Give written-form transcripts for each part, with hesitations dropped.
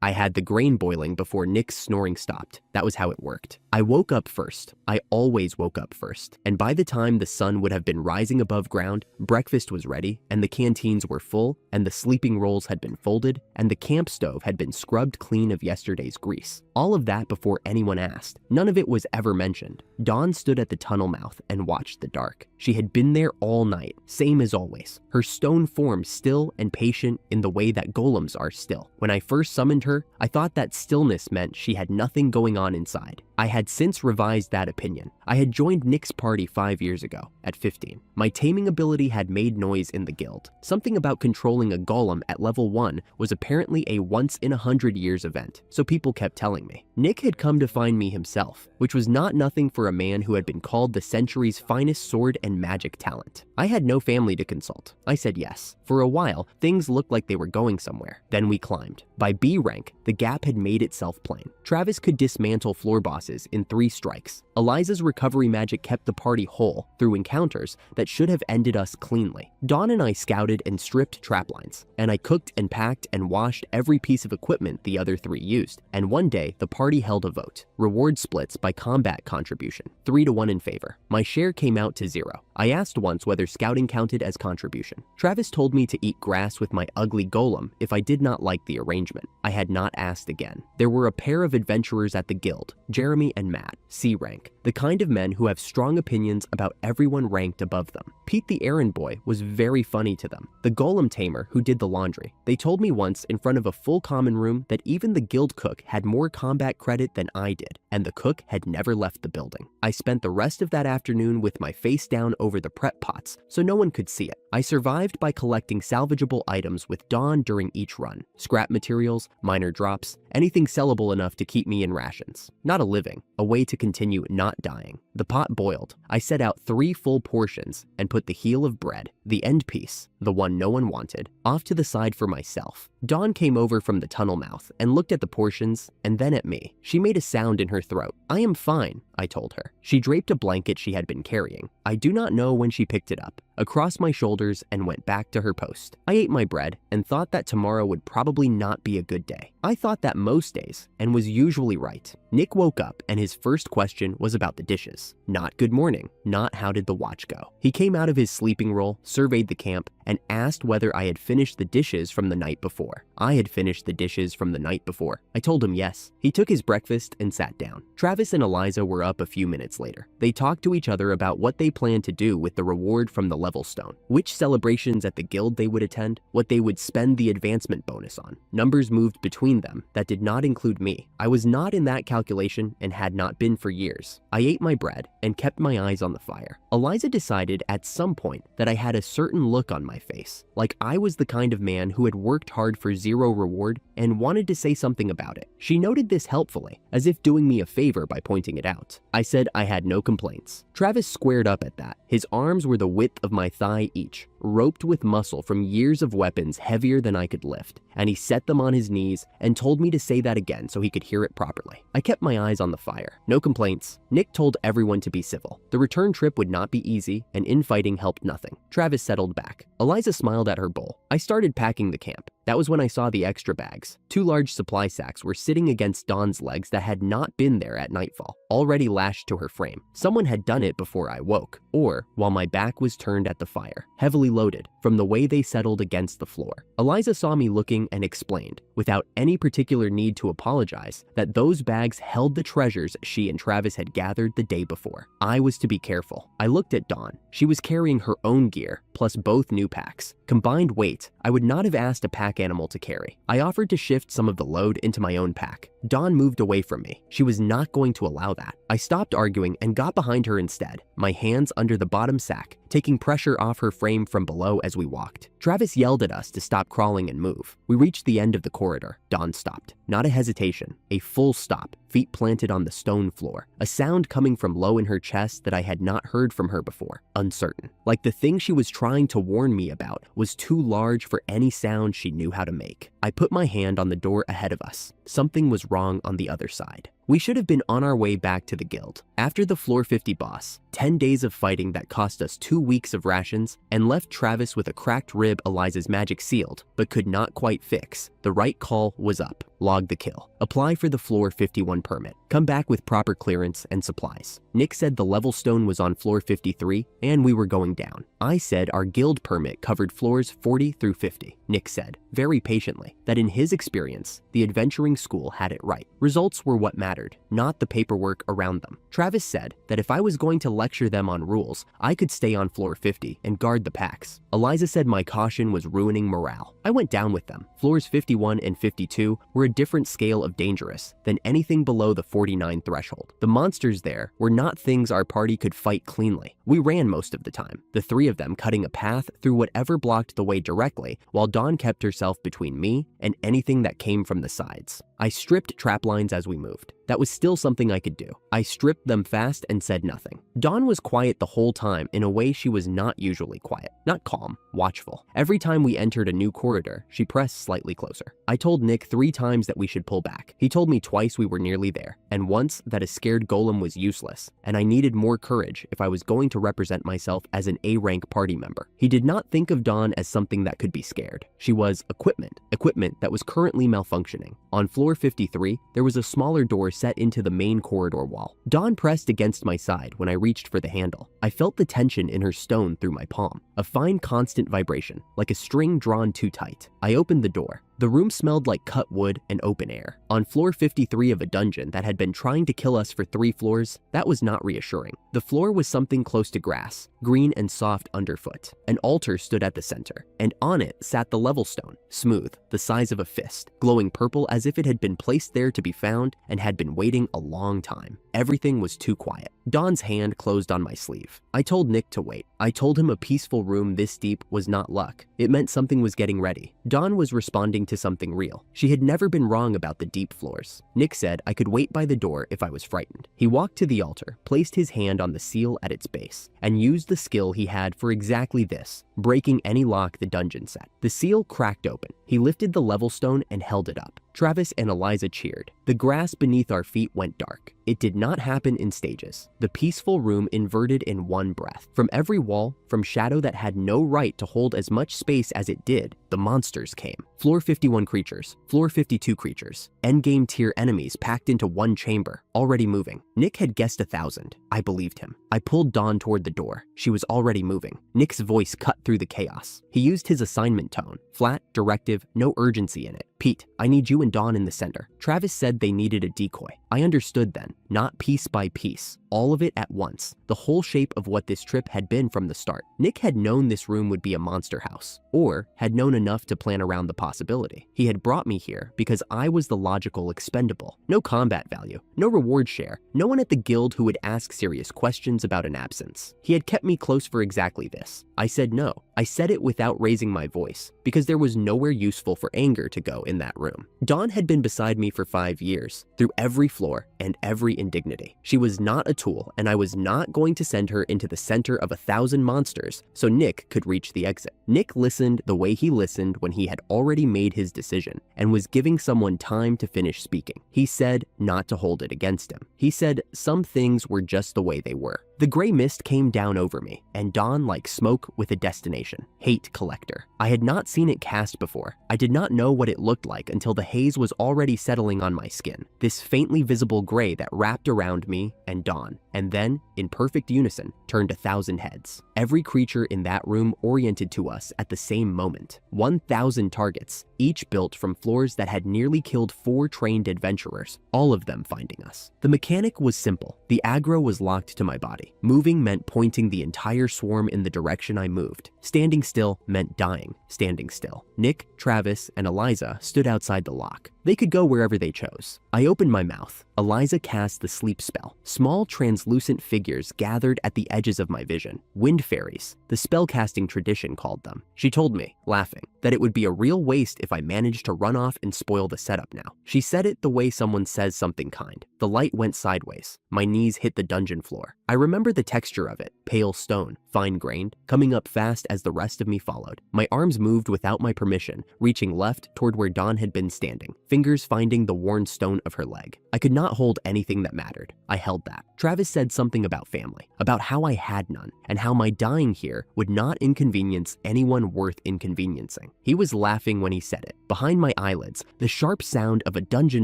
I had the grain boiling before Nick's snoring stopped. That was how it worked. I woke up first. I always woke up first. And by the time the sun would have been rising above ground, breakfast was ready, and the canteens were full, and the sleeping rolls had been folded, and the camp stove had been scrubbed clean of yesterday's grease. All of that before anyone asked. None of it was ever mentioned. Dawn stood at the tunnel mouth and watched the dark. She had been there all night, same as always. Her stone form still and patient in the way that golems are still. When I first summoned her, I thought that stillness meant she had nothing going on inside. I had since revised that opinion. I had joined Nick's party 5 years ago, at 15. My taming ability had made noise in the guild. Something about controlling a golem at level 1 was apparently a once-in-100 years event, so people kept telling me. Nick had come to find me himself, which was not nothing for a man who had been called the century's finest sword and magic talent. I had no family to consult. I said yes. For a while, things looked like they were going somewhere. Then we climbed. By B rank, the gap had made itself plain. Travis could dismantle floor bosses in 3 strikes. Eliza's recovery magic kept the party whole through encounters that should have ended us cleanly. Dawn and I scouted and stripped traplines, and I cooked and packed and washed every piece of equipment the other 3 used. And one day, the party held a vote. Reward splits by combat contribution, 3-to-1 in favor. My share came out to 0. I asked once whether scouting counted as contribution. Travis told me to eat grass with my ugly golem if I did not like the arrangement. I had not asked again. There were a pair of adventurers at the guild, Jeremy and Matt, C rank, the kind of men who have strong opinions about everyone ranked above them. Pete the errand boy was very funny to them, the golem tamer who did the laundry. They told me once in front of a full common room that even the guild cook had more combat credit than I did, and the cook had never left the building. I spent the rest of that afternoon with my face down over the prep pots so no one could see it. I survived by collecting salvageable items with Dawn during each run. Scrap materials, minor drops, anything sellable enough to keep me in rations. Not a living, a way to continue not dying. The pot boiled. I set out 3 full portions and put the heel of bread, the end piece, the one no one wanted, off to the side for myself. Dawn came over from the tunnel mouth and looked at the portions and then at me. She made a sound in her throat. I am fine, I told her. She draped a blanket she had been carrying. I do not know when she picked it up, across my shoulders, and went back to her post. I ate my bread and thought that tomorrow would probably not be a good day. I thought that most days, and was usually right. Nick woke up and his first question was about the dishes. Not good morning, not how did the watch go. He came out of his sleeping roll, surveyed the camp, and asked whether I had finished the dishes from the night before. I had finished the dishes from the night before. I told him yes. He took his breakfast and sat down. Travis and Eliza were up a few minutes later. They talked to each other about what they planned to do with the reward from the level stone, which celebrations at the guild they would attend, what they would spend the advancement bonus on. Numbers moved between them that did not include me. I was not in that calculation and had not been for years. I ate my bread and kept my eyes on the fire. Eliza decided at some point that I had a certain look on my face, like I was the kind of man who had worked hard for 0 reward and wanted to say something about it. She noted this helpfully, as if doing me a favor by pointing it out. I said I had no complaints. Travis squared up at that. His arms were the width of my thigh each, roped with muscle from years of weapons heavier than I could lift, and he set them on his knees and told me to say that again so he could hear it properly. I kept my eyes on the fire. No complaints. Nick told everyone to be civil. The return trip would not be easy, and infighting helped nothing. Travis settled back. Eliza smiled at her bowl. I started packing the camp. That was when I saw the extra bags. 2 large supply sacks were sitting against Dawn's legs that had not been there at nightfall, already lashed to her frame. Someone had done it before I woke, or while my back was turned at the fire, heavily loaded, from the way they settled against the floor. Eliza saw me looking and explained, without any particular need to apologize, that those bags held the treasures she and Travis had gathered the day before. I was to be careful. I looked at Dawn. She was carrying her own gear, plus both new packs. Combined weight, I would not have asked a pack animal to carry. I offered to shift some of the load into my own pack. Dawn moved away from me. She was not going to allow that. I stopped arguing and got behind her instead, my hands under the bottom sack, taking pressure off her frame from below as we walked. Travis yelled at us to stop crawling and move. We reached the end of the corridor. Dawn stopped. Not a hesitation, a full stop, feet planted on the stone floor, a sound coming from low in her chest that I had not heard from her before, uncertain. Like the thing she was trying to warn me about was too large for any sound she knew how to make. I put my hand on the door ahead of us. Something was wrong on the other side. We should have been on our way back to the guild. After the floor 50 boss, 10 days of fighting that cost us 2 weeks of rations and left Travis with a cracked rib Eliza's magic sealed, but could not quite fix, the right call was up. Log the kill. Apply for the floor 51 permit. Come back with proper clearance and supplies. Nick said the level stone was on floor 53 and we were going down. I said our guild permit covered floors 40 through 50. Nick said, very patiently, that in his experience, the adventuring school had it right. Results were what mattered, not the paperwork around them. Travis said that if I was going to lecture them on rules, I could stay on floor 50 and guard the packs. Eliza said my caution was ruining morale. I went down with them. Floors 51 and 52 were a different scale of dangerous than anything below the 49 threshold. The monsters there were not things our party could fight cleanly. We ran most of the time, the 3 of them cutting a path through whatever blocked the way directly, while Dawn kept herself between me and anything that came from the sides. I stripped trap lines as we moved. That was still something I could do. I stripped them fast and said nothing. Dawn was quiet the whole time in a way she was not usually quiet. Not calm, watchful. Every time we entered a new corridor, she pressed slightly closer. I told Nick 3 times that we should pull back. He told me twice we were nearly there, and once that a scared golem was useless, and I needed more courage if I was going to represent myself as an A-rank party member. He did not think of Dawn as something that could be scared. She was equipment that was currently malfunctioning. On floor 53, there was a smaller door set into the main corridor wall. Dawn pressed against my side when I reached for the handle. I felt the tension in her stone through my palm, a fine constant vibration, like a string drawn too tight. I opened the door. The room smelled like cut wood and open air. On floor 53 of a dungeon that had been trying to kill us for 3 floors, that was not reassuring. The floor was something close to grass, green and soft underfoot. An altar stood at the center, and on it sat the level stone, smooth, the size of a fist, glowing purple as if it had been placed there to be found and had been waiting a long time. Everything was too quiet. Dawn's hand closed on my sleeve. I told Nick to wait. I told him a peaceful room this deep was not luck. It meant something was getting ready. Dawn was responding to something real. She had never been wrong about the deep floors. Nick said I could wait by the door if I was frightened. He walked to the altar, placed his hand on the seal at its base, and used the skill he had for exactly this, breaking any lock the dungeon set. The seal cracked open. He lifted the level stone and held it up. Travis and Eliza cheered. The grass beneath our feet went dark. It did not happen in stages. The peaceful room inverted in one breath. From every wall, from shadow that had no right to hold as much space as it did, the monsters came. Floor 51 creatures, floor 52 creatures, endgame tier enemies packed into one chamber, already moving. Nick had guessed 1,000. I believed him. I pulled Dawn toward the door. She was already moving. Nick's voice cut through the chaos. He used his assignment tone, flat, directive, no urgency in it. Pete, I need you and Dawn in the center. Travis said they needed a decoy. I understood then, not piece by piece, all of it at once, the whole shape of what this trip had been from the start. Nick had known this room would be a monster house, or had known enough to plan around the possibility. He had brought me here because I was the logical expendable. No combat value, no reward share, no one at the guild who would ask serious questions about an absence. He had kept me close for exactly this. I said no. I said it without raising my voice, because there was nowhere useful for anger to go in that room. Dawn had been beside me for 5 years, through every floor and every indignity. She was not a tool, and I was not going to send her into the center of 1,000 monsters so Nick could reach the exit. Nick listened the way he listened when he had already made his decision and was giving someone time to finish speaking. He said not to hold it against him. He said some things were just the way they were. The gray mist came down over me, and dawn like smoke with a destination. Hate Collector. I had not seen it cast before. I did not know what it looked like until the haze was already settling on my skin. This faintly visible gray that wrapped around me and dawn, and then, in perfect unison, turned 1,000 heads. Every creature in that room oriented to us at the same moment. 1,000 targets, each built from floors that had nearly killed 4 trained adventurers, all of them finding us. The mechanic was simple. The aggro was locked to my body. Moving meant pointing the entire swarm in the direction I moved. Standing still meant dying, standing still. Nick, Travis, and Eliza stood outside the lock. They could go wherever they chose. I opened my mouth. Eliza cast the sleep spell. Small translucent figures gathered at the edges of my vision. Wind fairies, the spellcasting tradition called them. She told me, laughing, that it would be a real waste if I managed to run off and spoil the setup now. She said it the way someone says something kind. The light went sideways. My knees hit the dungeon floor. I remember remember the texture of it, pale stone, fine-grained, coming up fast as the rest of me followed. My arms moved without my permission, reaching left toward where Dawn had been standing, fingers finding the worn stone of her leg. I could not hold anything that mattered. I held that. Travis said something about family, about how I had none, and how my dying here would not inconvenience anyone worth inconveniencing. He was laughing when he said it. Behind my eyelids, the sharp sound of a dungeon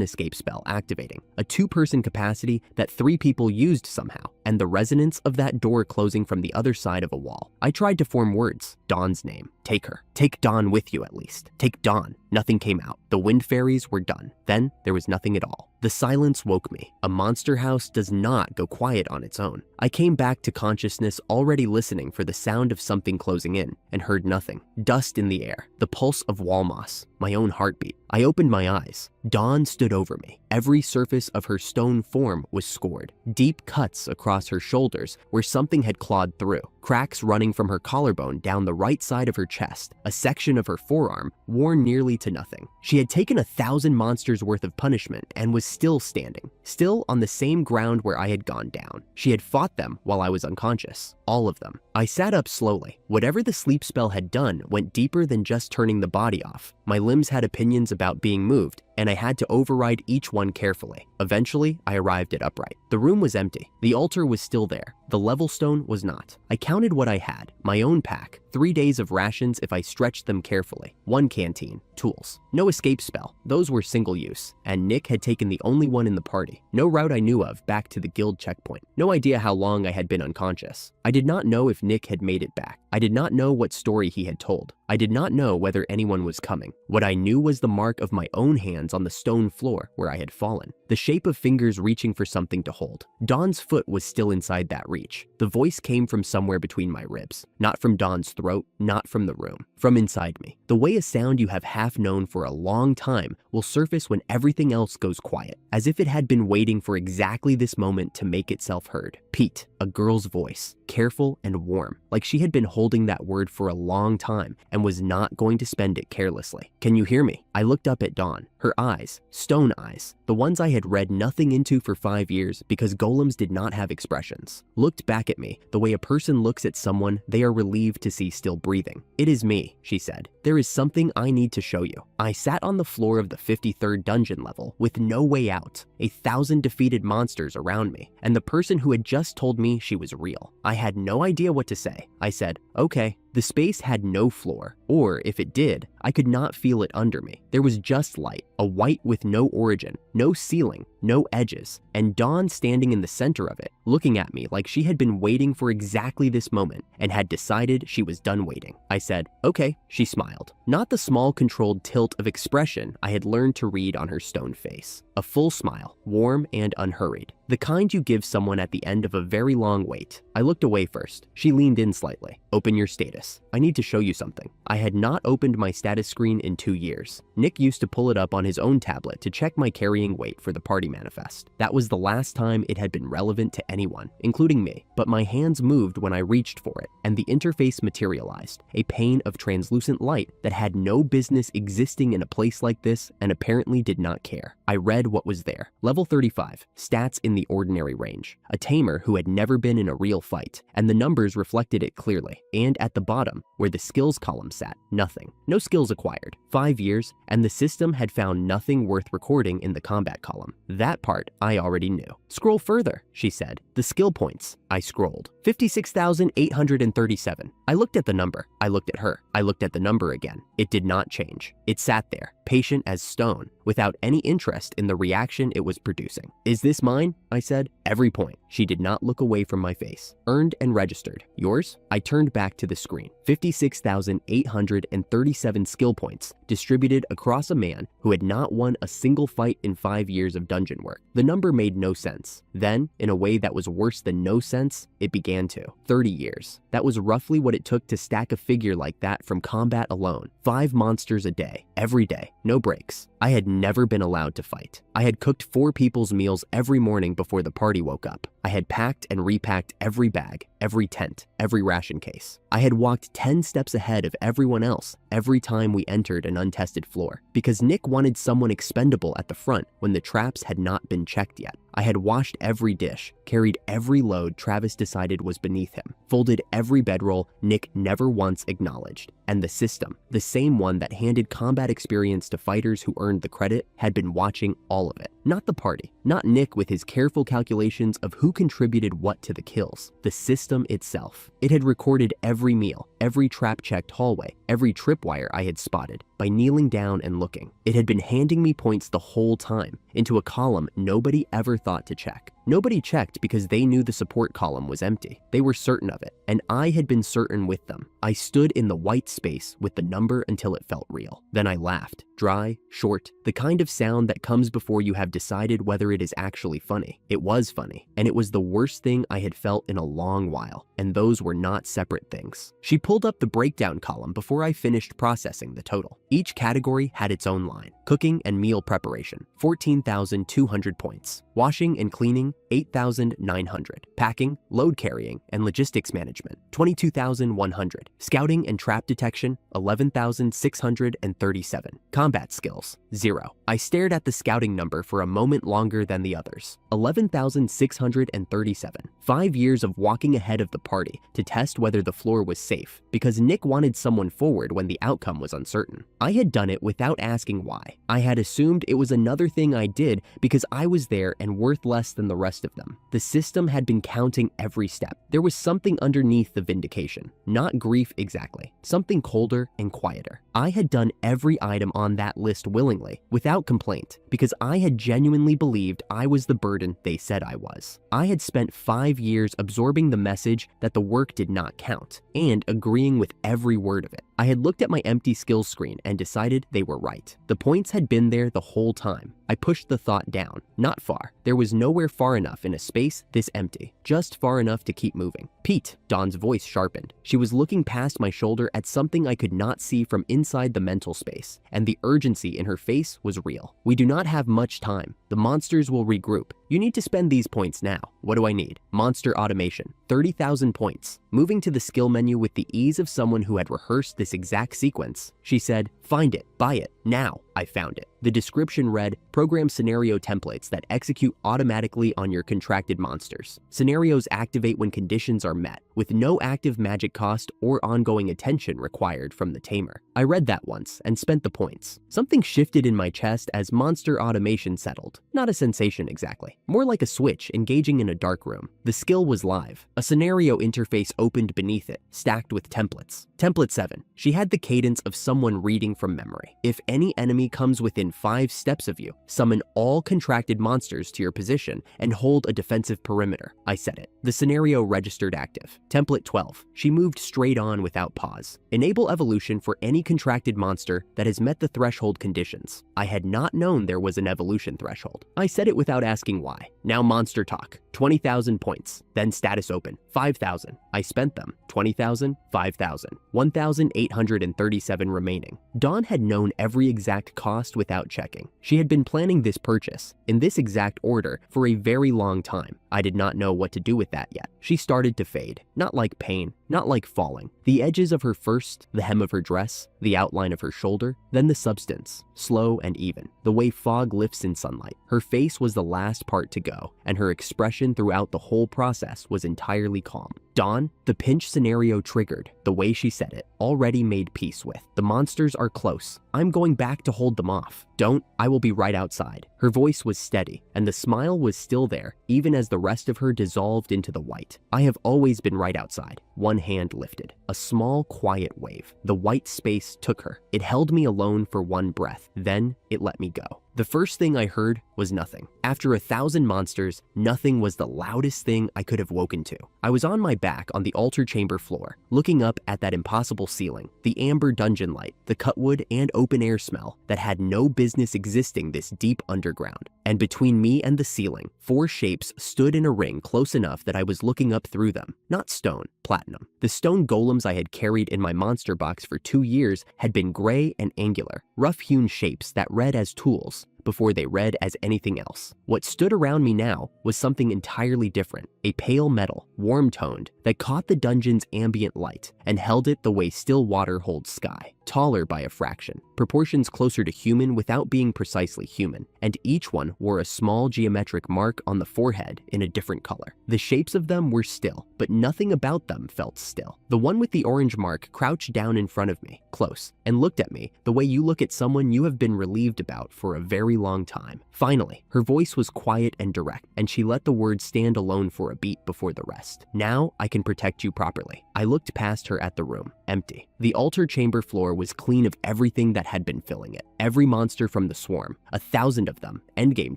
escape spell activating, a 2-person capacity that 3 people used somehow, and the resonance of that door closing from the other side of a wall. I tried to form words. Dawn's name. Take her. Take Dawn with you at least. Take Dawn. Nothing came out. The wind fairies were done. Then there was nothing at all. The silence woke me. A monster house does not go quiet on its own. I came back to consciousness already listening for the sound of something closing in and heard nothing. Dust in the air. The pulse of wall moss. My own heartbeat. I opened my eyes. Dawn stood over me. Every surface of her stone form was scored. Deep cuts across her shoulders where something had clawed through. Cracks running from her collarbone down the right side of her chest. A section of her forearm worn nearly to nothing. She had taken 1,000 monsters worth of punishment and was still standing, still on the same ground where I had gone down. She had fought them while I was unconscious. All of them. I sat up slowly. Whatever the sleep spell had done went deeper than just turning the body off. My limbs had opinions about being moved, and I had to override each one carefully. Eventually, I arrived at upright. The room was empty. The altar was still there. The level stone was not. I counted what I had. My own pack. 3 days of rations if I stretched them carefully. 1 canteen. Tools. No escape spell. Those were single use. And Nick had taken the only one in the party. No route I knew of back to the guild checkpoint. No idea how long I had been unconscious. I did not know if Nick had made it back. I did not know what story he had told. I did not know whether anyone was coming. What I knew was the mark of my own hands on the stone floor where I had fallen. The shape of fingers reaching for something to hold. Dawn's foot was still inside that reach. The voice came from somewhere between my ribs. Not from Dawn's throat, not from the room. From inside me. The way a sound you have half known for a long time will surface when everything else goes quiet. As if it had been waiting for exactly this moment to make itself heard. Pete, a girl's voice. Careful and warm. Like she had been holding that word for a long time and was not going to spend it carelessly. Can you hear me? I looked up at Dawn. Her eyes, stone eyes, the ones I had read nothing into for 5 years because golems did not have expressions, looked back at me the way a person looks at someone they are relieved to see still breathing. It is me, she said. There is something I need to show you. I sat on the floor of the 53rd dungeon level with no way out, 1,000 defeated monsters around me, and the person who had just told me she was real. I had no idea what to say. I said, okay. The space had no floor, or if it did, I could not feel it under me. There was just light, a white with no origin, no ceiling, no edges, and Dawn standing in the center of it, looking at me like she had been waiting for exactly this moment and had decided she was done waiting. I said, okay, she smiled. Not the small controlled tilt of expression I had learned to read on her stone face. A full smile, warm and unhurried. The kind you give someone at the end of a very long wait. I looked away first. She leaned in slightly. Open your status. I need to show you something. I had not opened my status screen in 2 years. Nick used to pull it up on his own tablet to check my carrying weight for the party manifest. That was the last time it had been relevant to anyone, including me, but my hands moved when I reached for it, and the interface materialized, a pane of translucent light that had no business existing in a place like this and apparently did not care. I read what was there. Level 35, stats in the ordinary range. A tamer who had never been in a real fight, and the numbers reflected it clearly. And at the bottom, where the skills column sat, nothing. No skills acquired. 5 years, and the system had found nothing worth recording in the combat column. That part I already knew. Scroll further, she said. The skill points. I scrolled. 56,837. I looked at the number. I looked at her. I looked at the number again. It did not change. It sat there, patient as stone, without any interest in the reaction it was producing. Is this mine? I said. Every point. She did not look away from my face. Earned and registered. Yours? I turned back to the screen. 56,837 skill points distributed across a man who had not won a single fight in 5 years of dungeon work. The number made no sense. Then, in a way that was worse than no sense, it began to. 30 years. That was roughly what it took to stack a figure like that from combat alone. 5 monsters a day, every day, no breaks. I had never been allowed to fight. I had cooked 4 people's meals every morning before the party woke up. I had packed and repacked every bag, every tent, every ration case. I had walked 10 steps ahead of everyone else every time we entered an untested floor, because Nick wanted someone expendable at the front when the traps had not been checked yet. I had washed every dish, carried every load Travis decided was beneath him, folded every bedroll Nick never once acknowledged, and the system, the same one that handed combat experience to fighters who earned the credit, had been watching all of it. Not the party, not Nick with his careful calculations of who contributed what to the kills. The system itself. It had recorded every meal, every trap-checked hallway, every tripwire I had spotted, by kneeling down and looking. It had been handing me points the whole time, into a column nobody ever thought to check. Nobody checked because they knew the support column was empty. They were certain of it, and I had been certain with them. I stood in the white space with the number until it felt real. Then I laughed. Dry, short, the kind of sound that comes before you have decided whether it is actually funny. It was funny, and it was the worst thing I had felt in a long while, and those were not separate things. She pulled up the breakdown column before I finished processing the total. Each category had its own line. Cooking and meal preparation, 14,200 points. Washing and cleaning, 8,900. Packing, load carrying, and logistics management, 22,100. Scouting and trap detection, 11,637. Combat skills, 0. I stared at the scouting number for a moment longer than the others. 11,637. 5 years of walking ahead of the party to test whether the floor was safe, because Nick wanted someone forward when the outcome was uncertain. I had done it without asking why. I had assumed it was another thing I did because I was there and worth less than the rest of them. The system had been counting every step. There was something underneath the vindication. Not grief exactly. Something colder and quieter. I had done every item on that list willingly, without complaint, because I had genuinely believed I was the burden they said I was. I had spent 5 years absorbing the message that the work did not count, and agreeing with every word of it. I had looked at my empty skills screen and decided they were right. The points had been there the whole time. I pushed the thought down. Not far. There was nowhere far enough in a space this empty. Just far enough to keep moving. Pete, Dawn's voice sharpened. She was looking past my shoulder at something I could not see from inside the mental space, and the urgency in her face was real. We do not have much time. The monsters will regroup. You need to spend these points now. What do I need? Monster automation, 30,000 points. Moving to the skill menu with the ease of someone who had rehearsed this exact sequence, she said, "Find it, buy it, now." I found it. The description read, "Program scenario templates that execute automatically on your contracted monsters. Scenarios activate when conditions are met, with no active magic cost or ongoing attention required from the tamer." I read that once and spent the points. Something shifted in my chest as monster automation settled. Not a sensation exactly. More like a switch engaging in a dark room. The skill was live. A scenario interface opened beneath it, stacked with templates. Template 7. She had the cadence of someone reading from memory. If any enemy comes within 5 steps of you, summon all contracted monsters to your position and hold a defensive perimeter. I said it. The scenario registered active. Template 12. She moved straight on without pause. Enable evolution for any contracted monster that has met the threshold conditions. I had not known there was an evolution threshold. I said it without asking why. Now monster talk. 20,000 points. Then status open. 5,000. I spent them. 20,000, 5,000. 1,837 remaining. Dawn had known every exact cost without checking. She had been planning this purchase, in this exact order, for a very long time. I did not know what to do with that yet. She started to fade. Not like pain, not like falling. The edges of her first, the hem of her dress, the outline of her shoulder, then the substance, slow and even, the way fog lifts in sunlight. Her face was the last part to go, and her expression throughout the whole process was entirely calm. Dawn, the pinch scenario triggered, the way she said it, already made peace with. The monsters are close. I'm going back to hold them off. Don't, I will be right outside. Her voice was steady, and the smile was still there, even as the rest of her dissolved into the white. I have always been right outside. One hand lifted. A small, quiet wave. The white space took her. It held me alone for one breath. Then it let me go. The first thing I heard was nothing. After 1,000 monsters, nothing was the loudest thing I could have woken to. I was on my back on the altar chamber floor, looking up at that impossible ceiling, the amber dungeon light, the cutwood and open air smell that had no business existing this deep underground. And between me and the ceiling, 4 shapes stood in a ring close enough that I was looking up through them. Not stone, platinum. The stone golems I had carried in my monster box for 2 years had been gray and angular, rough-hewn shapes that read as tools before they read as anything else. What stood around me now was something entirely different, a pale metal, warm-toned, that caught the dungeon's ambient light and held it the way still water holds sky, taller by a fraction, proportions closer to human without being precisely human, and each one wore a small geometric mark on the forehead in a different color. The shapes of them were still, but nothing about them felt still. The one with the orange mark crouched down in front of me, close, and looked at me the way you look at someone you have been relieved about for a very long time. Finally, her voice was quiet and direct, and she let the words stand alone for a beat before the rest. Now I can protect you properly. I looked past her at the room, empty. The altar chamber floor was clean of everything that had been filling it. Every monster from the swarm, 1,000 of them, endgame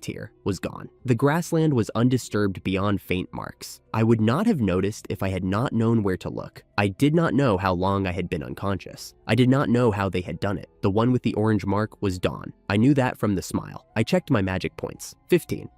tier, was gone. The grassland was undisturbed beyond faint marks. I would not have noticed if I had not known where to look. I did not know how long I had been unconscious. I did not know how they had done it. The one with the orange mark was Dawn. I knew that from the smile. I checked my magic points. 15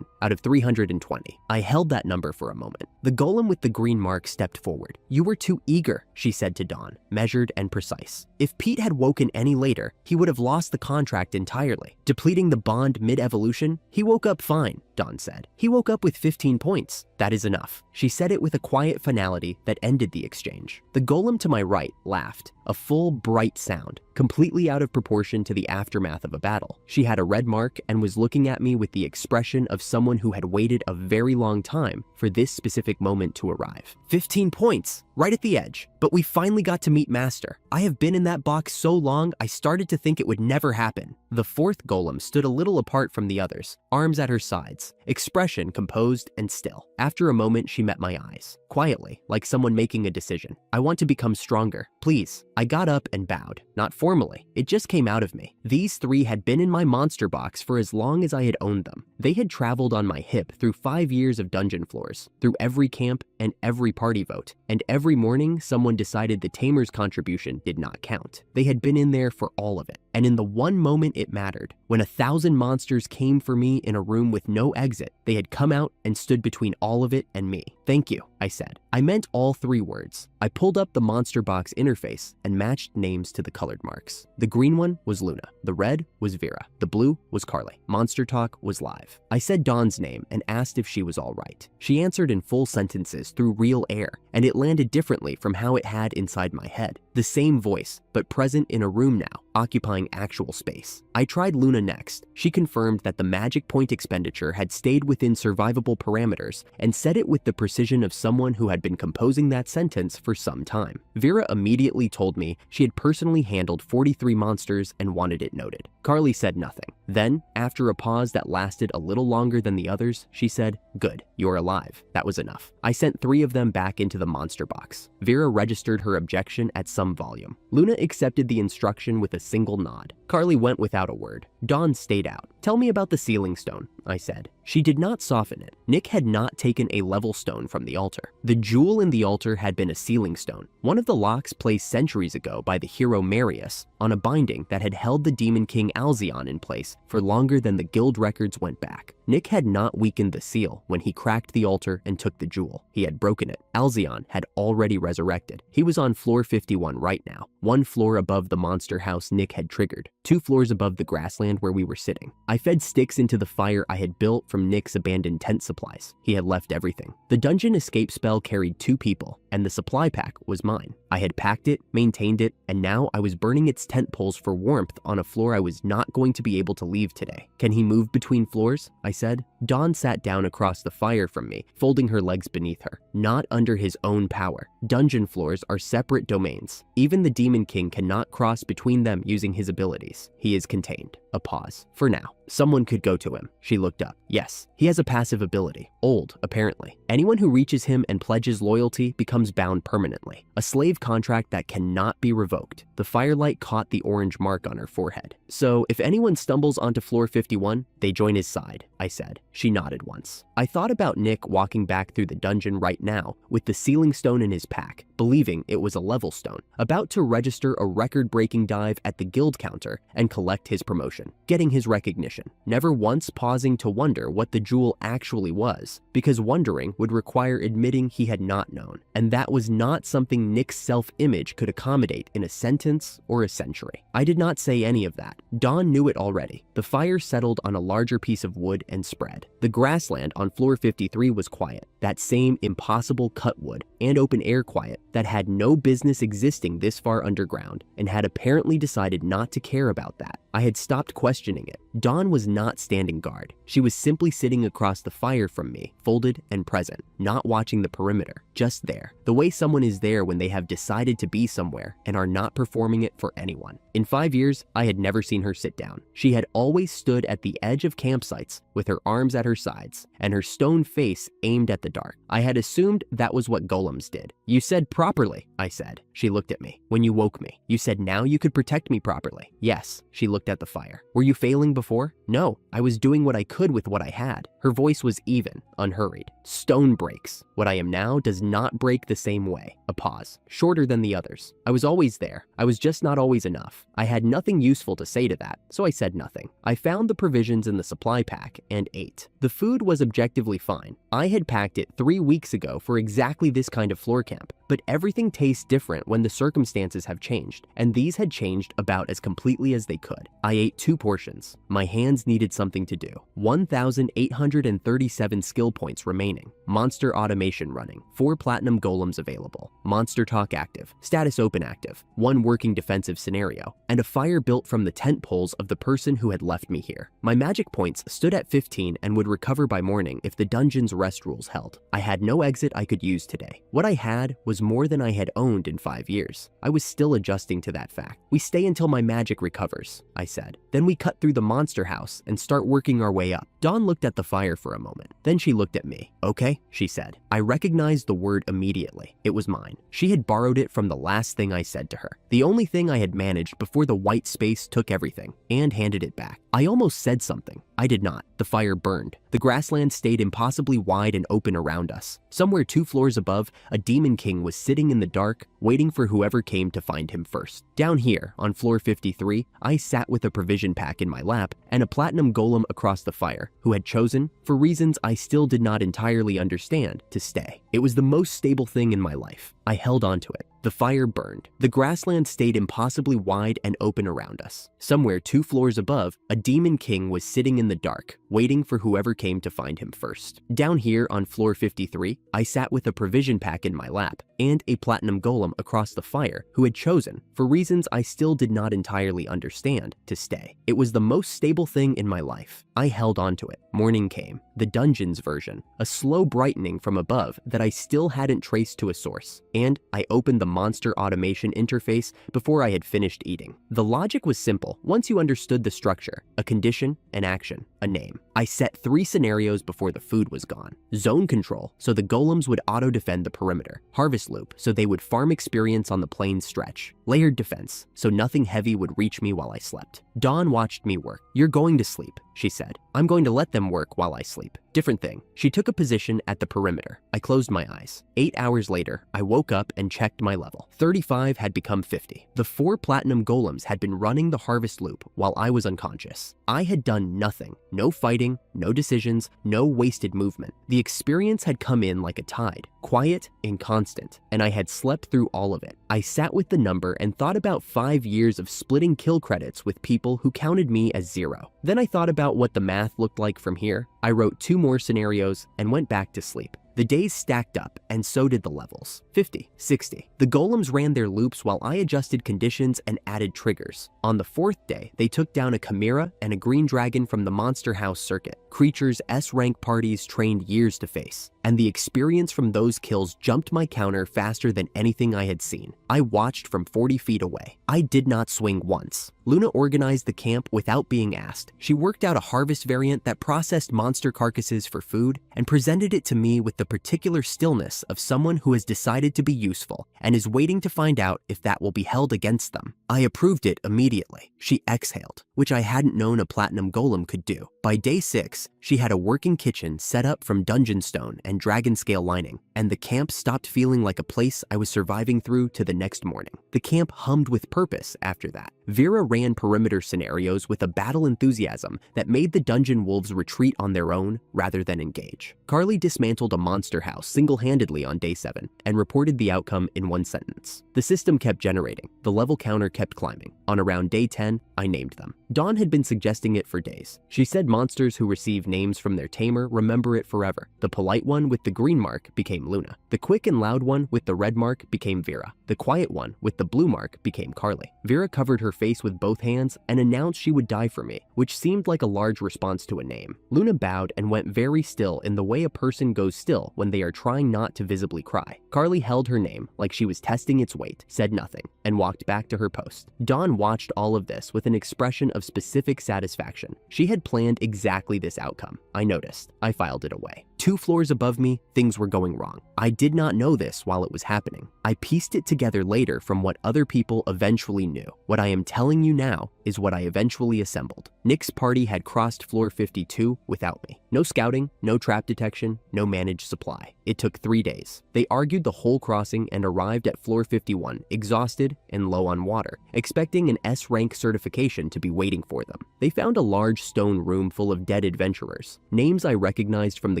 out of 320. I held that number for a moment. The golem with the green mark stepped forward. "You were too eager," she said to Dawn, measured and precise. If Pete had woken any later, he would have lost the contract entirely. Depleting the bond mid-evolution, he woke up fine, Dawn said. He woke up with 15 points. That is enough. She said it with a quiet finality that ended the exchange. The golem to my right laughed, a full, bright sound, completely out of proportion to the aftermath of a battle. She had a red mark and was looking at me with the expression of someone who had waited a very long time for this specific moment to arrive. 15 points, right at the edge. But we finally got to meet Master. I have been in that box so long, I started to think it would never happen. The fourth golem stood a little apart from the others, arms at her sides, expression composed and still. After a moment, she met my eyes, quietly, like someone making a decision. "I want to become stronger, please." I got up and bowed, not formally. It just came out of me. These 3 had been in my monster box for as long as I had owned them. They had traveled on my hip through 5 years of dungeon floors, through every camp and every party vote, and every morning someone decided the tamer's contribution did not count. They had been in there for all of it. And in the one moment it mattered, when 1,000 monsters came for me in a room with no exit, they had come out and stood between all of it and me. "Thank you," I said. I meant all 3 words. I pulled up the monster box interface and matched names to the colored marks. The green one was Luna. The red was Vera. The blue was Carly. Monster Talk was live. I said Dawn's name and asked if she was all right. She answered in full sentences through real air, and it landed differently from how it had inside my head. The same voice, but present in a room now, occupying actual space. I tried Luna next. She confirmed that the magic point expenditure had stayed within survivable parameters and said it with the precision of someone who had been composing that sentence for some time. Vera immediately told me she had personally handled 43 monsters and wanted it noted. Carly said nothing. Then, after a pause that lasted a little longer than the others, she said, "Good, you're alive." That was enough. I sent 3 of them back into the monster box. Vera registered her objection at some volume. Luna accepted the instruction with a single nod. Carly went without a word. Dawn stayed out. "Tell me about the sealing stone," I said. She did not soften it. Nick had not taken a level stone from the altar. The jewel in the altar had been a sealing stone, one of the locks placed centuries ago by the hero Marius on a binding that had held the demon king Alzion in place for longer than the guild records went back. Nick had not weakened the seal when he cracked the altar and took the jewel. He had broken it. Alzion had already resurrected. He was on floor 51 right now, 1 floor above the monster house Nick had triggered, 2 floors above the grassland where we were sitting. I fed sticks into the fire I had built from Nick's abandoned tent supplies. He had left everything. The dungeon escape spell carried 2 people, and the supply pack was mine. I had packed it, maintained it, and now I was burning its tent poles for warmth on a floor I was not going to be able to leave today. "Can he move between floors?" I said. Dawn sat down across the fire from me, folding her legs beneath her. "Not under his own power. Dungeon floors are separate domains. Even the Demon King cannot cross between them using his abilities. He is contained." A pause. "For now. Someone could go to him." She looked up. "Yes, he has a passive ability. Old, apparently. Anyone who reaches him and pledges loyalty becomes becomes bound permanently, a slave contract that cannot be revoked. The firelight caught the orange mark on her forehead. So if anyone stumbles onto floor 51, they join his side, I said. She nodded once. I thought about Nick walking back through the dungeon right now with the sealing stone in his pack, believing it was a level stone, about to register a record-breaking dive at the guild counter and collect his promotion, getting his recognition, never once pausing to wonder what the jewel actually was, because wondering would require admitting he had not known, and that was not something Nick's self-image could accommodate in a sentence or a century. I did not say any of that. Dawn knew it already. The fire settled on a larger piece of wood and spread. The grassland on floor 53 was quiet, that same impossible cut wood and open air quiet that had no business existing this far underground and had apparently decided not to care about that. I had stopped questioning it. Dawn was not standing guard. She was simply sitting across the fire from me, folded and present, not watching the perimeter, just there, the way someone is there when they have decided to be somewhere and are not performing it for anyone. In 5 years, I had never seen her sit down. She had always stood at the edge of campsites with her arms at her sides and her stone face aimed at the dark. I had assumed that was what golems did. "You said properly," I said. She looked at me. "When you woke me, you said now you could protect me properly." "Yes." She looked at the fire. "Were you failing before?" "No, I was doing what I could with what I had." Her voice was even, unhurried. "Stone breaks. What I am now does not break the same way." A pause, shorter than the others. I was always there. I was just not always enough. I had nothing useful to say to that, so I said nothing. I found the provisions in the supply pack and ate. The food was objectively fine. I had packed it 3 weeks ago for exactly this kind of floor camp, but everything tastes different when the circumstances have changed, and these had changed about as completely as they could. I ate 2 portions. My hands needed something to do. 1,837 skill points remaining. Monster automation running. 4 platinum golems available. Monster talk active. Status open active. 1 working defensive scenario. And a fire built from the tent poles of the person who had left me here. My magic points stood at 15 and would recover by morning if the dungeon's rest rules held. I had no exit I could use today. What I had was more than I had owned in 5 years. I was still adjusting to that fact. "We stay until my magic recovers," I said. "Then we cut through the monster house and start working our way up." Dawn looked at the fire for a moment. Then she looked at me. "Okay," she said. I recognized the word immediately. It was mine. She had borrowed it from the last thing I said to her. The only thing I had managed before the white space took everything and handed it back. I almost said something. I did not. The fire burned. The grassland stayed impossibly wide and open around us. Somewhere 2 floors above, a demon king was sitting in the dark, waiting for whoever came to find him first. Down here, on floor 53, I sat with a provision pack in my lap and a platinum golem across the fire, who had chosen, for reasons I still did not entirely understand, to stay. It was the most stable thing in my life. I held onto it. The fire burned. The grassland stayed impossibly wide and open around us. Somewhere 2 floors above, a demon king was sitting in the dark, waiting for whoever came to find him first. Down here on floor 53, I sat with a provision pack in my lap and a platinum golem across the fire who had chosen, for reasons I still did not entirely understand, to stay. It was the most stable thing in my life. I held onto it. Morning came. The dungeon's version. A slow brightening from above that I still hadn't traced to a source. And I opened the monster automation interface before I had finished eating. The logic was simple once you understood the structure: a condition, an action, a name. I set 3 scenarios before the food was gone. Zone control, so the golems would auto-defend the perimeter. Harvest loop, so they would farm experience on the plain stretch. Layered defense, so nothing heavy would reach me while I slept. Dawn watched me work. "You're going to sleep," she said. "I'm going to let them work while I sleep." Different thing. She took a position at the perimeter. I closed my eyes. 8 hours later, I woke up and checked my level. 35 had become 50. The 4 platinum golems had been running the harvest loop while I was unconscious. I had done nothing. No fighting, no decisions, no wasted movement. The experience had come in like a tide, quiet and constant, and I had slept through all of it. I sat with the number and thought about 5 years of splitting kill credits with people who counted me as 0. Then I thought about what the math looked like from here. I wrote 2 more scenarios and went back to sleep. The days stacked up, and so did the levels. 50, 60. The golems ran their loops while I adjusted conditions and added triggers. On the 4th day, they took down a chimera and a green dragon from the monster house circuit, creatures S-rank parties trained years to face. and the experience from those kills jumped my counter faster than anything I had seen. I watched from 40 feet away. I did not swing once. Luna organized the camp without being asked. She worked out a harvest variant that processed monster carcasses for food and presented it to me with the particular stillness of someone who has decided to be useful and is waiting to find out if that will be held against them. I approved it immediately. She exhaled, which I hadn't known a platinum golem could do. By day 6, she had a working kitchen set up from dungeon stone and dragon scale lining, and the camp stopped feeling like a place I was surviving through to the next morning. The camp hummed with purpose after that. Vera ran perimeter scenarios with a battle enthusiasm that made the dungeon wolves retreat on their own rather than engage. Carly dismantled a monster house single-handedly on day 7 and reported the outcome in one sentence. The system kept generating. The level counter kept climbing. On around day 10, I named them. Dawn had been suggesting it for days. She said monsters who receive names from their tamer remember it forever. The polite one with the green mark became Luna. The quick and loud one with the red mark became Vera. The quiet one with the blue mark became Carly. Vera covered her face with both hands and announced she would die for me, which seemed like a large response to a name. Luna bowed and went very still in the way a person goes still when they are trying not to visibly cry. Carly held her name like she was testing its weight, said nothing, and walked back to her post. Dawn watched all of this with an expression of specific satisfaction. She had planned exactly this outcome. I noticed. I filed it away. 2 floors above me, things were going wrong. I did not know this while it was happening. I pieced it together later from what other people eventually knew. What I am telling you now is what I eventually assembled. Nick's party had crossed floor 52 without me. No scouting, no trap detection, no managed supply. It took 3 days. They argued the whole crossing and arrived at floor 51, exhausted and low on water, expecting an S-rank certification to be waiting for them. They found a large stone room full of dead adventurers, names I recognized from the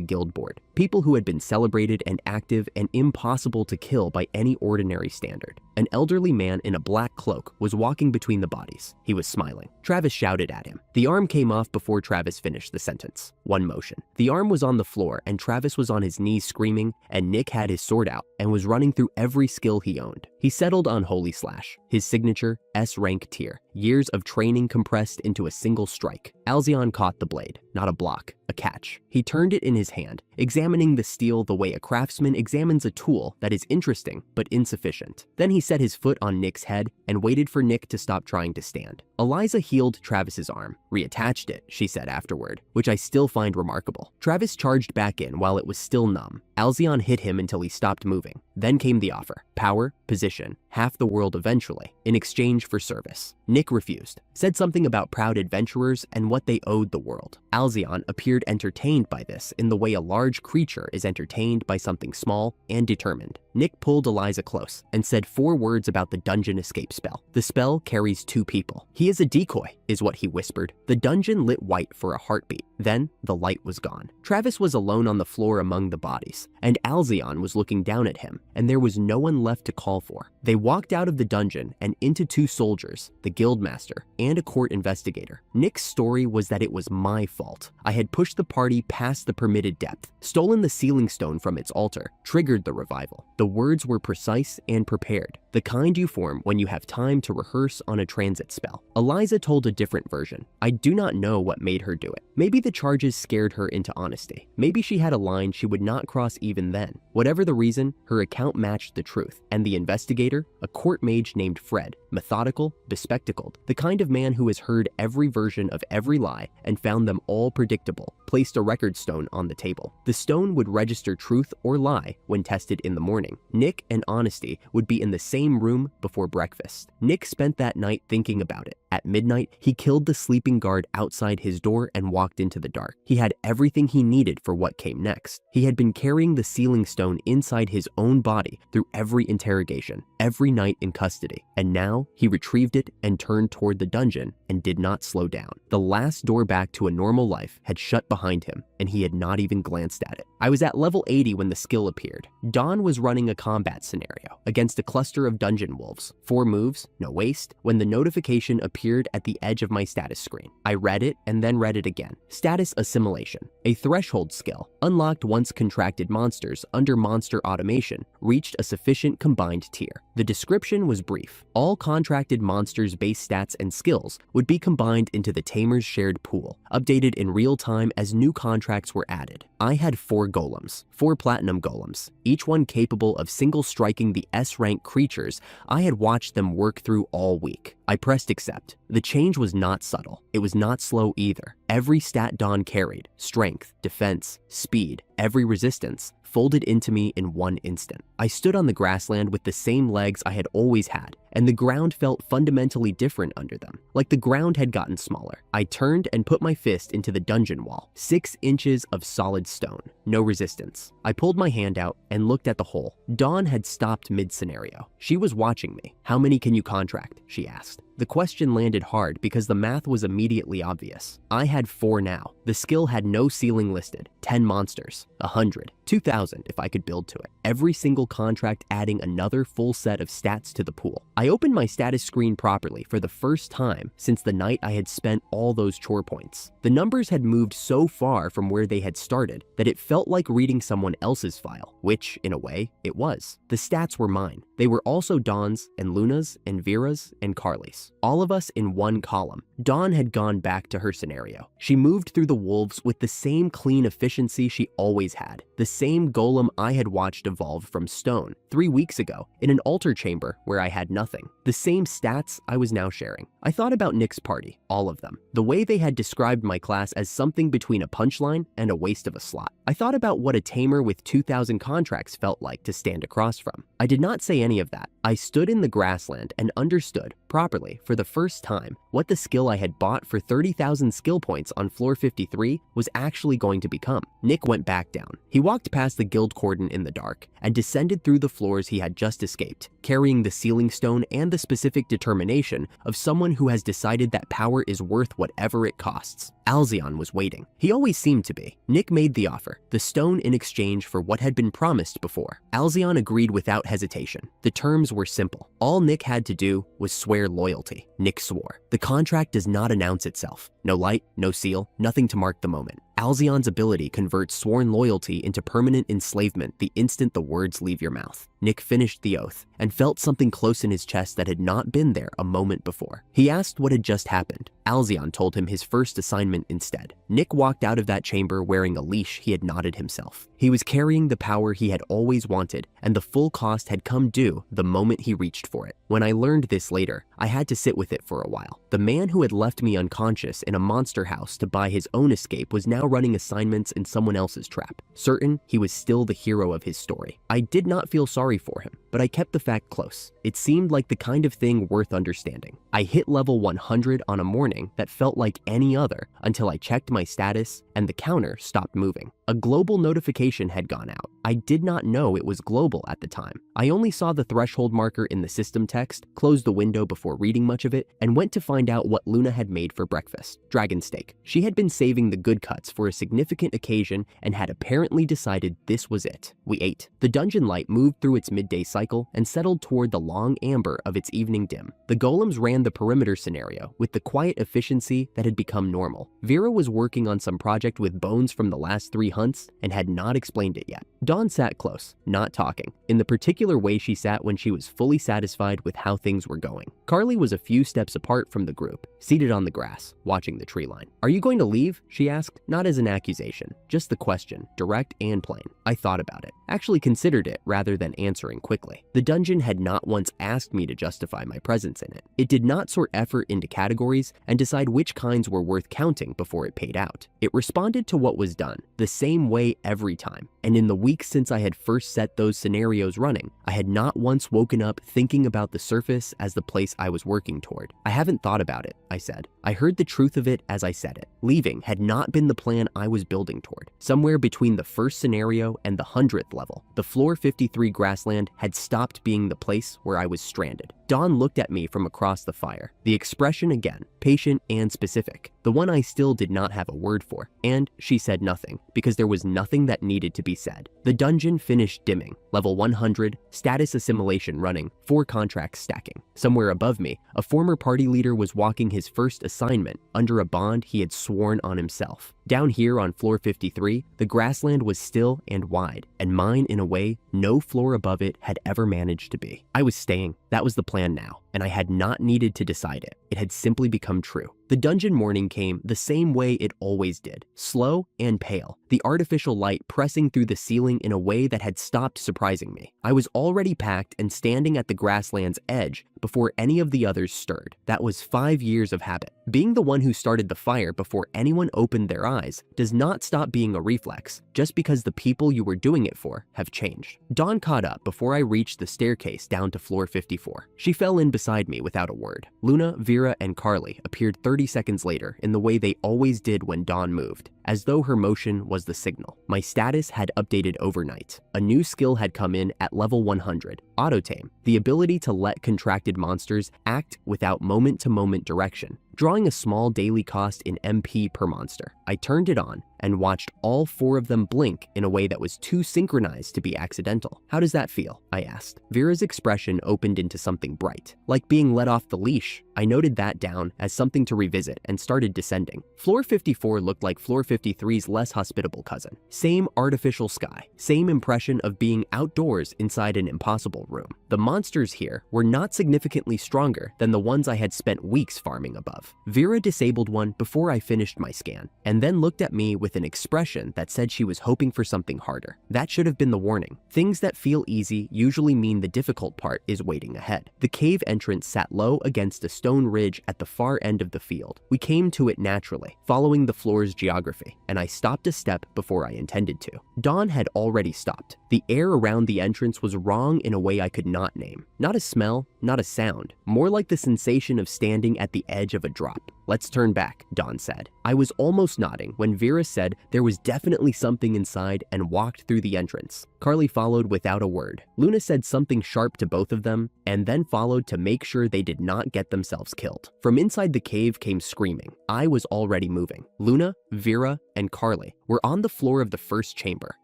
guild board, people who had been celebrated and active and impossible to kill by any ordinary standard. An elderly man in a black cloak was walking between the bodies. He was smiling. Travis shouted at him. The arm came off before Travis finished the sentence. One motion. The arm was on the floor and Travis was on his knees screaming, and Nick had his sword out and was running through every skill he owned. He settled on Holy Slash, his signature S-rank tier, years of training compressed into a single strike. Alzion caught the blade, not a block, a catch. He turned it in his hand, examining the steel the way a craftsman examines a tool that is interesting but insufficient. Then he set his foot on Nick's head and waited for Nick to stop trying to stand. Eliza healed Travis's arm, reattached it, she said afterward, which I still find remarkable. Travis charged back in while it was still numb. Alzion hit him until he stopped moving. Then came the offer. Power, position, half the world eventually, in exchange for service. Nick refused, said something about proud adventurers and what they owed the world. Alzion appeared entertained by this in the way a large creature is entertained by something small and determined. Nick pulled Eliza close and said 4 words about the dungeon escape spell. The spell carries 2 people. He is a decoy, is what he whispered. The dungeon lit white for a heartbeat. Then the light was gone. Travis was alone on the floor among the bodies, and Alzion was looking down at him, and there was no one left to call for. They walked out of the dungeon and into 2 soldiers, the guildmaster, and a court investigator. Nick's story was that it was my fault. I had pushed the party past the permitted depth, stolen the sealing stone from its altar, triggered the revival. The words were precise and prepared, the kind you form when you have time to rehearse on a transit spell. Eliza told a different version. I do not know what made her do it. Maybe the charges scared her into honesty. Maybe she had a line she would not cross even then. Whatever the reason, her account matched the truth, and the investigator, a court mage named Fred, methodical, bespectacled, the kind of man who has heard every version of every lie and found them all predictable, placed a record stone on the table. The stone would register truth or lie when tested in the morning. Nick and honesty would be in the same room before breakfast. Nick spent that night thinking about it. At midnight, he killed the sleeping guard outside his door and walked into the dark. He had everything he needed for what came next. He had been carrying the sealing stone inside his own body through every interrogation, every night in custody, and now he retrieved it and turned toward the dungeon and did not slow down. The last door back to a normal life had shut behind him, and he had not even glanced at it. I was at level 80 when the skill appeared. Dawn was running a combat scenario against a cluster of dungeon wolves. 4 moves, no waste, when the notification appeared at the edge of my status screen. I read it and then read it again. Status assimilation, a threshold skill, unlocked once contracted monsters under monster automation reached a sufficient combined tier. The description was brief. All contracted monsters' base stats and skills would be combined into the Tamer's shared pool, updated in real time as new contracts were added. I had 4 golems, 4 platinum golems, each one capable of single-striking the S-rank creatures I had watched them work through all week. I pressed accept. The change was not subtle. It was not slow either. Every stat Dawn carried, strength, defense, speed, every resistance, folded into me in one instant. I stood on the grassland with the same legs I had always had, and the ground felt fundamentally different under them, like the ground had gotten smaller. I turned and put my fist into the dungeon wall, 6 inches of solid stone, no resistance. I pulled my hand out and looked at the hole. Dawn had stopped mid-scenario. She was watching me. "How many can you contract?" she asked. The question landed hard because the math was immediately obvious. I had 4 now. The skill had no ceiling listed. 10 monsters, 100, 2,000 if I could build to it. Every single contract adding another full set of stats to the pool. I opened my status screen properly for the first time since the night I had spent all those chore points. The numbers had moved so far from where they had started that it felt like reading someone else's file, which, in a way, it was. The stats were mine. They were also Dawn's and Luna's and Vera's and Carly's. All of us in one column. Dawn had gone back to her scenario. She moved through the wolves with the same clean efficiency she always had. The same golem I had watched evolve from stone 3 weeks ago in an altar chamber where I had nothing. The same stats I was now sharing. I thought about Nick's party, all of them. The way they had described my class as something between a punchline and a waste of a slot. I thought about what a tamer with 2,000 contracts felt like to stand across from. I did not say any of that. I stood in the grassland and understood, properly, for the first time, what the skill I had bought for 30,000 skill points on floor 53 was actually going to become. Nick went back down. He walked past the guild cordon in the dark and descended through the floors he had just escaped, carrying the sealing stone and the specific determination of someone who has decided that power is worth whatever it costs. Alzion was waiting. He always seemed to be. Nick made the offer, the stone in exchange for what had been promised before. Alzion agreed without hesitation. The terms were simple. All Nick had to do was swear loyalty. Nick swore. The contract does not announce itself. No light, no seal, nothing to mark the moment. Alzion's ability converts sworn loyalty into permanent enslavement the instant the words leave your mouth. Nick finished the oath and felt something close in his chest that had not been there a moment before. He asked what had just happened. Alzion told him his first assignment instead. Nick walked out of that chamber wearing a leash he had knotted himself. He was carrying the power he had always wanted, and the full cost had come due the moment he reached for it. When I learned this later, I had to sit with it for a while. The man who had left me unconscious in a monster house to buy his own escape was now running assignments in someone else's trap. Certain, he was still the hero of his story. I did not feel sorry for him, but I kept the fact close. It seemed like the kind of thing worth understanding. I hit level 100 on a morning that felt like any other until I checked my status and the counter stopped moving. A global notification had gone out. I did not know it was global at the time. I only saw the threshold marker in the system text, closed the window before reading much of it, and went to find out what Luna had made for breakfast. Dragon steak. She had been saving the good cuts for a significant occasion and had apparently decided this was it. We ate. The dungeon light moved through its midday cycle and settled toward the long amber of its evening dim. The golems ran the perimeter scenario with the quiet efficiency that had become normal. Vera was working on some project with bones from the last 3 hunts and had not explained it yet. Dawn sat close, not talking, in the particular way she sat when she was fully satisfied with how things were going. Carly was a few steps apart from the group, seated on the grass, watching the tree line. "Are you going to leave?" she asked, not as an accusation, just the question, direct and plain. I thought about it, actually considered it rather than answering quickly. The dungeon had not once asked me to justify my presence in it. It did not sort effort into categories and decide which kinds were worth counting before it paid out. It responded to what was done, the same way every time. And in the weeks since I had first set those scenarios running, I had not once woken up thinking about the surface as the place I was working toward. "I haven't thought about it," I said. I heard the truth of it as I said it. Leaving had not been the plan I was building toward. Somewhere between the first scenario and the 100th level, the floor 53 grassland had stopped being the place where I was stranded. Dawn looked at me from across the fire. The expression again, patient and specific, the one I still did not have a word for. And she said nothing, because there was nothing that needed to be said. The dungeon finished dimming. level 100, status assimilation running, 4 contracts stacking. Somewhere above me, a former party leader was walking his first assignment under a bond he had sworn on himself. Down here on floor 53, the grassland was still and wide, and mine in a way no floor above it had ever managed to be. I was staying. That was the plan now, and I had not needed to decide it. It had simply become true. The dungeon morning came the same way it always did, slow and pale, the artificial light pressing through the ceiling in a way that had stopped surprising me. I was already packed and standing at the grassland's edge before any of the others stirred. That was 5 years of habit. Being the one who started the fire before anyone opened their eyes does not stop being a reflex just because the people you were doing it for have changed. Dawn caught up before I reached the staircase down to floor 54. She fell in beside me without a word. Luna, Vera, and Carly appeared 30 seconds later in the way they always did when Dawn moved, as though her motion was the signal. My status had updated overnight. A new skill had come in at level 100, Auto Tame, the ability to let contracted monsters act without moment-to-moment direction, drawing a small daily cost in MP per monster. I turned it on and watched all 4 of them blink in a way that was too synchronized to be accidental. How does that feel? I asked. Vera's expression opened into something bright, like being let off the leash. I noted that down as something to revisit and started descending. Floor 54 looked like floor 53's less hospitable cousin. Same artificial sky, same impression of being outdoors inside an impossible room. The monsters here were not significantly stronger than the ones I had spent weeks farming above. Vera disabled one before I finished my scan, and then looked at me with an expression that said she was hoping for something harder. That should have been the warning. Things that feel easy usually mean the difficult part is waiting ahead. The cave entrance sat low against a stone ridge at the far end of the field. We came to it naturally, following the floor's geography, and I stopped a step before I intended to. Dawn had already stopped. The air around the entrance was wrong in a way I could not name. Not a smell, not a sound, more like the sensation of standing at the edge of a drop. "Let's turn back," Dawn said. I was almost nodding when Vera said there was definitely something inside and walked through the entrance. Carly followed without a word. Luna said something sharp to both of them and then followed to make sure they did not get themselves killed. From inside the cave came screaming. I was already moving. Luna, Vera, and Carly were on the floor of the first chamber,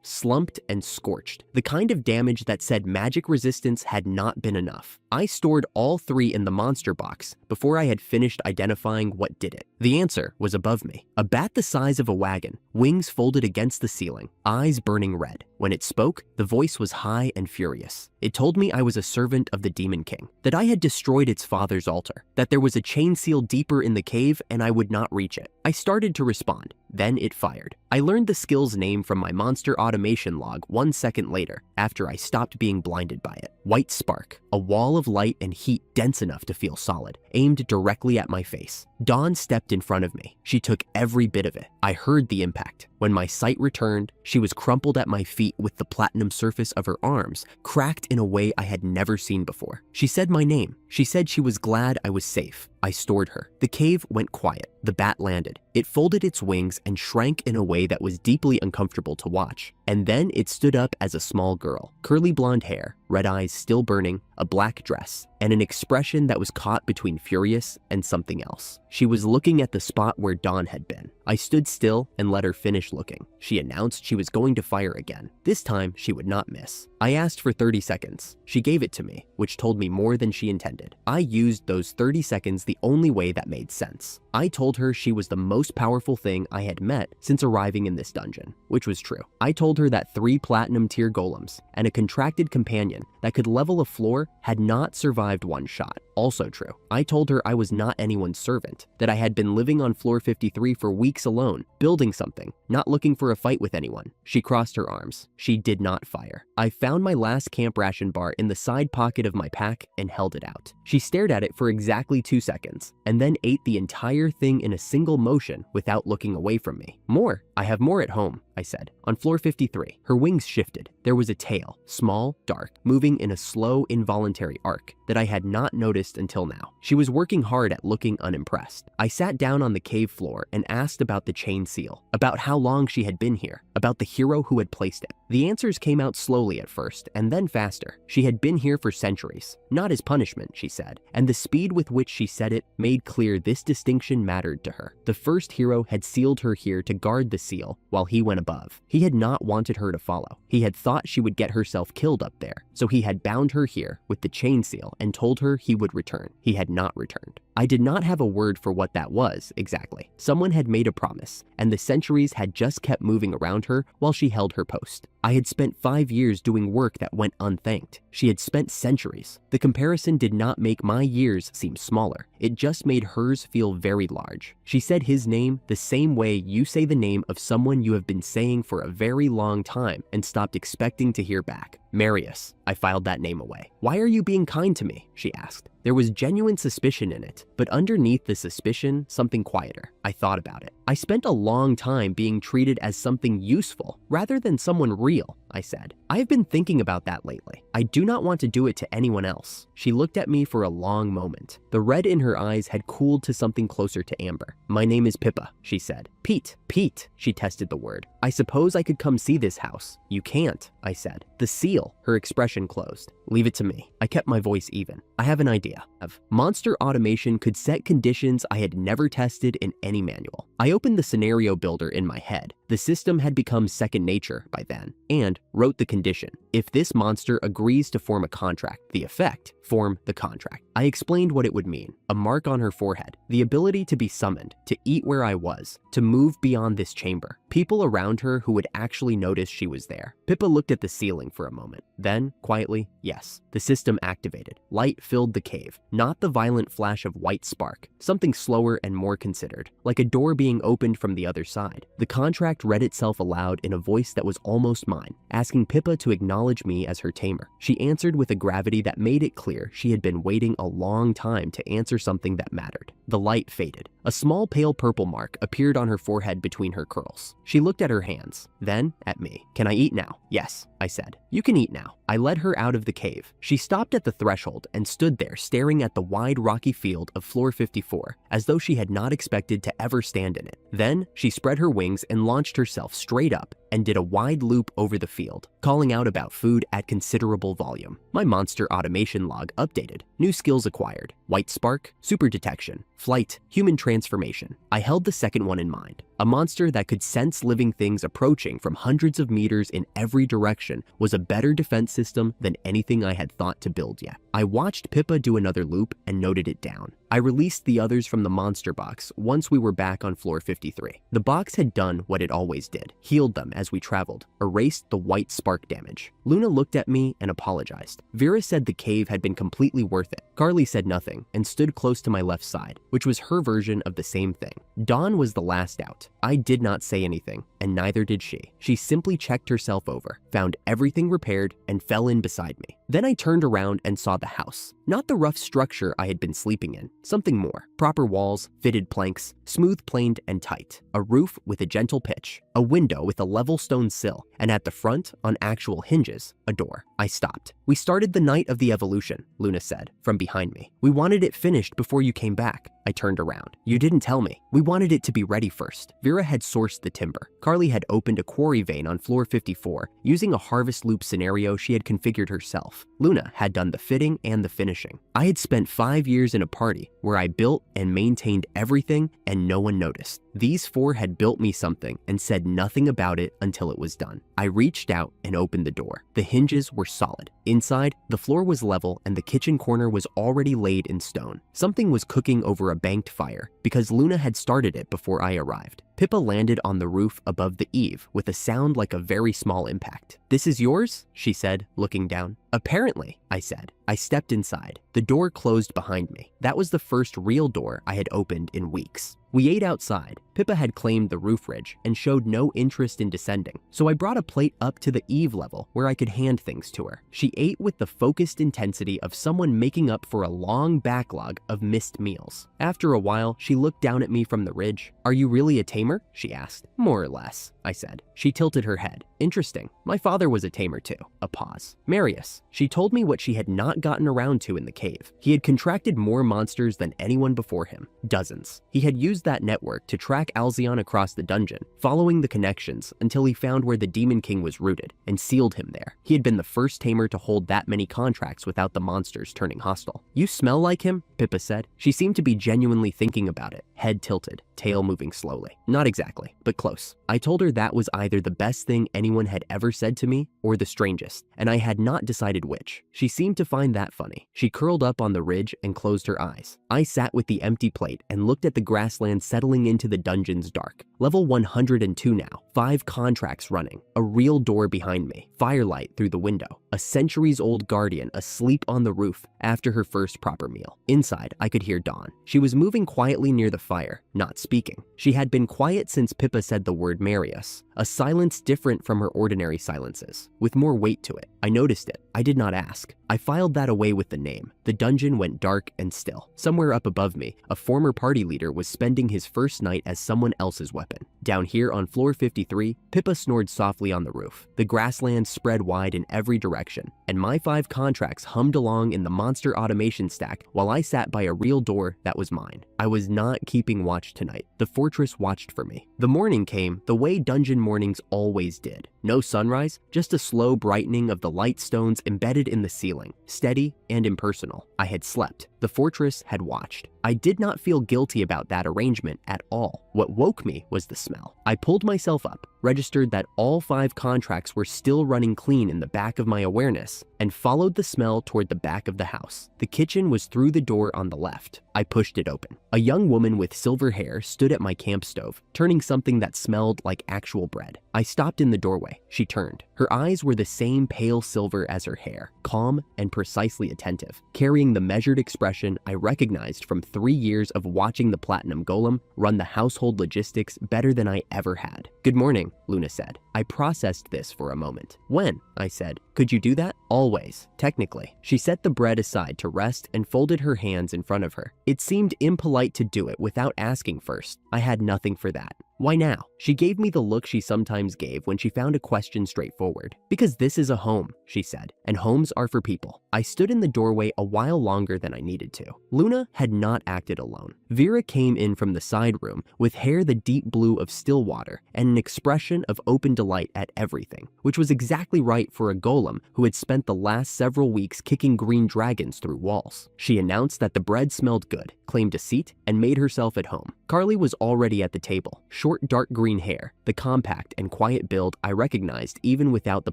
slumped and scorched, the kind of damage that said magic resistance had not been enough. I stored all 3 in the monster box before I had finished identifying what did it. The answer was above me. A bat the size of a wagon, wings folded against the ceiling, eyes burning red. When it spoke, the voice was high and furious. It told me I was a servant of the Demon King, that I had destroyed its father's altar, that there was a chain seal deeper in the cave and I would not reach it. I started to respond. Then it fired. I learned the skill's name from my monster automation log 1 second later, after I stopped being blinded by it. White spark, a wall of light and heat dense enough to feel solid, aimed directly at my face. Dawn stepped in front of me. She took every bit of it. I heard the impact. When my sight returned, she was crumpled at my feet with the platinum surface of her arms cracked in a way I had never seen before. She said my name. She said she was glad I was safe. I stored her. The cave went quiet. The bat landed. It folded its wings and shrank in a way that was deeply uncomfortable to watch. And then it stood up as a small girl. Curly blonde hair, red eyes still burning, a black dress, and an expression that was caught between furious and something else. She was looking at the spot where Dawn had been. I stood still and let her finish looking. She announced she was going to fire again. This time, she would not miss. I asked for 30 seconds. She gave it to me, which told me more than she intended. I used those 30 seconds the only way that made sense. I told her she was the most powerful thing I had met since arriving in this dungeon, which was true. I told her that 3 platinum tier golems and a contracted companion that could level a floor had not survived one shot. Also true. I told her I was not anyone's servant, that I had been living on floor 53 for weeks alone, building something, not looking for a fight with anyone. She crossed her arms. She did not fire. I found my last camp ration bar in the side pocket of my pack and held it out. She stared at it for exactly 2 seconds, and then ate the entire thing in a single motion without looking away from me. More. I have more at home, I said. On floor 53, her wings shifted. There was a tail, small, dark, moving in a slow, involuntary arc that I had not noticed until now. She was working hard at looking unimpressed. I sat down on the cave floor and asked about the chain seal, about how long she had been here, about the hero who had placed it. The answers came out slowly at first, and then faster. She had been here for centuries, not as punishment, she said, and the speed with which she said it made clear this distinction mattered to her. The first hero had sealed her here to guard the seal while he went above. He had not wanted her to follow. He had thought she would get herself killed up there, so he had bound her here with the chain seal and told her he would return. He had not returned. I did not have a word for what that was, exactly. Someone had made a promise, and the centuries had just kept moving around her while she held her post. I had spent 5 years doing work that went unthanked. She had spent centuries. The comparison did not make my years seem smaller. It just made hers feel very large. She said his name the same way you say the name of someone you have been saying for a very long time and stopped expecting to hear back. Marius. I filed that name away. Why are you being kind to me? She asked. There was genuine suspicion in it, but underneath the suspicion, something quieter. I thought about it. I spent a long time being treated as something useful rather than someone real, I said. I have been thinking about that lately. I do not want to do it to anyone else. She looked at me for a long moment. The red in her eyes had cooled to something closer to amber. My name is Pippa, she said. Pete. Pete, she tested the word. I suppose I could come see this house. You can't, I said. The seal, her expression closed. Leave it to me. I kept my voice even. I have an idea. Monster automation could set conditions I had never tested in any manual. I opened the scenario builder in my head. The system had become second nature by then, and wrote the condition. If this monster agrees to form a contract, the effect, form the contract. I explained what it would mean. A mark on her forehead, the ability to be summoned, to eat where I was, to move beyond this chamber. People around her who would actually notice she was there. Pippa looked at the ceiling for a moment. Then, quietly, yes, the system activated. Light filled the cave, not the violent flash of white spark, something slower and more considered, like a door being opened from the other side. The contract read itself aloud in a voice that was almost mine, asking Pippa to acknowledge me as her tamer. She answered with a gravity that made it clear she had been waiting a long time to answer something that mattered. The light faded. A small pale purple mark appeared on her forehead between her curls. She looked at her hands, then at me. Can I eat now? Yes, I said. You can eat now. I led her out of the cave. She stopped at the threshold and stood there staring at the wide rocky field of floor 54, as though she had not expected to ever stand in it. Then she spread her wings and launched herself straight up and did a wide loop over the field, calling out about food at considerable volume. My monster automation log updated. New skills acquired. White spark, super detection, flight, human transformation. I held the second one in mind. A monster that could sense living things approaching from hundreds of meters in every direction was a better defense system than anything I had thought to build yet. I watched Pippa do another loop and noted it down. I released the others from the monster box once we were back on floor 53. The box had done what it always did, healed them as we traveled, erased the white spark damage. Luna looked at me and apologized. Vera said the cave had been completely worth it. Carly said nothing and stood close to my left side, which was her version of the same thing. Dawn was the last out. I did not say anything, and neither did she. She simply checked herself over, found everything repaired, and fell in beside me. Then I turned around and saw the house. Not the rough structure I had been sleeping in, something more. Proper walls, fitted planks, smooth planed and tight. A roof with a gentle pitch. A window with a level stone sill, and at the front, on actual hinges, a door. I stopped. We started the night of the evolution, Luna said, from behind me. We wanted it finished before you came back. I turned around. You didn't tell me. We wanted it to be ready first. Vera had sourced the timber. Carly had opened a quarry vein on floor 54 using a harvest loop scenario she had configured herself. Luna had done the fitting and the finishing. I had spent 5 years in a party where I built and maintained everything and no one noticed. These four had built me something and said nothing about it until it was done. I reached out and opened the door. The hinges were solid. Inside, the floor was level and the kitchen corner was already laid in stone. Something was cooking over a banked fire because Luna had started it before I arrived. Pippa landed on the roof above the eave with a sound like a very small impact. "This is yours?" she said, looking down. "Apparently," I said. I stepped inside. The door closed behind me. That was the first real door I had opened in weeks. We ate outside. Pippa had claimed the roof ridge and showed no interest in descending, so I brought a plate up to the eave level where I could hand things to her. She ate with the focused intensity of someone making up for a long backlog of missed meals. After a while, she looked down at me from the ridge. "Are you really a tamer?" she asked. "More or less," I said. She tilted her head. "Interesting. My father was a tamer too." A pause. "Marius." She told me what she had not gotten around to in the cave. He had contracted more monsters than anyone before him. Dozens. He had used that network to track track Alzion across the dungeon, following the connections until he found where the Demon King was rooted and sealed him there. He had been the first tamer to hold that many contracts without the monsters turning hostile. "You smell like him?" Pippa said. She seemed to be genuinely thinking about it, head tilted, tail moving slowly. "Not exactly, but close." I told her that was either the best thing anyone had ever said to me or the strangest, and I had not decided which. She seemed to find that funny. She curled up on the ridge and closed her eyes. I sat with the empty plate and looked at the grassland settling into the dungeon's dark. Level 102 now, 5 contracts running, a real door behind me, firelight through the window, a centuries-old guardian asleep on the roof after her first proper meal. Inside, I could hear Dawn. She was moving quietly near the fire, not speaking. She had been quiet since Pippa said the word "marry us," a silence different from her ordinary silences, with more weight to it. I noticed it. I did not ask. I filed that away with the name. The dungeon went dark and still. Somewhere up above me, a former party leader was spending his first night as someone else's weapon. Down here on floor 53, Pippa snored softly on the roof. The grassland spread wide in every direction, and my 5 contracts hummed along in the monster automation stack while I sat by a real door that was mine. I was not keeping watch tonight. The fortress watched for me. The morning came the way dungeon mornings always did. No sunrise, just a slow brightening of the light stones embedded in the ceiling, steady and impersonal. I had slept. The fortress had watched. I did not feel guilty about that arrangement at all. What woke me was the smell. I pulled myself up, registered that all 5 contracts were still running clean in the back of my awareness, and followed the smell toward the back of the house. The kitchen was through the door on the left. I pushed it open. A young woman with silver hair stood at my camp stove, turning something that smelled like actual bread. I stopped in the doorway. She turned. Her eyes were the same pale silver as her hair, calm and precisely attentive, carrying the measured expression I recognized from 3 years of watching the Platinum Golem run the household logistics better than I ever had. "Good morning," Luna said. I processed this for a moment. "When?" I said. "Could you do that?" "Always, technically." She set the bread aside to rest and folded her hands in front of her. It seemed impolite to do it without asking first. I had nothing for that. "Why now?" She gave me the look she sometimes gave when she found a question straightforward. "Because this is a home," she said, "and homes are for people." I stood in the doorway a while longer than I needed to. Luna had not acted alone. Vera came in from the side room with hair the deep blue of still water and an expression of open delight at everything, which was exactly right for a golem who had spent the last several weeks kicking green dragons through walls. She announced that the bread smelled good, claimed a seat, and made herself at home. Carly was already at the table. Short dark green hair, the compact and quiet build I recognized even without the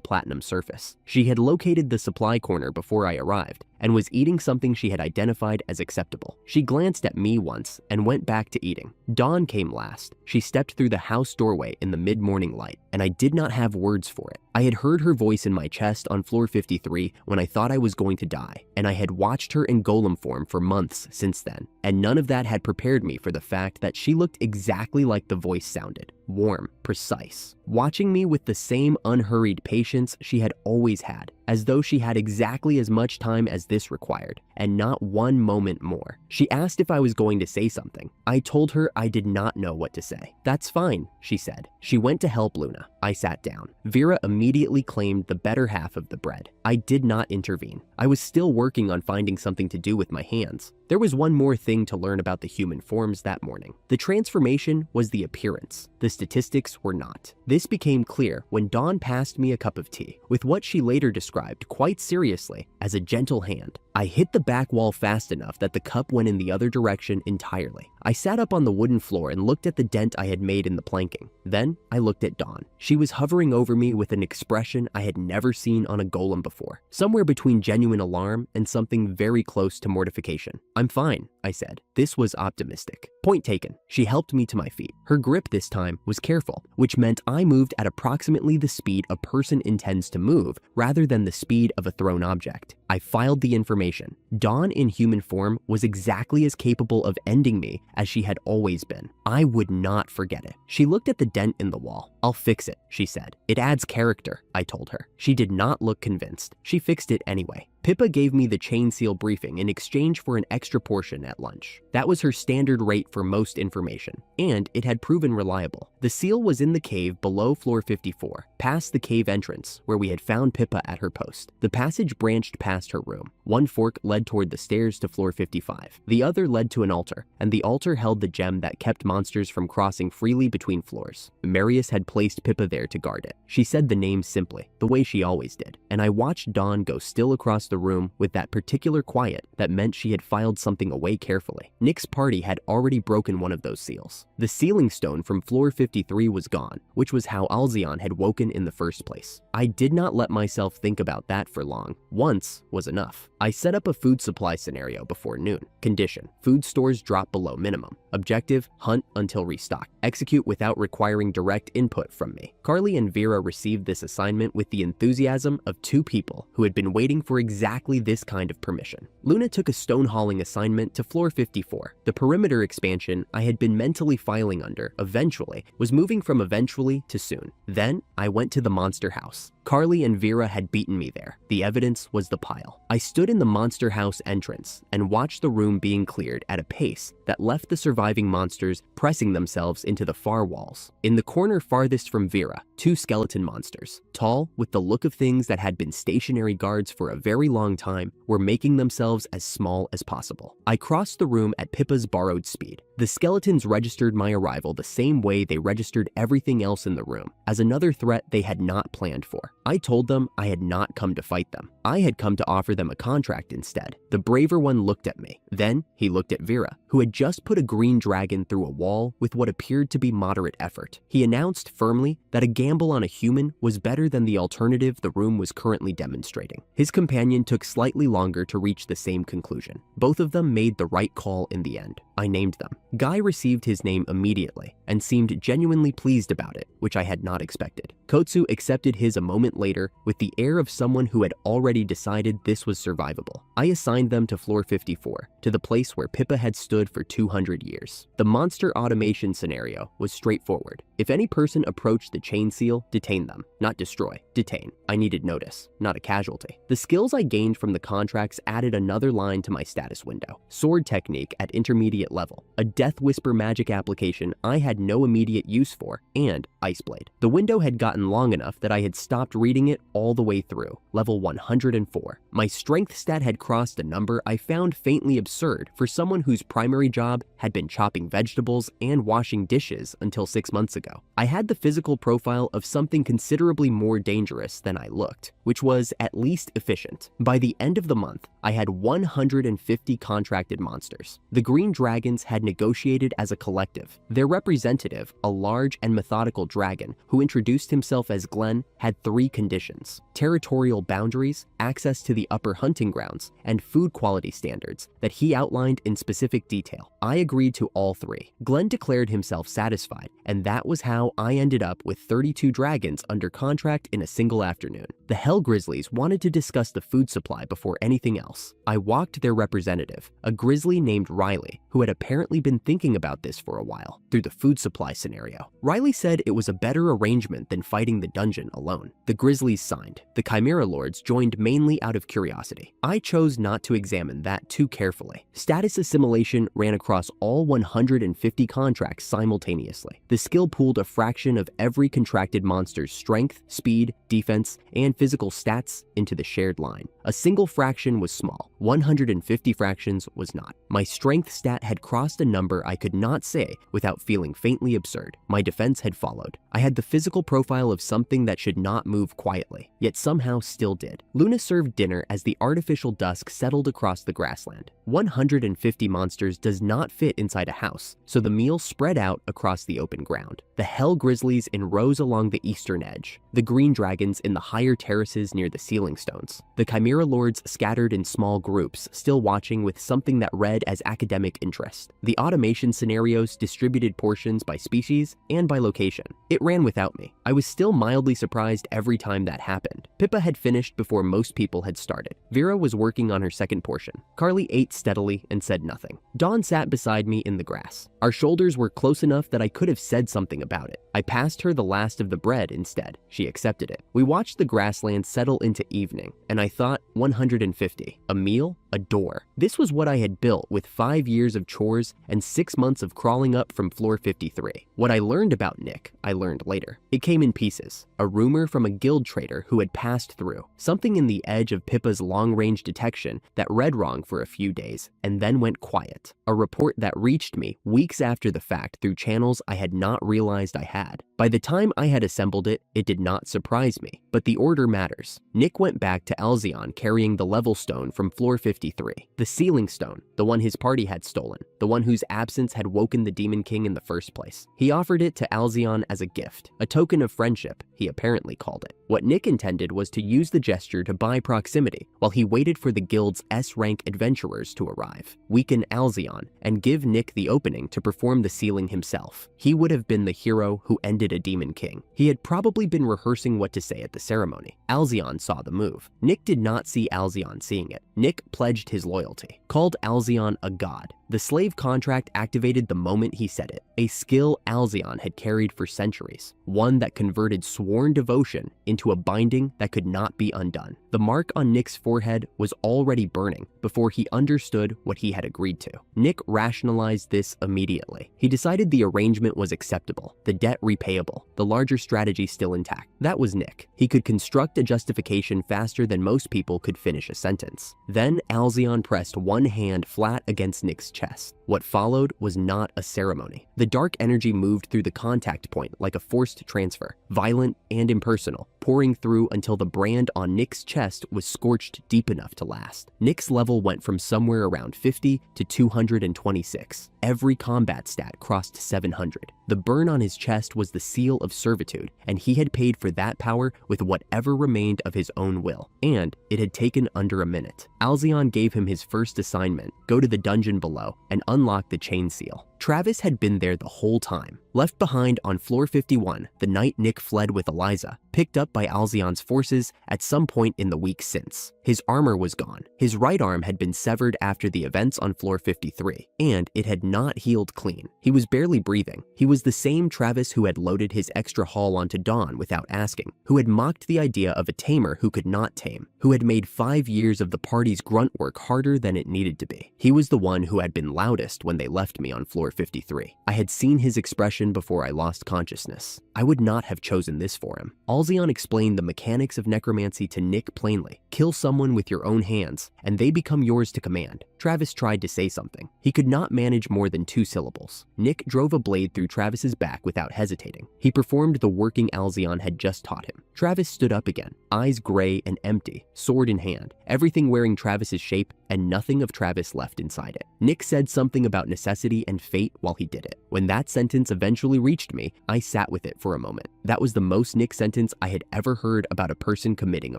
platinum surface. She had located the supply corner before I arrived and was eating something she had identified as acceptable. She glanced at me once and went back to eating. Dawn came last. She stepped through the house doorway in the mid-morning light, and I did not have words for it. I had heard her voice in my chest on floor 53 when I thought I was going to die, and I had watched her in golem form for months since then, and none of that had prepared me for the fact that she looked exactly like the voice sounded. Warm, precise, watching me with the same unhurried patience she had always had, as though she had exactly as much time as this required, and not one moment more. She asked if I was going to say something. I told her I did not know what to say. "That's fine," she said. She went to help Luna. I sat down. Vera immediately claimed the better half of the bread. I did not intervene. I was still working on finding something to do with my hands. There was one more thing to learn about the human forms that morning. The transformation was the appearance. The statistics were not. This became clear when Dawn passed me a cup of tea, with what she later described quite seriously as a gentle hand. I hit the back wall fast enough that the cup went in the other direction entirely. I sat up on the wooden floor and looked at the dent I had made in the planking. Then I looked at Dawn. She was hovering over me with an expression I had never seen on a golem before, somewhere between genuine alarm and something very close to mortification. "I'm fine," I said. This was optimistic. Point taken. She helped me to my feet. Her grip this time was careful, which meant I moved at approximately the speed a person intends to move rather than the speed of a thrown object. I filed the information. Dawn in human form was exactly as capable of ending me as she had always been. I would not forget it. She looked at the dent in the wall. "I'll fix it," she said. "It adds character," I told her. She did not look convinced. She fixed it anyway. Pippa gave me the chain seal briefing in exchange for an extra portion at lunch. That was her standard rate for most information, and it had proven reliable. The seal was in the cave below floor 54, past the cave entrance, where we had found Pippa at her post. The passage branched past past her room. One fork led toward the stairs to floor 55. The other led to an altar, and the altar held the gem that kept monsters from crossing freely between floors. Marius had placed Pippa there to guard it. She said the name simply, the way she always did, and I watched Dawn go still across the room with that particular quiet that meant she had filed something away carefully. Nick's party had already broken one of those seals. The sealing stone from floor 53 was gone, which was how Alzion had woken in the first place. I did not let myself think about that for long. Once was enough. I set up a food supply scenario before noon. Condition: food stores drop below minimum. Objective: hunt until restocked. Execute without requiring direct input from me. Carly and Vera received this assignment with the enthusiasm of two people who had been waiting for exactly this kind of permission. Luna took a stone hauling assignment to floor 54. The perimeter expansion I had been mentally filing under eventually was moving from eventually to soon. Then I went to the monster house. Carly and Vera had beaten me there. The evidence was the pile. I stood in the monster house entrance and watched the room being cleared at a pace that left the surviving monsters pressing themselves into the far walls. In the corner farthest from Vera, two skeleton monsters, tall with the look of things that had been stationary guards for a very long time, were making themselves as small as possible. I crossed the room at Pippa's borrowed speed. The skeletons registered my arrival the same way they registered everything else in the room, as another threat they had not planned for. I told them I had not come to fight them. I had come to offer them a contract instead. The braver one looked at me. Then he looked at Vera, who had just put a green dragon through a wall with what appeared to be moderate effort. He announced firmly that a gamble on a human was better than the alternative the room was currently demonstrating. His companion took slightly longer to reach the same conclusion. Both of them made the right call in the end. I named them. Guy received his name immediately and seemed genuinely pleased about it, which I had not expected. Kotsu accepted his a moment later with the air of someone who had already decided this was survivable. I assigned them to floor 54, to the place where Pippa had stood for 200 years. The monster automation scenario was straightforward. If any person approached the chain seal, detain them. Not destroy, detain. I needed notice, not a casualty. The skills I gained from the contracts added another line to my status window. Sword technique at intermediate level, a death whisper magic application I had no immediate use for, and Ice Blade. The window had gotten long enough that I had stopped reading it all the way through, level 104. My strength stat had crossed a number I found faintly absurd for someone whose primary job had been chopping vegetables and washing dishes until 6 months ago. I had the physical profile of something considerably more dangerous than I looked, which was at least efficient. By the end of the month, I had 150 contracted monsters. The Green Dragons had negotiated as a collective. Their representative, a large and methodical dragon who introduced himself as Glenn, had 3 conditions: territorial boundaries, access to the upper hunting grounds, and food quality standards that he outlined in specific detail. I agreed to all 3. Glenn declared himself satisfied, and that was how I ended up with 32 dragons under contract in a single afternoon. The Hell Grizzlies wanted to discuss the food supply before anything else. I walked their representative, a grizzly named Riley, who had apparently been thinking about this for a while, through the food supply scenario. Riley said it was a better arrangement than fighting the dungeon alone. The Grizzlies signed. The Chimera Lords joined mainly out of curiosity. I chose not to examine that too carefully. Status assimilation ran across all 150 contracts simultaneously. The skill pooled a fraction of every contracted monster's strength, speed, defense, and physical stats into the shared line. A single fraction was small. 150 fractions was not. My strength stat had crossed a number I could not say without feeling faintly absurd. My defense had followed. I had the physical profile of something that should not move quietly, yet somehow still did. Luna served dinner as the artificial dusk settled across the grassland. 150 monsters does not fit inside a house, so the meal spread out across the open ground. The Hell Grizzlies in rows along the eastern edge, the Green Dragons in the higher terraces near the ceiling stones, the Chimera Lords scattered in small groups, still watching with something that read as academic interest. The automation scenarios distributed portions by species and by location. It ran without me. I was still mildly surprised every time that happened. Pippa had finished before most people had started. Vera was working on her second portion. Carly ate steadily and said nothing. Dawn sat beside me in the grass. Our shoulders were close enough that I could have said something about it. I passed her the last of the bread instead. She accepted it. We watched the grassland settle into evening, and I thought, 150. A meal? A door. This was what I had built with 5 years of chores and 6 months of crawling up from floor 53. What I learned about Nick, I learned later. It came in pieces. A rumor from a guild trader who had passed through. Something in the edge of Pippa's long-range detection that read wrong for a few days and then went quiet. A report that reached me weeks after the fact through channels I had not realized I had. By the time I had assembled it, it did not surprise me. But the order matters. Nick went back to Alzion carrying the level stone from floor 53. The sealing stone, the one his party had stolen. The one whose absence had woken the Demon King in the first place. He offered it to Alzion as a gift, a token of friendship, he apparently called it. What Nick intended was to use the gesture to buy proximity while he waited for the guild's S-rank adventurers to arrive, weaken Alzion, and give Nick the opening to perform the sealing himself. He would have been the hero who ended a Demon King. He had probably been rehearsing what to say at the ceremony. Alzion saw the move. Nick did not see Alzion seeing it. Nick pledged his loyalty, called Alzion a god. The slave contract activated the moment he said it, a skill Alzion had carried for centuries, one that converted sworn devotion into a binding that could not be undone. The mark on Nick's forehead was already burning before he understood what he had agreed to. Nick rationalized this immediately. He decided the arrangement was acceptable, the debt repayable, the larger strategy still intact. That was Nick. He could construct a justification faster than most people could finish a sentence. Then Alzion pressed one hand flat against Nick's chest. What followed was not a ceremony. The dark energy moved through the contact point like a forced transfer, violent and impersonal, pouring through until the brand on Nick's chest was scorched deep enough to last. Nick's level went from somewhere around 50 to 226. Every combat stat crossed 700. The burn on his chest was the seal of servitude, and he had paid for that power with whatever remained of his own will. And it had taken under a minute. Alzion gave him his first assignment: go to the dungeon below and unlock the chain seal. Travis had been there the whole time. Left behind on floor 51 the night Nick fled with Eliza, picked up by Alzion's forces at some point in the week since. His armor was gone. His right arm had been severed after the events on floor 53, and it had not healed clean. He was barely breathing. He was the same Travis who had loaded his extra haul onto Dawn without asking, who had mocked the idea of a tamer who could not tame, who had made 5 years of the party's grunt work harder than it needed to be. He was the one who had been loudest when they left me on floor 53. I had seen his expression before I lost consciousness. I would not have chosen this for him. Alzion explained the mechanics of necromancy to Nick plainly. Kill someone with your own hands, and they become yours to command. Travis tried to say something. He could not manage more than 2 syllables. Nick drove a blade through Travis's back without hesitating. He performed the working Alzion had just taught him. Travis stood up again, eyes gray and empty, sword in hand, everything wearing Travis's shape and nothing of Travis left inside it. Nick said something about necessity and fate while he did it. When that sentence eventually reached me, I sat with it for a moment. That was the most Nick sentence I had ever heard about a person committing a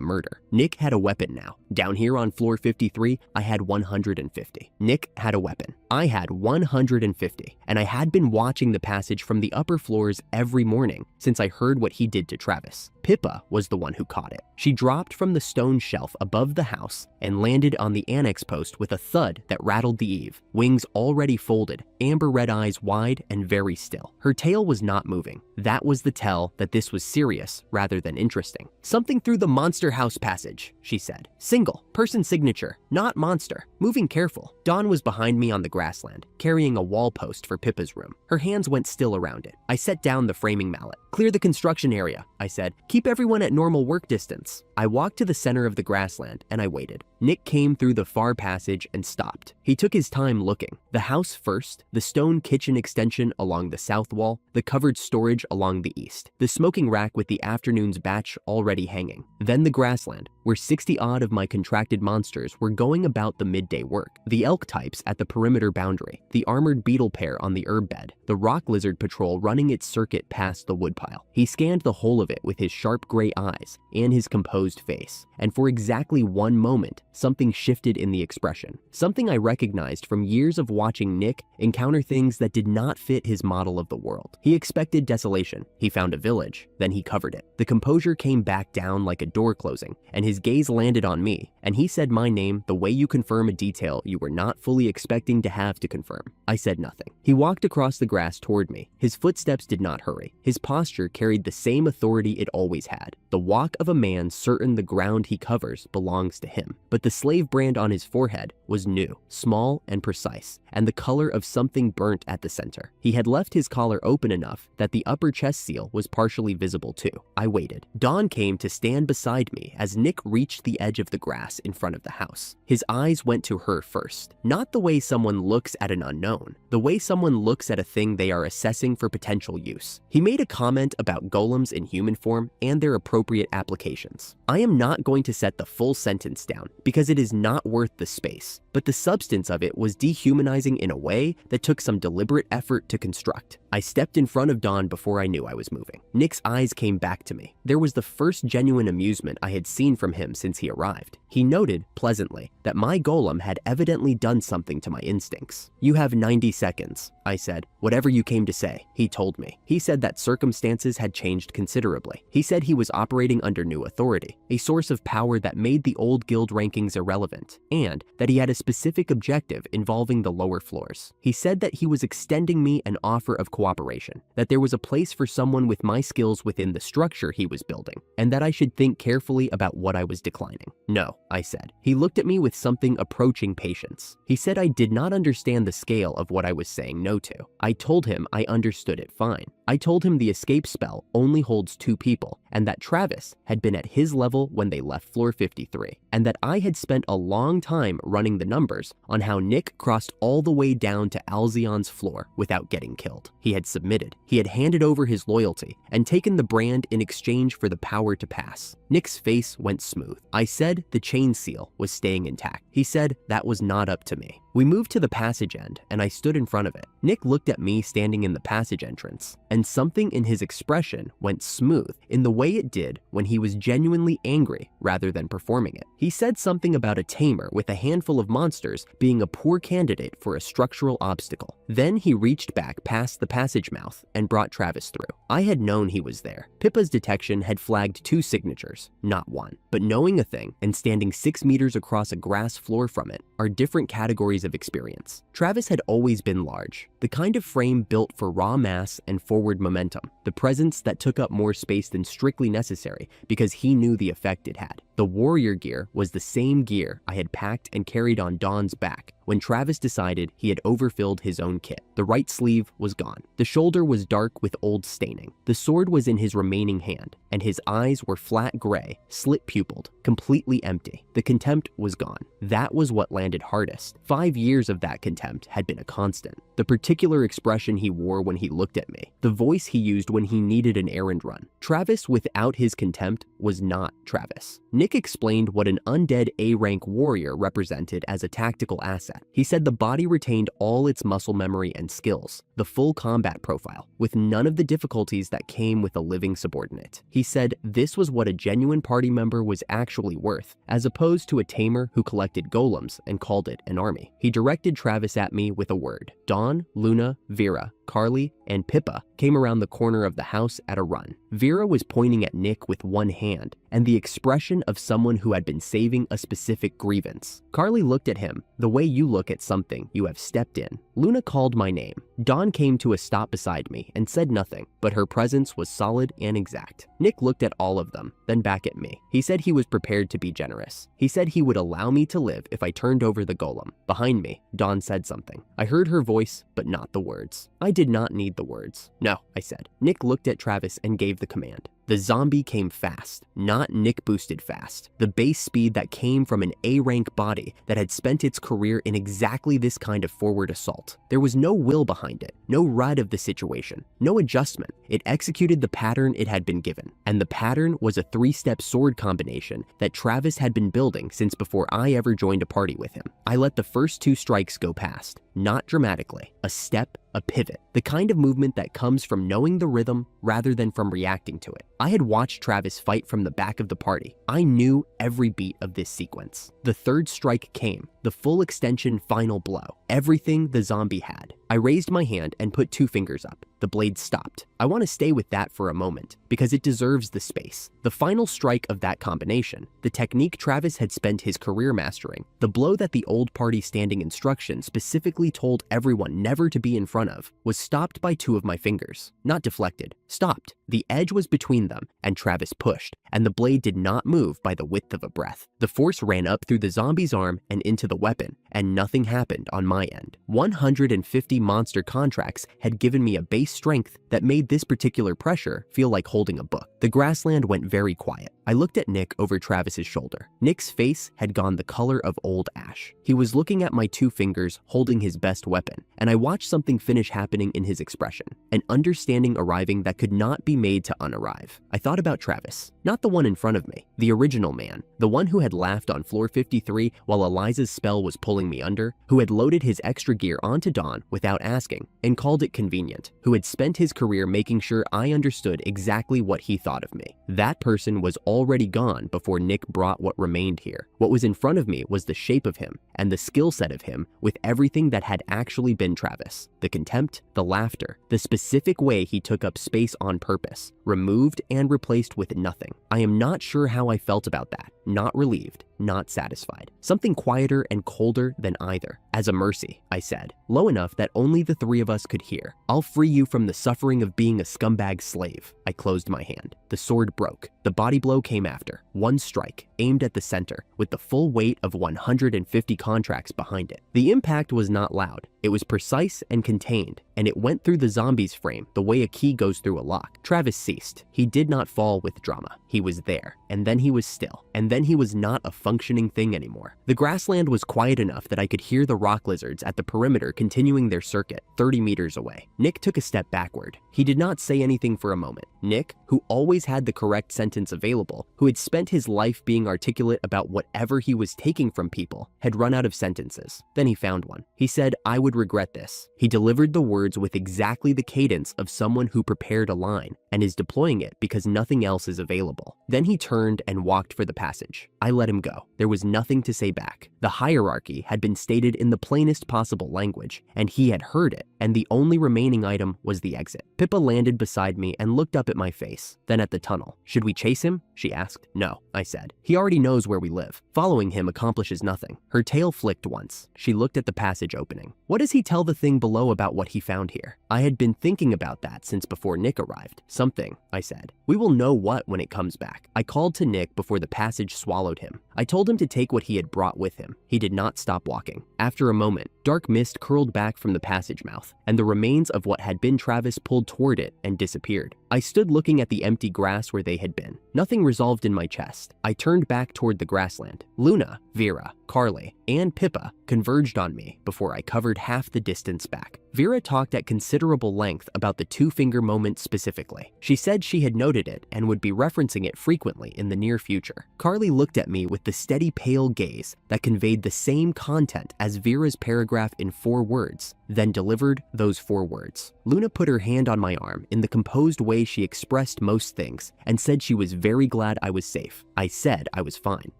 murder. Nick had a weapon now. Down here on floor 53, I had 150. Nick had a weapon. I had 150, and I had been watching the passage from the upper floors every morning since I heard what he did to Travis. Pippa was the one who caught it. She dropped from the stone shelf above the house and landed on the annex post with a thud that rattled the eave, wings already folded, amber red eyes wide and very still. Her tail was not moving. That was the tell that this was serious rather than interesting. "Something through the monster house passage," she said. "Single, person signature, not monster. Moving careful." Dawn was behind me on the grassland, carrying a wall post for Pippa's room. Her hands went still around it. I set down the framing mallet. "Clear the construction area," I said. "Keep everyone at normal work distance." I walked to the center of the grassland and I waited. Nick came through the far passage and stopped. He took his time looking. The house first, the stone kitchen extension along the south wall, the covered storage along the east, the smoking rack with the afternoon's batch already hanging. Then the grassland, where 60-odd of my contracted monsters were going about the midday work. The elk types at the perimeter boundary, the armored beetle pair on the herb bed, the rock lizard patrol running its circuit past the woodpile. He scanned the whole of it with his sharp gray eyes and his composed face, and for exactly one moment, something shifted in the expression. Something I recognized from years of watching Nick encounter things that did not fit his model of the world. He expected desolation. He found a village, then he covered it. The composure came back down like a door closing, and his gaze landed on me, and he said my name the way you confirm a detail you were not fully expecting to have to confirm. I said nothing. He walked across the grass toward me. His footsteps did not hurry. His posture carried the same authority it always had, the walk of a man certain the ground he covers belongs to him. But the slave brand on his forehead was new, small, and precise, and the color of something burnt at the center. He had left his collar open enough that the upper chest seal was partially visible too. I waited. Dawn came to stand beside me as Nick reached the edge of the grass in front of the house. His eyes went to her first. Not the way someone looks at an unknown, the way someone looks at a thing they are assessing for potential use. He made a comment about golems in human form and their appropriate applications. I am not going to set the full sentence down because it is not worth the space, but the substance of it was dehumanizing in a way that took some deliberate effort to construct. I stepped in front of Dawn before I knew I was moving. Nick's eyes came back to me. There was the first genuine amusement I had seen from him since he arrived. He noted, pleasantly, that my golem had evidently done something to my instincts. "You have 90 seconds, I said. "Whatever you came to say," he told me. He said that circumstances had changed considerably. He said he was operating under new authority, a source of power that made the old guild rankings irrelevant, and that he had a specific objective involving the lower floors. He said that he was extending me an offer of cooperation, that there was a place for someone with my skills within the structure he was building, and that I should think carefully about what I was declining. "No," I said. He looked at me with something approaching patience. He said I did not understand the scale of what I was saying no to. I told him I understood it fine. I told him the escape spell only holds 2 people, and that Travis had been at his level when they left floor 53, and that I had spent a long time running the numbers on how Nick crossed all the way down to Alzion's floor without getting killed. He had submitted. He had handed over his loyalty and taken the brand in exchange for the power to pass. Nick's face went smooth. I said the chain seal was staying intact. He said that was not up to me. We moved to the passage end, and I stood in front of it. Nick looked at me standing in the passage entrance, and something in his expression went smooth in the way it did when he was genuinely angry rather than performing it. He said something about a tamer with a handful of monsters being a poor candidate for a structural obstacle. Then he reached back past the passage mouth and brought Travis through. I had known he was there. Pippa's detection had flagged 2 signatures, not 1. But knowing a thing and standing 6 meters across a grass floor from it are different categories of experience. Travis had always been large, the kind of frame built for raw mass and forward momentum, the presence that took up more space than strictly necessary because he knew the effect it had. The warrior gear was the same gear I had packed and carried on Dawn's back when Travis decided he had overfilled his own kit. The right sleeve was gone. The shoulder was dark with old staining. The sword was in his remaining hand, and his eyes were flat gray, slit-pupiled, completely empty. The contempt was gone. That was what landed hardest. 5 years of that contempt had been a constant. The particular expression he wore when he looked at me, the voice he used when he needed an errand run. Travis without his contempt was not Travis. Nick explained what an undead A-rank warrior represented as a tactical asset. He said the body retained all its muscle memory and skills, the full combat profile, with none of the difficulties that came with a living subordinate. He said this was what a genuine party member was actually worth, as opposed to a tamer who collected golems and called it an army. He directed Travis at me with a word. Dawn, Luna, Vera, Carly, and Pippa came around the corner of the house at a run. Vera was pointing at Nick with one hand, and the expression of someone who had been saving a specific grievance. Carly looked at him the way you look at something you have stepped in. Luna called my name. Dawn came to a stop beside me and said nothing, but her presence was solid and exact. Nick looked at all of them, then back at me. He said he was prepared to be generous. He said he would allow me to live if I turned over the golem. Behind me, Dawn said something. I heard her voice, but not the words. I did not need the words. "No," I said. Nick looked at Travis and gave the command. The zombie came fast, not Nick boosted fast. The base speed that came from an A-rank body that had spent its career in exactly this kind of forward assault. There was no will behind it, no ride of the situation, no adjustment. It executed the pattern it had been given. And the pattern was a 3-step sword combination that Travis had been building since before I ever joined a party with him. I let the first 2 strikes go past, not dramatically. A step, a pivot, the kind of movement that comes from knowing the rhythm rather than from reacting to it. I had watched Travis fight from the back of the party. I knew every beat of this sequence. The 3rd strike came, the full extension final blow, everything the zombie had. I raised my hand and put 2 fingers up. The blade stopped. I want to stay with that for a moment, because it deserves the space. The final strike of that combination, the technique Travis had spent his career mastering, the blow that the old party standing instruction specifically told everyone never to be in front of, was stopped by 2 of my fingers. Not deflected, stopped. The edge was between them, and Travis pushed, and the blade did not move by the width of a breath. The force ran up through the zombie's arm and into the the weapon, and nothing happened on my end. 150 monster contracts had given me a base strength that made this particular pressure feel like holding a book. The grassland went very quiet. I looked at Nick over Travis's shoulder. Nick's face had gone the color of old ash. He was looking at my 2 fingers holding his best weapon, and I watched something finish happening in his expression, an understanding arriving that could not be made to unarrive. I thought about Travis, not the one in front of me, the original man, the one who had laughed on floor 53 while Eliza's spell was pulling me under, who had loaded his extra gear onto Dawn without asking and called it convenient, who had spent his career making sure I understood exactly what he thought of me. That person was already gone before Nick brought what remained here. What was in front of me was the shape of him and the skill set of him with everything that had actually been Travis. The contempt, the laughter, the specific way he took up space on purpose, removed and replaced with nothing. I am not sure how I felt about that. Not relieved, not satisfied. Something quieter and colder than either. As a mercy, I said, low enough that only the 3 of us could hear. I'll free you from the suffering of being a scumbag slave. I closed my hand. The sword broke. The body blow came after. One strike, aimed at the center, with the full weight of 150 contracts behind it. The impact was not loud. It was precise and contained, and it went through the zombie's frame the way a key goes through a lock. Travis ceased. He did not fall with drama. He was there, and then he was still, and then he was not a functioning thing anymore. The grassland was quiet enough that I could hear the rock lizards at the perimeter continuing their circuit 30 meters away. Nick took a step backward. He did not say anything for a moment. Nick, who always had the correct sentence available, who had spent his life being articulate about whatever he was taking from people, had run out of sentences. Then he found one. He said, "I would regret this." He delivered the words with exactly the cadence of someone who prepared a line and is deploying it because nothing else is available. Then he turned and walked for the passage. I let him go. There was nothing to say back. The hierarchy had been stated in the plainest possible language, and he had heard it, and the only remaining item was the exit. Pippa landed beside me and looked up at my face, then at the tunnel. "Should we chase him?" she asked. "No," I said. "He already knows where we live. Following him accomplishes nothing." Her tail flicked once. She looked at the passage opening. "What does he tell the thing below about what he found here?" I had been thinking about that since before Nick arrived. "Something," I said. "We will know what when it comes back." I called to Nick before the passage swallowed him. I told him to take what he had brought with him. He did not stop walking. After a moment, dark mist curled back from the passage mouth, and the remains of what had been Travis pulled toward it and disappeared. I stood looking at the empty grass where they had been. Nothing resolved in my chest. I turned back toward the grassland. Luna, Vera, Carly, and Pippa converged on me before I covered half the distance back. Vera talked at considerable length about the 2-finger moment specifically. She said she had noted it and would be referencing it frequently in the near future. Carly looked at me with the steady pale gaze that conveyed the same content as Vera's paragraph in 4 words, then delivered those 4 words. Luna put her hand on my arm in the composed way she expressed most things and said she was very glad I was safe. I said I was fine.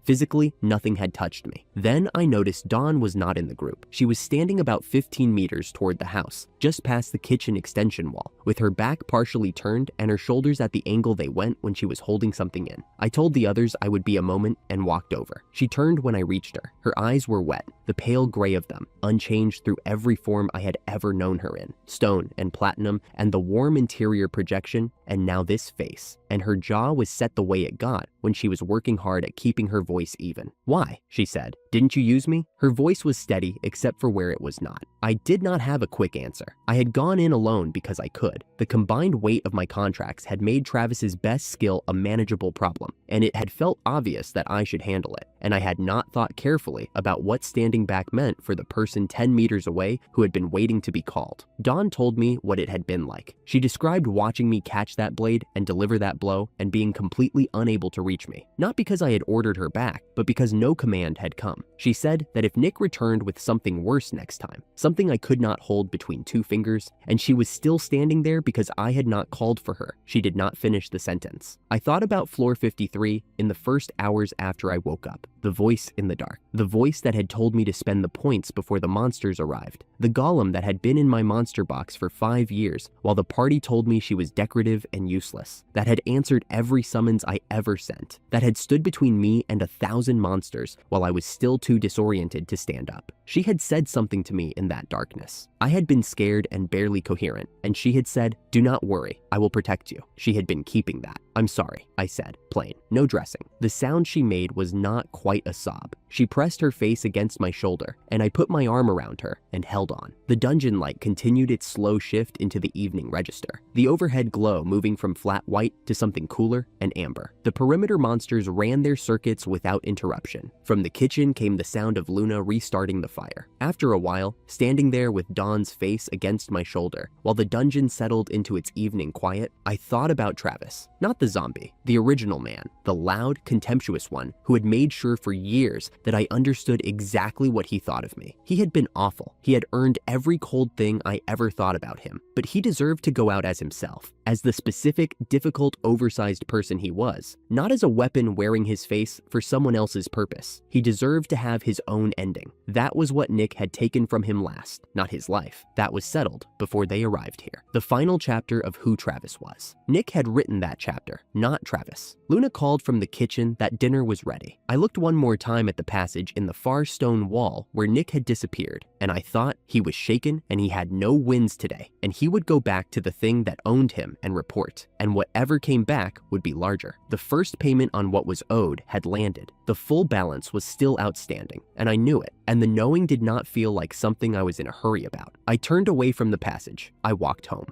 Physically, nothing had touched me. Then I noticed Dawn was not in the group. She was standing about 15 meters toward the house, just past the kitchen extension wall, with her back partially turned and her shoulders at the angle they went when she was holding something in. I told the others I would be a moment and walked over. She turned when I reached her. Her eyes were wet, the pale gray of them, unchanged through every form I had ever known her in. Stone and platinum and the warm interior projection, and now this face. And her jaw was set the way it got when she was working hard at keeping her voice even. "Why?" she said. "Didn't you use me?" Her voice was steady except for where it was not. I did not have a quick answer. I had gone in alone because I could. The combined weight of my contracts had made Travis's best skill a manageable problem, and it had felt obvious that I should handle it. And I had not thought carefully about what standing back meant for the person 10 meters away who had been waiting to be called. Dawn told me what it had been like. She described watching me catch that blade and deliver that blow and being completely unable to reach me. Not because I had ordered her back, but because no command had come. She said that if Nick returned with something worse next time, something I could not hold between 2 fingers, and she was still standing there because I had not called for her, she did not finish the sentence. I thought about floor 53 in the first hours after I woke up. The voice in the dark. The voice that had told me to spend the points before the monsters arrived. The golem that had been in my monster box for 5 years while the party told me she was decorative and useless. That had answered every summons I ever sent. That had stood between me and 1,000 monsters while I was still too disoriented to stand up. She had said something to me in that darkness. I had been scared and barely coherent, and she had said, "Do not worry, I will protect you." She had been keeping that. "I'm sorry," I said, plain, no dressing. The sound she made was not quite a sob. She pressed her face against my shoulder, and I put my arm around her and held on. The dungeon light continued its slow shift into the evening register, the overhead glow moving from flat white to something cooler and amber. The perimeter monsters ran their circuits without interruption. From the kitchen came the sound of Luna restarting the fire. After a while, standing there with Dawn's face against my shoulder, while the dungeon settled into its evening quiet, I thought about Travis. Not the zombie, the original man, the loud, contemptuous one who had made sure for years that I understood exactly what he thought of me. He had been awful. He had earned every cold thing I ever thought about him, but he deserved to go out as himself, as the specific, difficult, oversized person he was, not as a weapon wearing his face for someone else's purpose. He deserved to have his own ending. That was what Nick had taken from him last, not his life. That was settled before they arrived here. The final chapter of who Travis was. Nick had written that chapter, not Travis. Luna called from the kitchen that dinner was ready. I looked one more time at the passage in the far stone wall where Nick had disappeared, and I thought he was shaken and he had no wins today, and he would go back to the thing that owned him and report, and whatever came back would be larger. The first payment on what was owed had landed. The full balance was still outstanding, and I knew it, and the knowing did not feel like something I was in a hurry about. I turned away from the passage. I walked home.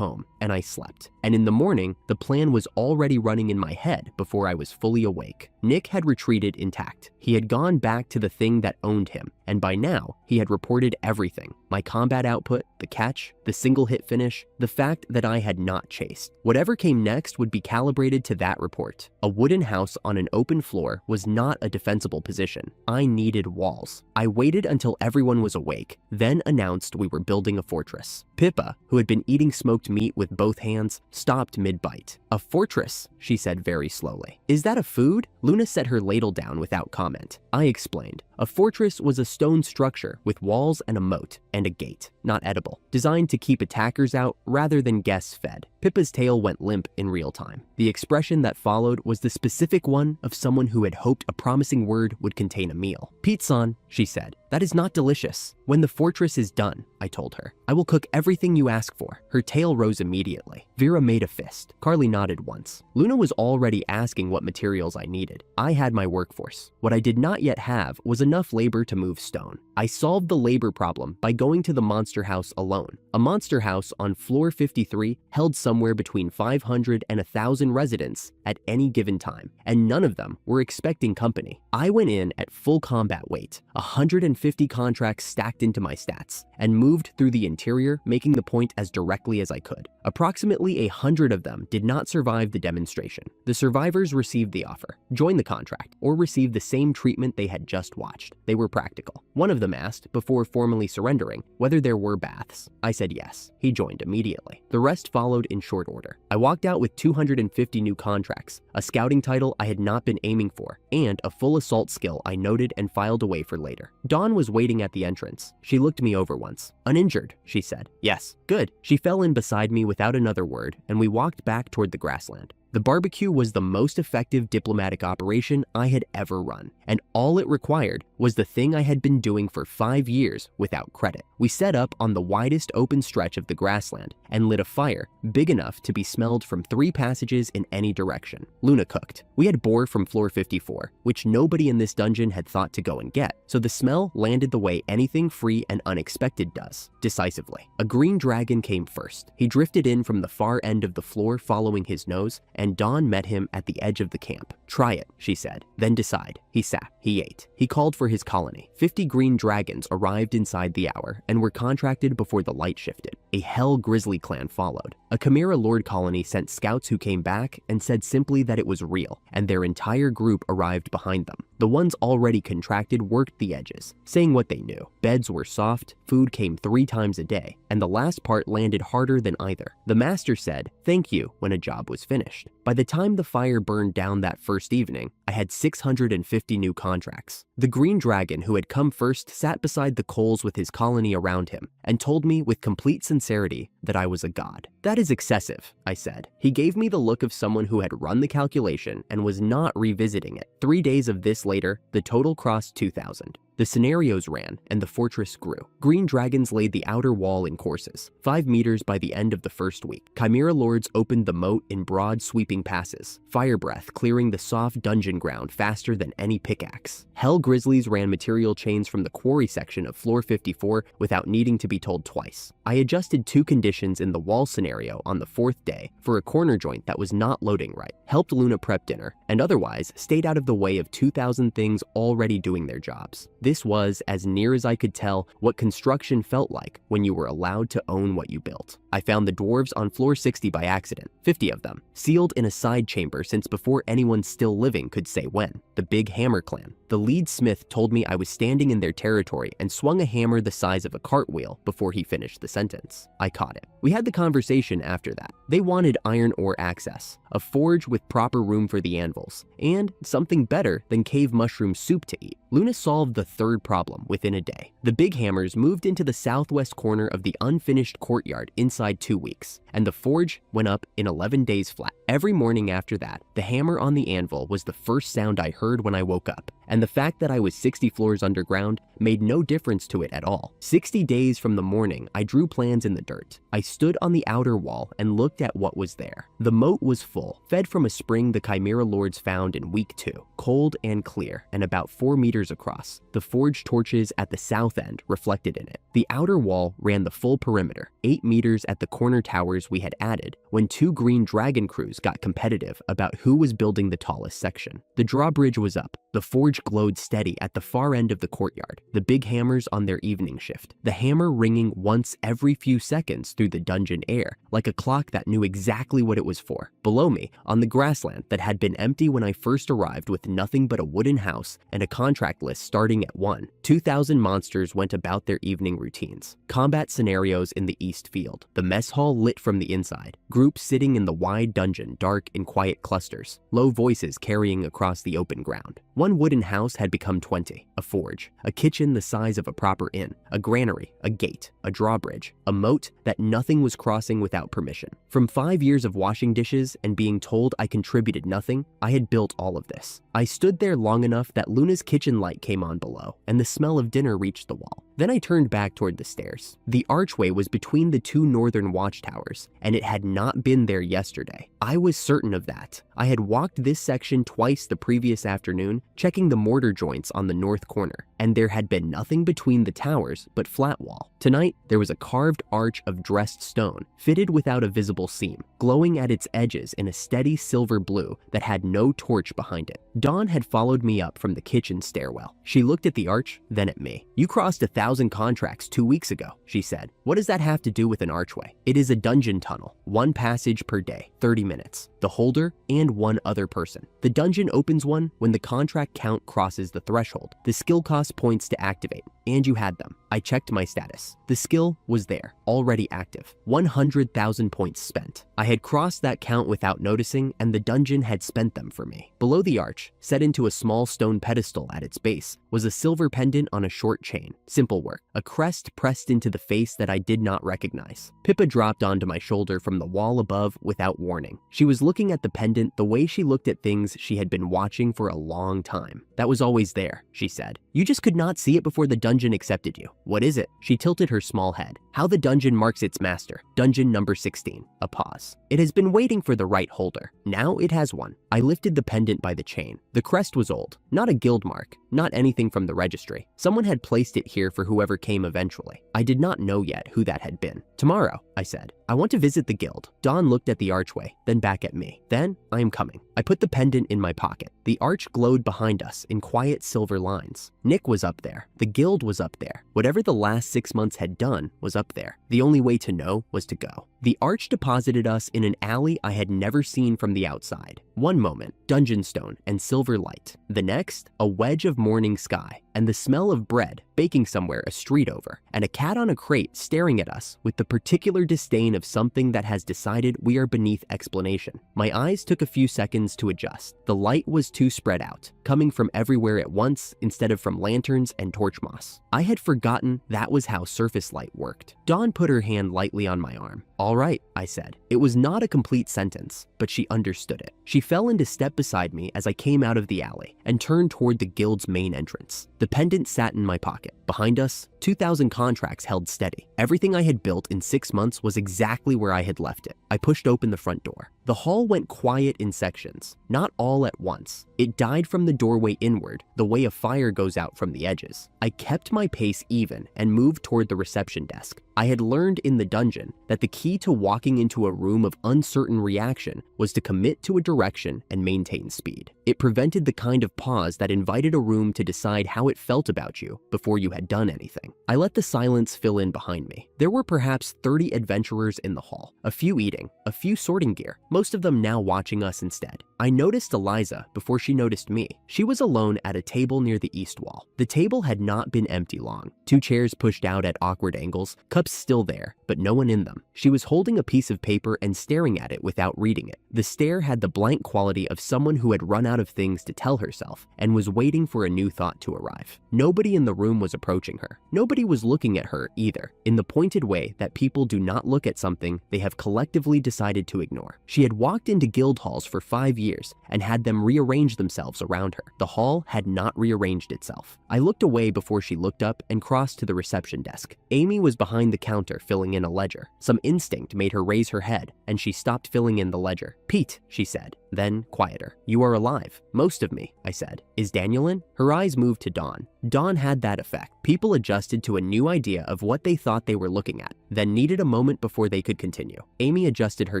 And I slept. And in the morning, the plan was already running in my head before I was fully awake. Nick had retreated intact. He had gone back to the thing that owned him, and by now, he had reported everything. My combat output, the catch, the single hit finish, the fact that I had not chased. Whatever came next would be calibrated to that report. A wooden house on an open floor was not a defensible position. I needed walls. I waited until everyone was awake, then announced we were building a fortress. Pippa, who had been eating smoked meat with both hands, stopped mid-bite. "A fortress," she said very slowly. "Is that a food?" Luna set her ladle down without comment. I explained. A fortress was a stone structure with walls and a moat, and a gate, not edible, designed to keep attackers out rather than guests fed. Pippa's tail went limp in real time. The expression that followed was the specific one of someone who had hoped a promising word would contain a meal. "Pete-san," she said, "that is not delicious. When the fortress is done," I told her, "I will cook everything you ask for." Her tail rose immediately. Vera made a fist. Carly nodded once. Luna was already asking what materials I needed. I had my workforce. What I did not yet have was enough labor to move stone. I solved the labor problem by going to the monster house alone. A monster house on floor 53 held somewhere between 500 and 1,000 residents at any given time, and none of them were expecting company. I went in at full combat weight, 150 contracts stacked into my stats, and moved through the interior, making the point as directly as I could. Approximately 100 of them did not survive the demonstration. The survivors received the offer, joined the contract, or received the same treatment they had just watched. They were practical. One of them asked, before formally surrendering, whether there were baths. I said yes. He joined immediately. The rest followed in short order. I walked out with 250 new contracts, a scouting title I had not been aiming for, and a full assault skill I noted and filed away for later. Dawn was waiting at the entrance. She looked me over once. "Uninjured," she said. "Yes, good." She fell in beside me without another word, and we walked back toward the grassland. The barbecue was the most effective diplomatic operation I had ever run, and all it required was the thing I had been doing for 5 years without credit. We set up on the widest open stretch of the grassland and lit a fire big enough to be smelled from 3 passages in any direction. Luna cooked. We had boar from floor 54, which nobody in this dungeon had thought to go and get, so the smell landed the way anything free and unexpected does, decisively. A green dragon came first. He drifted in from the far end of the floor following his nose, and Dawn met him at the edge of the camp. "Try it," she said, "then decide." He sat. He ate. He called for his colony. 50 green dragons arrived inside the hour and were contracted before the light shifted. A Hell Grizzly clan followed. A Chimera Lord colony sent scouts who came back and said simply that it was real, and their entire group arrived behind them. The ones already contracted worked the edges, saying what they knew. Beds were soft, food came 3 times a day, and the last part landed harder than either. The master said, "Thank you," when a job was finished. By the time the fire burned down that first evening, I had 650 new contracts. The green dragon who had come first sat beside the coals with his colony around him and told me with complete sincerity that I was a god. "That is excessive," I said. He gave me the look of someone who had run the calculation and was not revisiting it. 3 days of this later, the total crossed 2,000. The scenarios ran, and the fortress grew. Green dragons laid the outer wall in courses, 5 meters by the end of the first week. Chimera lords opened the moat in broad, sweeping passes, fire breath clearing the soft dungeon ground faster than any pickaxe. Hell grizzlies ran material chains from the quarry section of floor 54 without needing to be told twice. I adjusted 2 conditions in the wall scenario on the 4th day for a corner joint that was not loading right, helped Luna prep dinner, and otherwise stayed out of the way of 2,000 things already doing their jobs. This was, as near as I could tell, what construction felt like when you were allowed to own what you built. I found the dwarves on floor 60 by accident, 50 of them, sealed in a side chamber since before anyone still living could say when. The Big Hammer clan. The lead smith told me I was standing in their territory and swung a hammer the size of a cartwheel before he finished the sentence. I caught it. We had the conversation after that. They wanted iron ore access, a forge with proper room for the anvils, and something better than cave mushroom soup to eat. Luna solved the 3rd problem within a day. The Big Hammers moved into the southwest corner of the unfinished courtyard inside 2 weeks, and the forge went up in 11 days flat. Every morning after that, the hammer on the anvil was the first sound I heard when I woke up, and the fact that I was 60 floors underground made no difference to it at all. 60 days from the morning, I drew plans in the dirt. I stood on the outer wall and looked at what was there. The moat was full, fed from a spring the Chimera Lords found in week 2, cold and clear, and about 4 meters across. The forge torches at the south end reflected in it. The outer wall ran the full perimeter, 8 meters at the corner towers we had added, when 2 green dragon crews got competitive about who was building the tallest section. The drawbridge was up. The forge glowed steady at the far end of the courtyard, the big hammers on their evening shift, the hammer ringing once every few seconds through the dungeon air, like a clock that knew exactly what it was for. Below me, on the grassland that had been empty when I first arrived with nothing but a wooden house and a contract list starting at 1, 2,000 monsters went about their evening routines. Combat scenarios in the east field, the mess hall lit from the inside, groups sitting in the wide dungeon dark in quiet clusters, low voices carrying across the open ground. One wooden house had become 20, a forge, a kitchen the size of a proper inn, a granary, a gate, a drawbridge, a moat that nothing was crossing without permission. From 5 years of washing dishes and being told I contributed nothing, I had built all of this. I stood there long enough that Luna's kitchen light came on below, and the smell of dinner reached the wall. Then I turned back toward the stairs. The archway was between the 2 northern watchtowers, and it had not been there yesterday. I was certain of that. I had walked this section twice the previous afternoon, checking the mortar joints on the north corner, and there had been nothing between the towers but flat wall. Tonight, there was a carved arch of dressed stone, fitted without a visible seam, glowing at its edges in a steady silver blue that had no torch behind it. Dawn had followed me up from the kitchen stairwell. She looked at the arch, then at me. "You crossed 1,000 contracts 2 weeks ago," she said. "What does that have to do with an archway?" "It is a dungeon tunnel, 1 passage per day, 30 minutes. The holder and 1 other person. The dungeon opens one when the contract count crosses the threshold. The skill cost points to activate, and you had them." I checked my status. The skill was there, already active. 100,000 points spent. I had crossed that count without noticing, and the dungeon had spent them for me. Below the arch, set into a small stone pedestal at its base, was a silver pendant on a short chain. Simple work. A crest pressed into the face that I did not recognize. Pippa dropped onto my shoulder from the wall above without warning. She was looking at the pendant the way she looked at things she had been watching for a long time. "That was always there," she said. "You just could not see it before the dungeon accepted you." "What is it?" She tilted her small head. "How the dungeon marks its master. Dungeon number 16. A pause. "It has been waiting for the right holder. Now it has one." I lifted the pendant by the chain. The crest was old. Not a guild mark. Not anything from the registry. Someone had placed it here for whoever came eventually. I did not know yet who that had been. "Tomorrow," I said. "I want to visit the guild." Dawn looked at the archway, then back at me. "Then, I am coming." I put the pendant in my pocket. The arch glowed behind us in quiet silver lines. Nick was up there. The guild was up there. Whatever the last 6 months had done was up there. The only way to know was to go. The arch deposited us in an alley I had never seen from the outside. One moment, dungeon stone and silver light. The next, a wedge of morning sky, and the smell of bread baking somewhere a street over, and a cat on a crate staring at us with the particular disdain of something that has decided we are beneath explanation. My eyes took a few seconds to adjust. The light was too spread out, coming from everywhere at once instead of from lanterns and torch moss. I had forgotten that was how surface light worked. Dawn put her hand lightly on my arm. "All right," I said. It was not a complete sentence, but she understood it. She fell into step beside me as I came out of the alley and turned toward the guild's main entrance. The pendant sat in my pocket. Behind us, 2,000 contracts held steady. Everything I had built in 6 months was exactly where I had left it. I pushed open the front door. The hall went quiet in sections, not all at once. It died from the doorway inward, the way a fire goes out from the edges. I kept my pace even and moved toward the reception desk. I had learned in the dungeon that the key to walking into a room of uncertain reaction was to commit to a direction and maintain speed. It prevented the kind of pause that invited a room to decide how it felt about you before you had done anything. I let the silence fill in behind me. There were perhaps 30 adventurers in the hall, a few eating, a few sorting gear, most of them now watching us instead. I noticed Eliza before she noticed me. She was alone at a table near the east wall. The table had not been empty long. 2 chairs pushed out at awkward angles, cups still there, but no one in them. She was holding a piece of paper and staring at it without reading it. The stare had the blank quality of someone who had run out of things to tell herself and was waiting for a new thought to arrive. Nobody in the room was approaching her. Nobody was looking at her either, in the pointed way that people do not look at something they have collectively decided to ignore. She had walked into guild halls for 5 years and had them rearrange themselves around her. The hall had not rearranged itself. I looked away before she looked up and crossed to the reception desk. Amy was behind the counter filling in a ledger. Some instinct made her raise her head, and she stopped filling in the ledger. "Pete," she said, then quieter. "You are alive." "Most of me," I said. "Is Daniel in?" Her eyes moved to Dawn. Dawn had that effect. People adjusted to a new idea of what they thought they were looking at, then needed a moment before they could continue. Amy adjusted her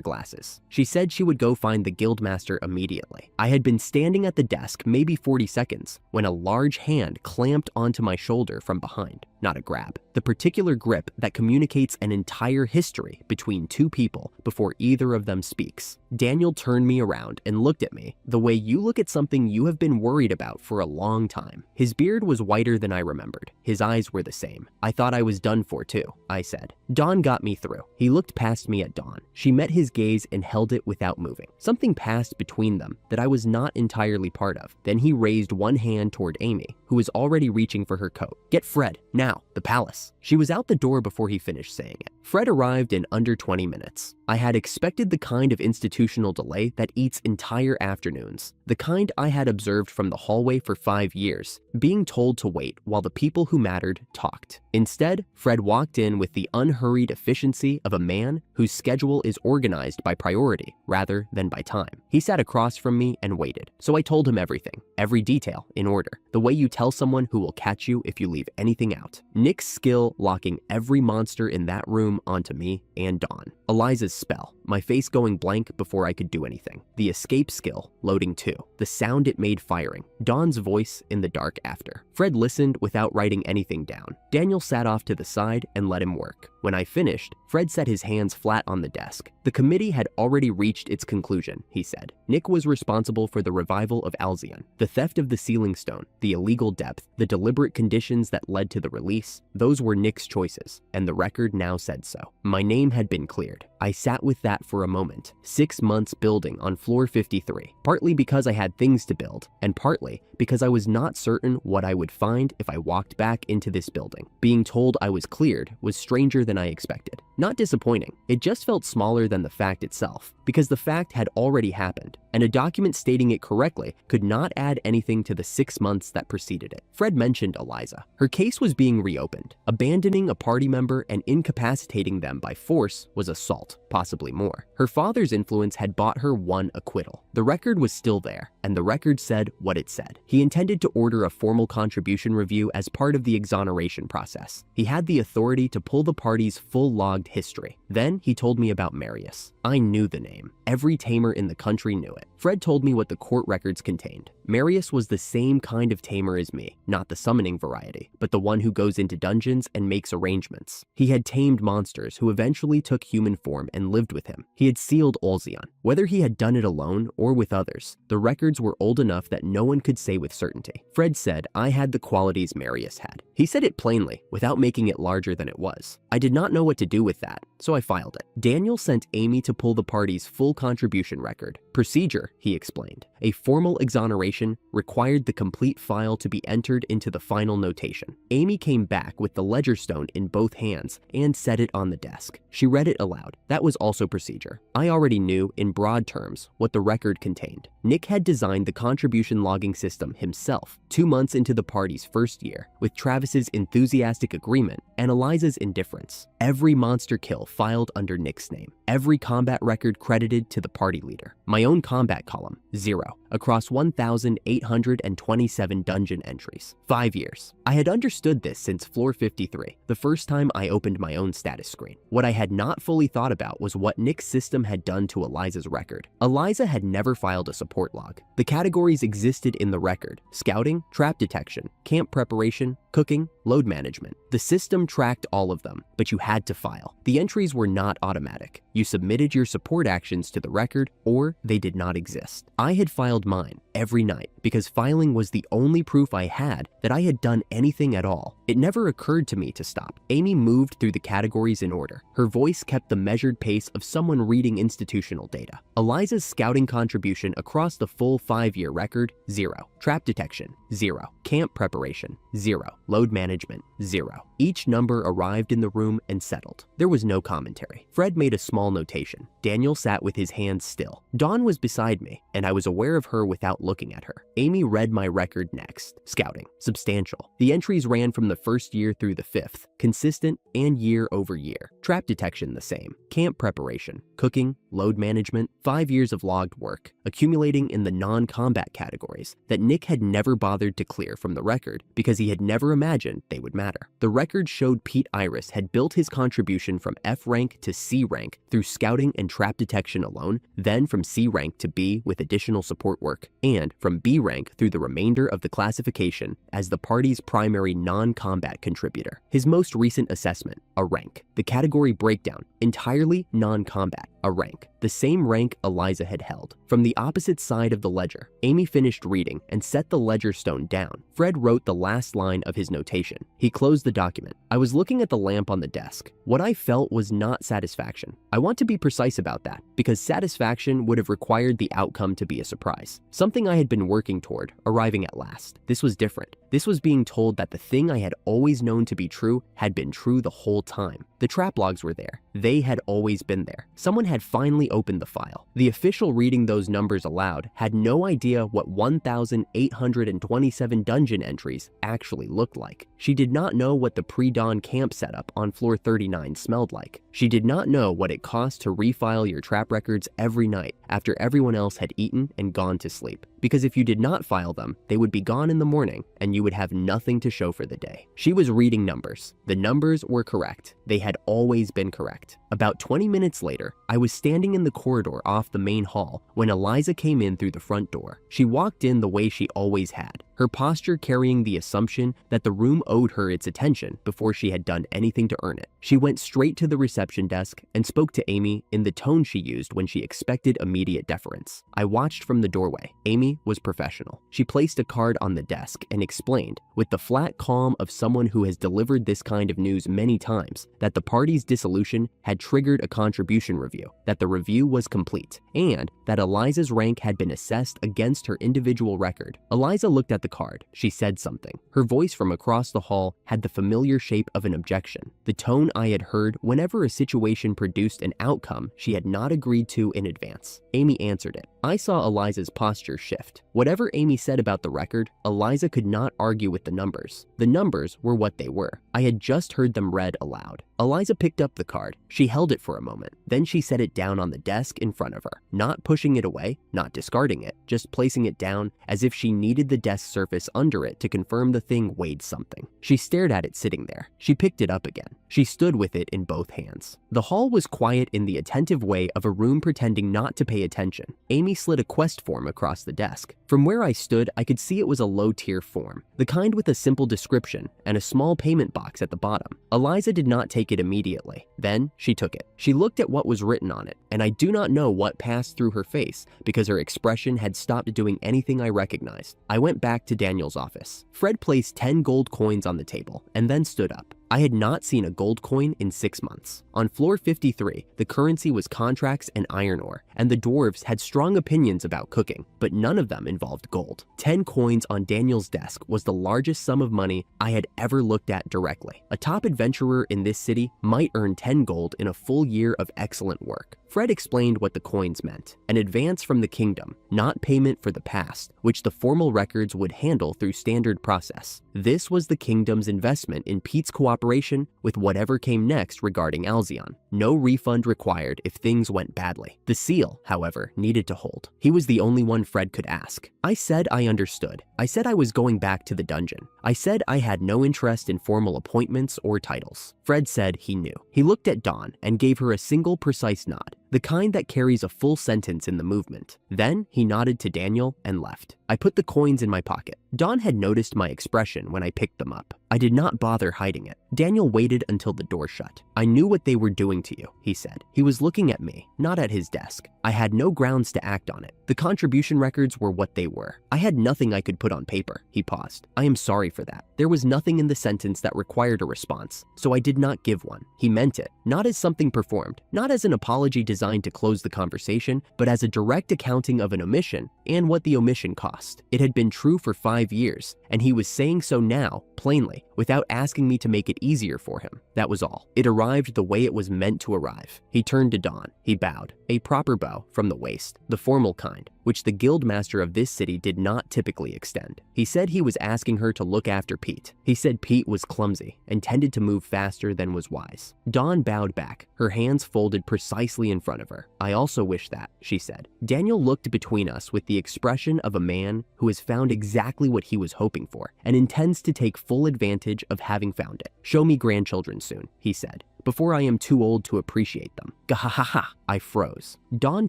glasses. She said she would go find the guildmaster immediately. I had been standing at the desk maybe 40 seconds when a large hand clamped onto my shoulder from behind. Not a grab. The particular grip that communicates an entire history between 2 people before either of them speaks. Daniel turned me around and looked at me the way you look at something you have been worried about for a long time. His beard was whiter than I remembered. His eyes were the same. "I thought I was done for too," I said. Dawn got me through. He looked past me at Dawn. She met his gaze and held it without moving. Something passed between them that I was not entirely part of. Then he raised one hand toward Amy, who was already reaching for her coat. "Get Fred, now, the palace." She was out the door before he finished saying it. Fred arrived in under 20 minutes. I had expected the kind of institutional delay that eats entire afternoons, the kind I had observed from the hallway for 5 years, being told to wait while the people who mattered talked. Instead, Fred walked in with the unhurried efficiency of a man whose schedule is organized by priority rather than by time. He sat across from me and waited, so I told him everything, every detail in order, the way you tell someone who will catch you if you leave anything out. Nick's skill locking every monster in that room onto me and Dawn. Eliza's spell, my face going blank before I could do anything. The escape skill, loading too. The sound it made firing. Dawn's voice in the dark after. Fred listened without writing anything down. Daniel sat off to the side and let him work. When I finished, Fred set his hands flat on the desk. The committee had already reached its conclusion, he said. Nick was responsible for the revival of Alzion, the theft of the sealing stone, the illegal depth, the deliberate conditions that led to the release. Those were Nick's choices, and the record now said so. My name had been cleared. I sat with that for a moment. 6 months building on floor 53, partly because I had things to build, and partly because I was not certain what I would find if I walked back into this building. Being told I was cleared was stranger than I expected. Not disappointing, it just felt smaller than the fact itself, because the fact had already happened, and a document stating it correctly could not add anything to the 6 months that preceded it. Fred mentioned Eliza. Her case was being reopened. Abandoning a party member and incapacitating them by force was assault, possibly more. Her father's influence had bought her 1 acquittal. The record was still there, and the record said what it said. He intended to order a formal contribution review as part of the exoneration process. He had the authority to pull the party's full logged history. Then he told me about Marius. I knew the name. Every tamer in the country knew it. Fred told me what the court records contained. Marius was the same kind of tamer as me, not the summoning variety, but the one who goes into dungeons and makes arrangements. He had tamed monsters who eventually took human form and lived with him. He had sealed Alzion. Whether he had done it alone or with others, the records were old enough that no one could say with certainty. Fred said I had the qualities Marius had. He said it plainly, without making it larger than it was. I did not know what to do with that. so I filed it. Daniel sent Amy to pull the party's full contribution record. Procedure, he explained. A formal exoneration required the complete file to be entered into the final notation. Amy came back with the ledger stone in both hands and set it on the desk. She read it aloud. That was also procedure. I already knew, in broad terms, what the record contained. Nick had designed the contribution logging system himself 2 months into the party's first year, with Travis's enthusiastic agreement and Eliza's indifference. Every monster kill filed under Nick's name. Every combat record credited to the party leader. My own combat column, 0, across 1,827 dungeon entries. 5 years. I had understood this since floor 53, the first time I opened my own status screen. What I had not fully thought about was what Nick's system had done to Eliza's record. Eliza had never filed a support log. The categories existed in the record: scouting, trap detection, camp preparation, cooking, load management. The system tracked all of them, but you had to file. The entries were not automatic. You submitted your support actions to the record, or they did not exist. I had filed mine every night because filing was the only proof I had that I had done anything at all. It never occurred to me to stop. Amy moved through the categories in order. Her voice kept the measured pace of someone reading institutional data. Eliza's scouting contribution across the full 5-year record, 0. Trap detection, 0. Camp preparation, 0. Load management, 0. Each number arrived in the room and settled. There was no commentary. Fred made a small notation. Daniel sat with his hands still. Dawn was beside me, and I was aware of her without looking at her. Amy read my record next. Scouting. Substantial. The entries ran from the first year through the 5th, consistent and year over year. Trap detection the same. Camp preparation. Cooking. Load management. 5 years of logged work, accumulating in the non-combat categories that Nick had never bothered to clear from the record because he had never imagined they would matter. The record showed Pete Iris had built his contribution from F rank to C rank through scouting and trap detection alone, then from C rank to B with additional support work, and from B rank through the remainder of the classification as the party's primary non-combat contributor. His most recent assessment, a rank. The category breakdown, entirely non-combat, a rank. The same rank Eliza had held. From the opposite side of the ledger, Amy finished reading and set the ledger stone down. Fred wrote the last line of his notation. He closed the document. I was looking at the lamp on the desk. What I felt was not satisfaction. I want to be precise about that, because satisfaction would have required the outcome to be a surprise. Something I had been working toward, arriving at last. This was different. This was being told that the thing I had always known to be true had been true the whole time. The trap logs were there. They had always been there. Someone had finally opened the file. The official reading those numbers aloud had no idea what 1,827 dungeon entries actually looked like. She did not know what the pre-dawn camp setup on floor 39 smelled like. She did not know what it cost to refile your trap records every night after everyone else had eaten and gone to sleep. Because if you did not file them, they would be gone in the morning and you would have nothing to show for the day. She was reading numbers. The numbers were correct. They had always been correct. About 20 minutes later, I was standing in the corridor off the main hall when Eliza came in through the front door. She walked in the way she always had, her posture carrying the assumption that the room owed her its attention before she had done anything to earn it. She went straight to the reception desk and spoke to Amy in the tone she used when she expected immediate deference. I watched from the doorway. Amy was professional. She placed a card on the desk and explained, with the flat calm of someone who has delivered this kind of news many times, that the party's dissolution had triggered a contribution review, that the review was complete, and that Eliza's rank had been assessed against her individual record. Eliza looked at the card. She said something. Her voice from across the hall had the familiar shape of an objection, the tone I had heard whenever a situation produced an outcome she had not agreed to in advance. Amy answered it. I saw Eliza's posture shift. Whatever Amy said about the record, Eliza could not argue with the numbers. The numbers were what they were. I had just heard them read aloud. Eliza picked up the card. She held it for a moment. Then she set it down on the desk in front of her, not pushing it away, not discarding it, just placing it down as if she needed the desk surface under it to confirm the thing weighed something. She stared at it sitting there. She picked it up again. She stood with it in both hands. The hall was quiet in the attentive way of a room pretending not to pay attention. Amy slid a quest form across the desk. From where I stood, I could see it was a low-tier form, the kind with a simple description and a small payment box at the bottom. Eliza did not take it immediately. Then she took it. She looked at what was written on it, and I do not know what passed through her face because her expression had stopped doing anything I recognized. I went back to Daniel's office. Fred placed 10 gold coins on the table and then stood up. I had not seen a gold coin in 6 months. On floor 53, the currency was contracts and iron ore, and the dwarves had strong opinions about cooking, but none of them involved gold. 10 coins on Daniel's desk was the largest sum of money I had ever looked at directly. A top adventurer in this city might earn 10 gold in a full year of excellent work. Fred explained what the coins meant: an advance from the kingdom, not payment for the past, which the formal records would handle through standard process. This was the kingdom's investment in Pete's cooperation with whatever came next regarding Alzion. No refund required if things went badly. The seal, however, needed to hold. He was the only one Fred could ask. I said I understood. I said I was going back to the dungeon. I said I had no interest in formal appointments or titles. Fred said he knew. He looked at Dawn and gave her a single precise nod, the kind that carries a full sentence in the movement. Then he nodded to Daniel and left. I put the coins in my pocket. Dawn had noticed my expression when I picked them up. I did not bother hiding it. Daniel waited until the door shut. "I knew what they were doing to you," he said. He was looking at me, not at his desk. I had no grounds to act on it. The contribution records were what they were. I had nothing I could put on paper. He paused. "I am sorry for that." There was nothing in the sentence that required a response, so I did not give one. He meant it, not as something performed, not as an apology designed to close the conversation, but as a direct accounting of an omission and what the omission cost. It had been true for 5 years, and he was saying so now, plainly, without asking me to make it easier for him. That was all. It arrived the way it was meant to arrive. He turned to Dawn. He bowed, a proper bow from the waist, the formal kind, which the guild master of this city did not typically extend. He said he was asking her to look after Pete. He said Pete was clumsy and tended to move faster than was wise. Dawn bowed back, her hands folded precisely in front of her. "I also wish that," she said. Daniel looked between us with the expression of a man who has found exactly what he was hoping for and intends to take full advantage of having found it. "Show me grandchildren soon," he said, "before I am too old to appreciate them." Gahahaha! I froze. Dawn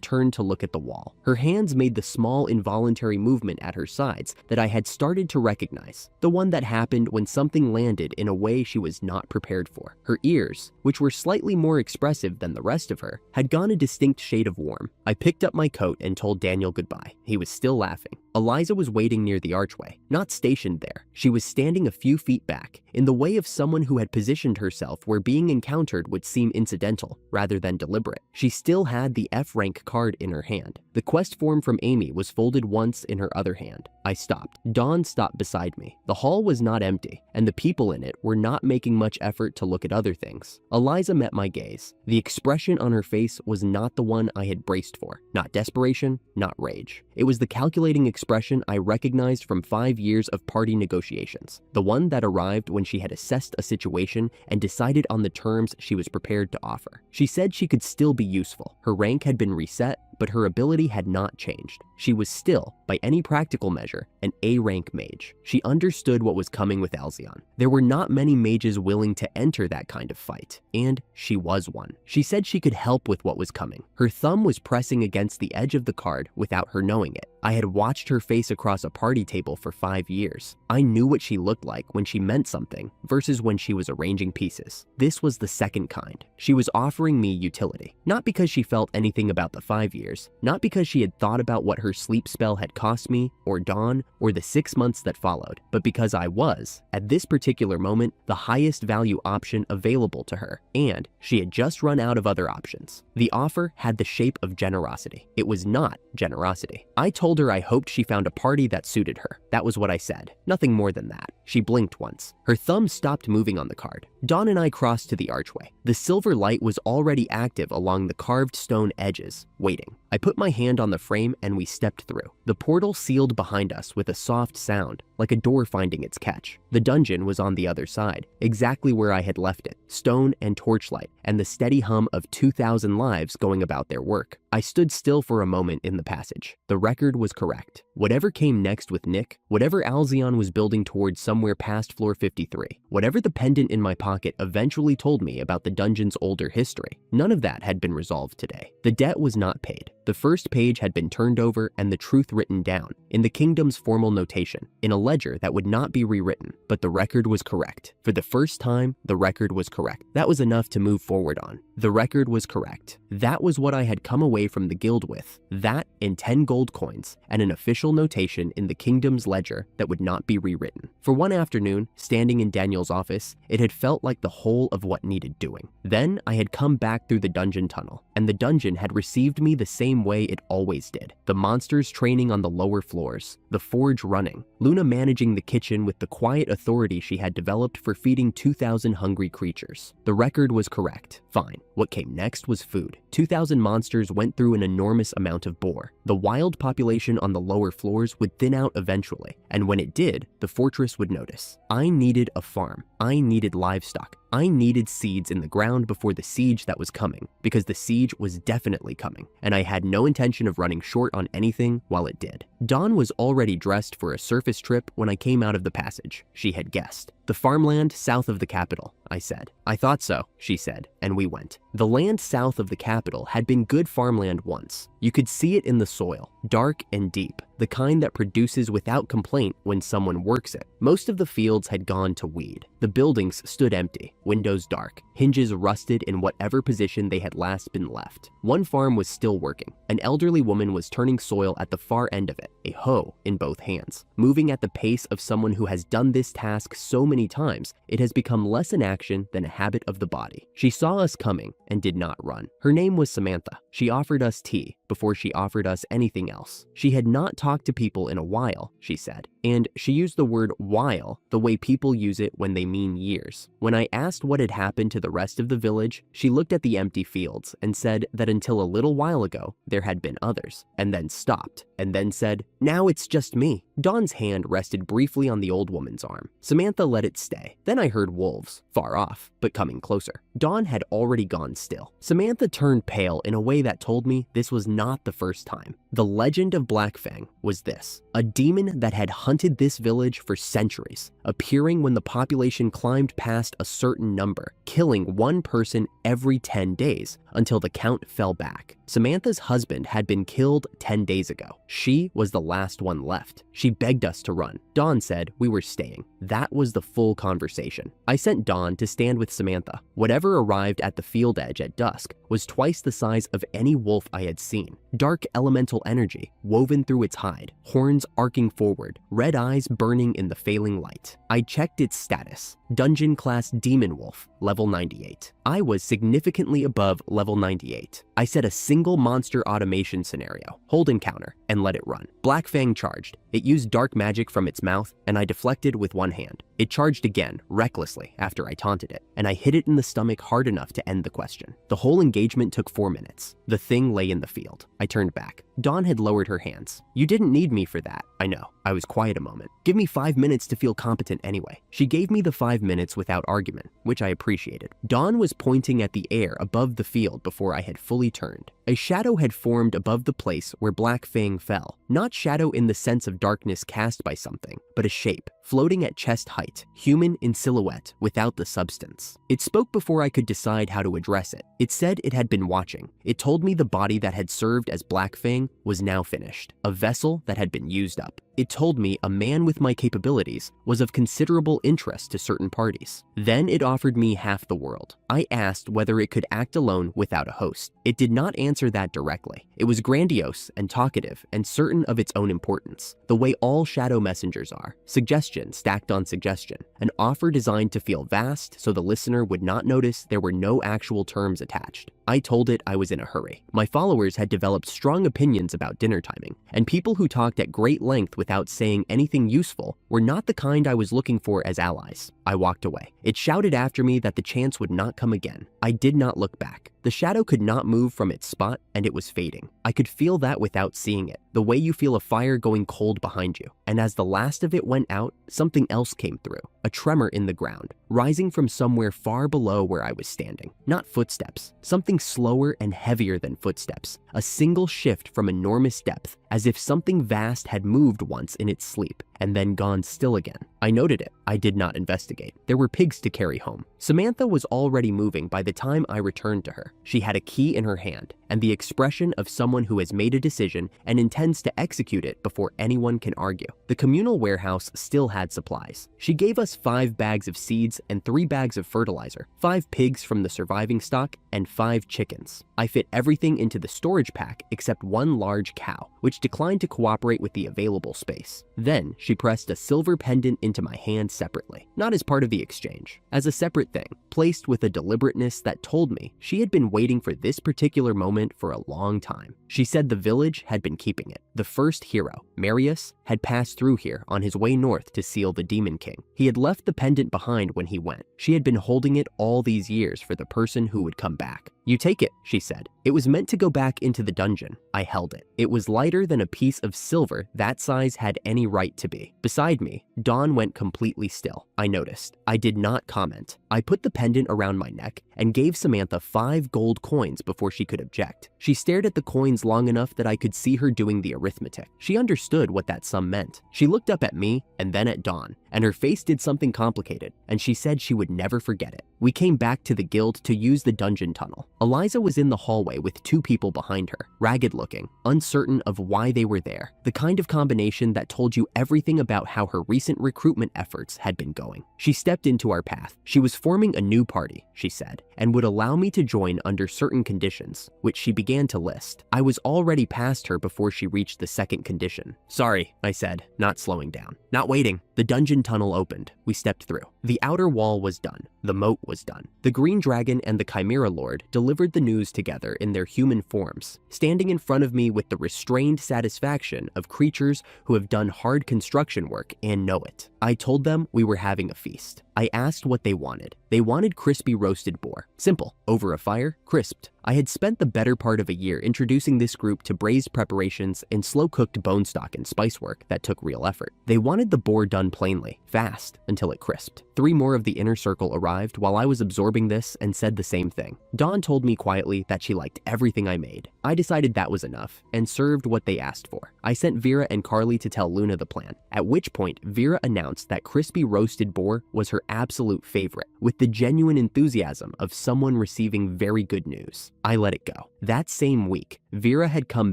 turned to look at the wall. Her hands made the small involuntary movement at her sides that I had started to recognize, the one that happened when something landed in a way she was not prepared for. Her ears, which were slightly more expressive than the rest of her, had gone a distinct shade of warm. I picked up my coat and told Daniel goodbye. He was still laughing. Eliza was waiting near the archway, not stationed there. She was standing a few feet back, in the way of someone who had positioned herself where being encountered would seem incidental rather than deliberate. She still had the F-rank card in her hand. The quest form from Amy was folded once in her other hand. I stopped. Dawn stopped beside me. The hall was not empty, and the people in it were not making much effort to look at other things. Eliza met my gaze. The expression on her face was not the one I had braced for. Not desperation, not rage. It was the calculating expression I recognized from 5 years of party negotiations. The one that arrived when she had assessed a situation and decided on the terms she was prepared to offer. She said she could still be useful. Her rank had been reset, but her ability had not changed. She was still, by any practical measure, an A-rank mage. She understood what was coming with Alzion. There were not many mages willing to enter that kind of fight, and she was one. She said she could help with what was coming. Her thumb was pressing against the edge of the card without her knowing it. I had watched her face across a party table for 5 years. I knew what she looked like when she meant something versus when she was arranging pieces. This was the second kind. She was offering me utility, not because she felt anything about the 5 years, not because she had thought about what her sleep spell had cost me, or Dawn, or the 6 months that followed, but because I was, at this particular moment, the highest value option available to her, and she had just run out of other options. The offer had the shape of generosity. It was not generosity. I told her I hoped she found a party that suited her. That was what I said. Nothing more than that. She blinked once. Her thumb stopped moving on the card. Dawn and I crossed to the archway. The silver light was already active along the carved stone edges, waiting. I put my hand on the frame and we stepped through. The portal sealed behind us with a soft sound, like a door finding its catch. The dungeon was on the other side, exactly where I had left it, stone and torchlight, and the steady hum of 2,000 lives going about their work. I stood still for a moment in the passage. The record was correct. Whatever came next with Nick, whatever Alzion was building towards somewhere past floor 53, whatever the pendant in my pocket eventually told me about the dungeon's older history, none of that had been resolved today. The debt was not paid. The first page had been turned over and the truth written down, in the kingdom's formal notation, in a ledger that would not be rewritten, but the record was correct. For the first time, the record was correct. That was enough to move forward on. The record was correct. That was what I had come away from the guild with. That and 10 gold coins, and an official notation in the kingdom's ledger that would not be rewritten. For one afternoon, standing in Daniel's office, it had felt like the whole of what needed doing. Then I had come back through the dungeon tunnel, and the dungeon had received me the same way it always did. The monsters training on the lower floors, the forge running, Luna managing the kitchen with the quiet authority she had developed for feeding 2,000 hungry creatures. The record was correct. Fine. What came next was food. 2,000 monsters went through an enormous amount of boar. The wild population on the lower floors would thin out eventually, and when it did, the fortress would notice. I needed a farm. I needed livestock. I needed seeds in the ground before the siege that was coming, because the siege was definitely coming, and I had no intention of running short on anything while it did. Dawn was already dressed for a surface trip when I came out of the passage. She had guessed. The farmland south of the capital, I said. I thought so, she said, and we went. The land south of the capital had been good farmland once. You could see it in the soil, dark and deep, the kind that produces without complaint when someone works it. Most of the fields had gone to weed. The buildings stood empty, windows dark, hinges rusted in whatever position they had last been left. One farm was still working. An elderly woman was turning soil at the far end of it, a hoe in both hands. Moving at the pace of someone who has done this task so many times, it has become less an action than a habit of the body. She saw us coming and did not run. Her name was Samantha. She offered us tea before she offered us anything else. She had not talked to people in a while, she said, and she used the word while the way people use it when they mean years. When I asked what had happened to the rest of the village, she looked at the empty fields and said that until a little while ago, there had been others, and then stopped, and then said, "Now it's just me." Dawn's hand rested briefly on the old woman's arm. Samantha let it stay. Then I heard wolves, far off, but coming closer. Dawn had already gone still. Samantha turned pale in a way that told me this was not the first time. The legend of Blackfang was this: a demon that had hunted this village for centuries, appearing when the population climbed past a certain number, killing one person every 10 days until the count fell back. Samantha's husband had been killed 10 days ago. She was the last one left. She begged us to run. Dawn said we were staying. That was the full conversation. I sent Dawn to stand with Samantha. Whatever arrived at the field edge at dusk was twice the size of any wolf I had seen. Dark elemental energy woven through its hide, horns arcing forward, red eyes burning in the failing light. I checked its status. Dungeon class Demon Wolf, level 98. I was significantly above level 98. I set a single monster automation scenario, hold encounter, and let it run. Blackfang charged. It used dark magic from its mouth, and I deflected with one hand. It charged again, recklessly, after I taunted it, and I hit it in the stomach hard enough to end the question. The whole engagement took 4 minutes. The thing lay in the field. I turned back. Dawn had lowered her hands. "You didn't need me for that." I know. I was quiet a moment. "Give me 5 minutes to feel competent anyway." She gave me the 5 minutes without argument, which I appreciated. Dawn was pointing at the air above the field before I had fully turned. A shadow had formed above the place where Blackfang fell. Not shadow in the sense of darkness cast by something, but a shape, floating at chest height, human in silhouette, without the substance. It spoke before I could decide how to address it. It said it had been watching. It told me the body that had served as Blackfang was now finished, a vessel that had been used up. It told me a man with my capabilities was of considerable interest to certain parties. Then it offered me half the world. I asked whether it could act alone without a host. It did not answer that directly. It was grandiose and talkative and certain of its own importance, the way all shadow messengers are, suggestion stacked on suggestion, an offer designed to feel vast so the listener would not notice there were no actual terms attached. I told it I was in a hurry. My followers had developed strong opinions about dinner timing, and people who talked at great length without saying anything useful were not the kind I was looking for as allies. I walked away. It shouted after me that the chance would not come again. I did not look back. The shadow could not move from its spot, and it was fading. I could feel that without seeing it, the way you feel a fire going cold behind you. And as the last of it went out, something else came through, a tremor in the ground, rising from somewhere far below where I was standing. Not footsteps, something slower and heavier than footsteps, a single shift from enormous depth, as if something vast had moved once in its sleep and then gone still again. I noted it. I did not investigate. There were pigs to carry home. Samantha was already moving by the time I returned to her. She had a key in her hand and the expression of someone who has made a decision and intends intends to execute it before anyone can argue. The communal warehouse still had supplies. She gave us 5 bags of seeds and 3 bags of fertilizer, 5 pigs from the surviving stock, and 5 chickens. I fit everything into the storage pack except 1 large cow, which declined to cooperate with the available space. Then she pressed a silver pendant into my hand separately, not as part of the exchange, as a separate thing, placed with a deliberateness that told me she had been waiting for this particular moment for a long time. She said the village had been keeping it. The first hero, Marius, had passed through here on his way north to seal the Demon King. He had left the pendant behind when he went. She had been holding it all these years for the person who would come back. "You take it," she said. "It was meant to go back into the dungeon." I held it. It was lighter than a piece of silver that size had any right to be. Beside me, Dawn went completely still. I noticed. I did not comment. I put the pendant around my neck and gave Samantha 5 gold coins before she could object. She stared at the coins long enough that I could see her doing the arithmetic. She understood what that sum meant. She looked up at me and then at Dawn, and her face did something complicated, and she said she would never forget it. We came back to the guild to use the dungeon tunnel. Eliza was in the hallway with 2 people behind her, ragged looking, uncertain of why they were there, the kind of combination that told you everything about how her recent recruitment efforts had been going. She stepped into our path. She was forming a new party, she said, and would allow me to join under certain conditions, which she began to list. I was already past her before she reached the second condition. "Sorry," I said, not slowing down. "Not waiting." The dungeon tunnel opened. We stepped through. The outer wall was done. The moat was done. The Green Dragon and the Chimera Lord delivered the news together in their human forms, standing in front of me with the restrained satisfaction of creatures who have done hard construction work and know it. I told them we were having a feast. I asked what they wanted. They wanted crispy roasted boar. Simple. Over a fire, crisped. I had spent the better part of a year introducing this group to braised preparations and slow-cooked bone stock and spice work that took real effort. They wanted the boar done plainly, fast, until it crisped. 3 more of the inner circle arrived while I was absorbing this and said the same thing. Dawn told me quietly that she liked everything I made. I decided that was enough and served what they asked for. I sent Vera and Carly to tell Luna the plan, at which point Vera announced that crispy roasted boar was her absolute favorite, with the genuine enthusiasm of someone receiving very good news. I let it go. That same week, Vera had come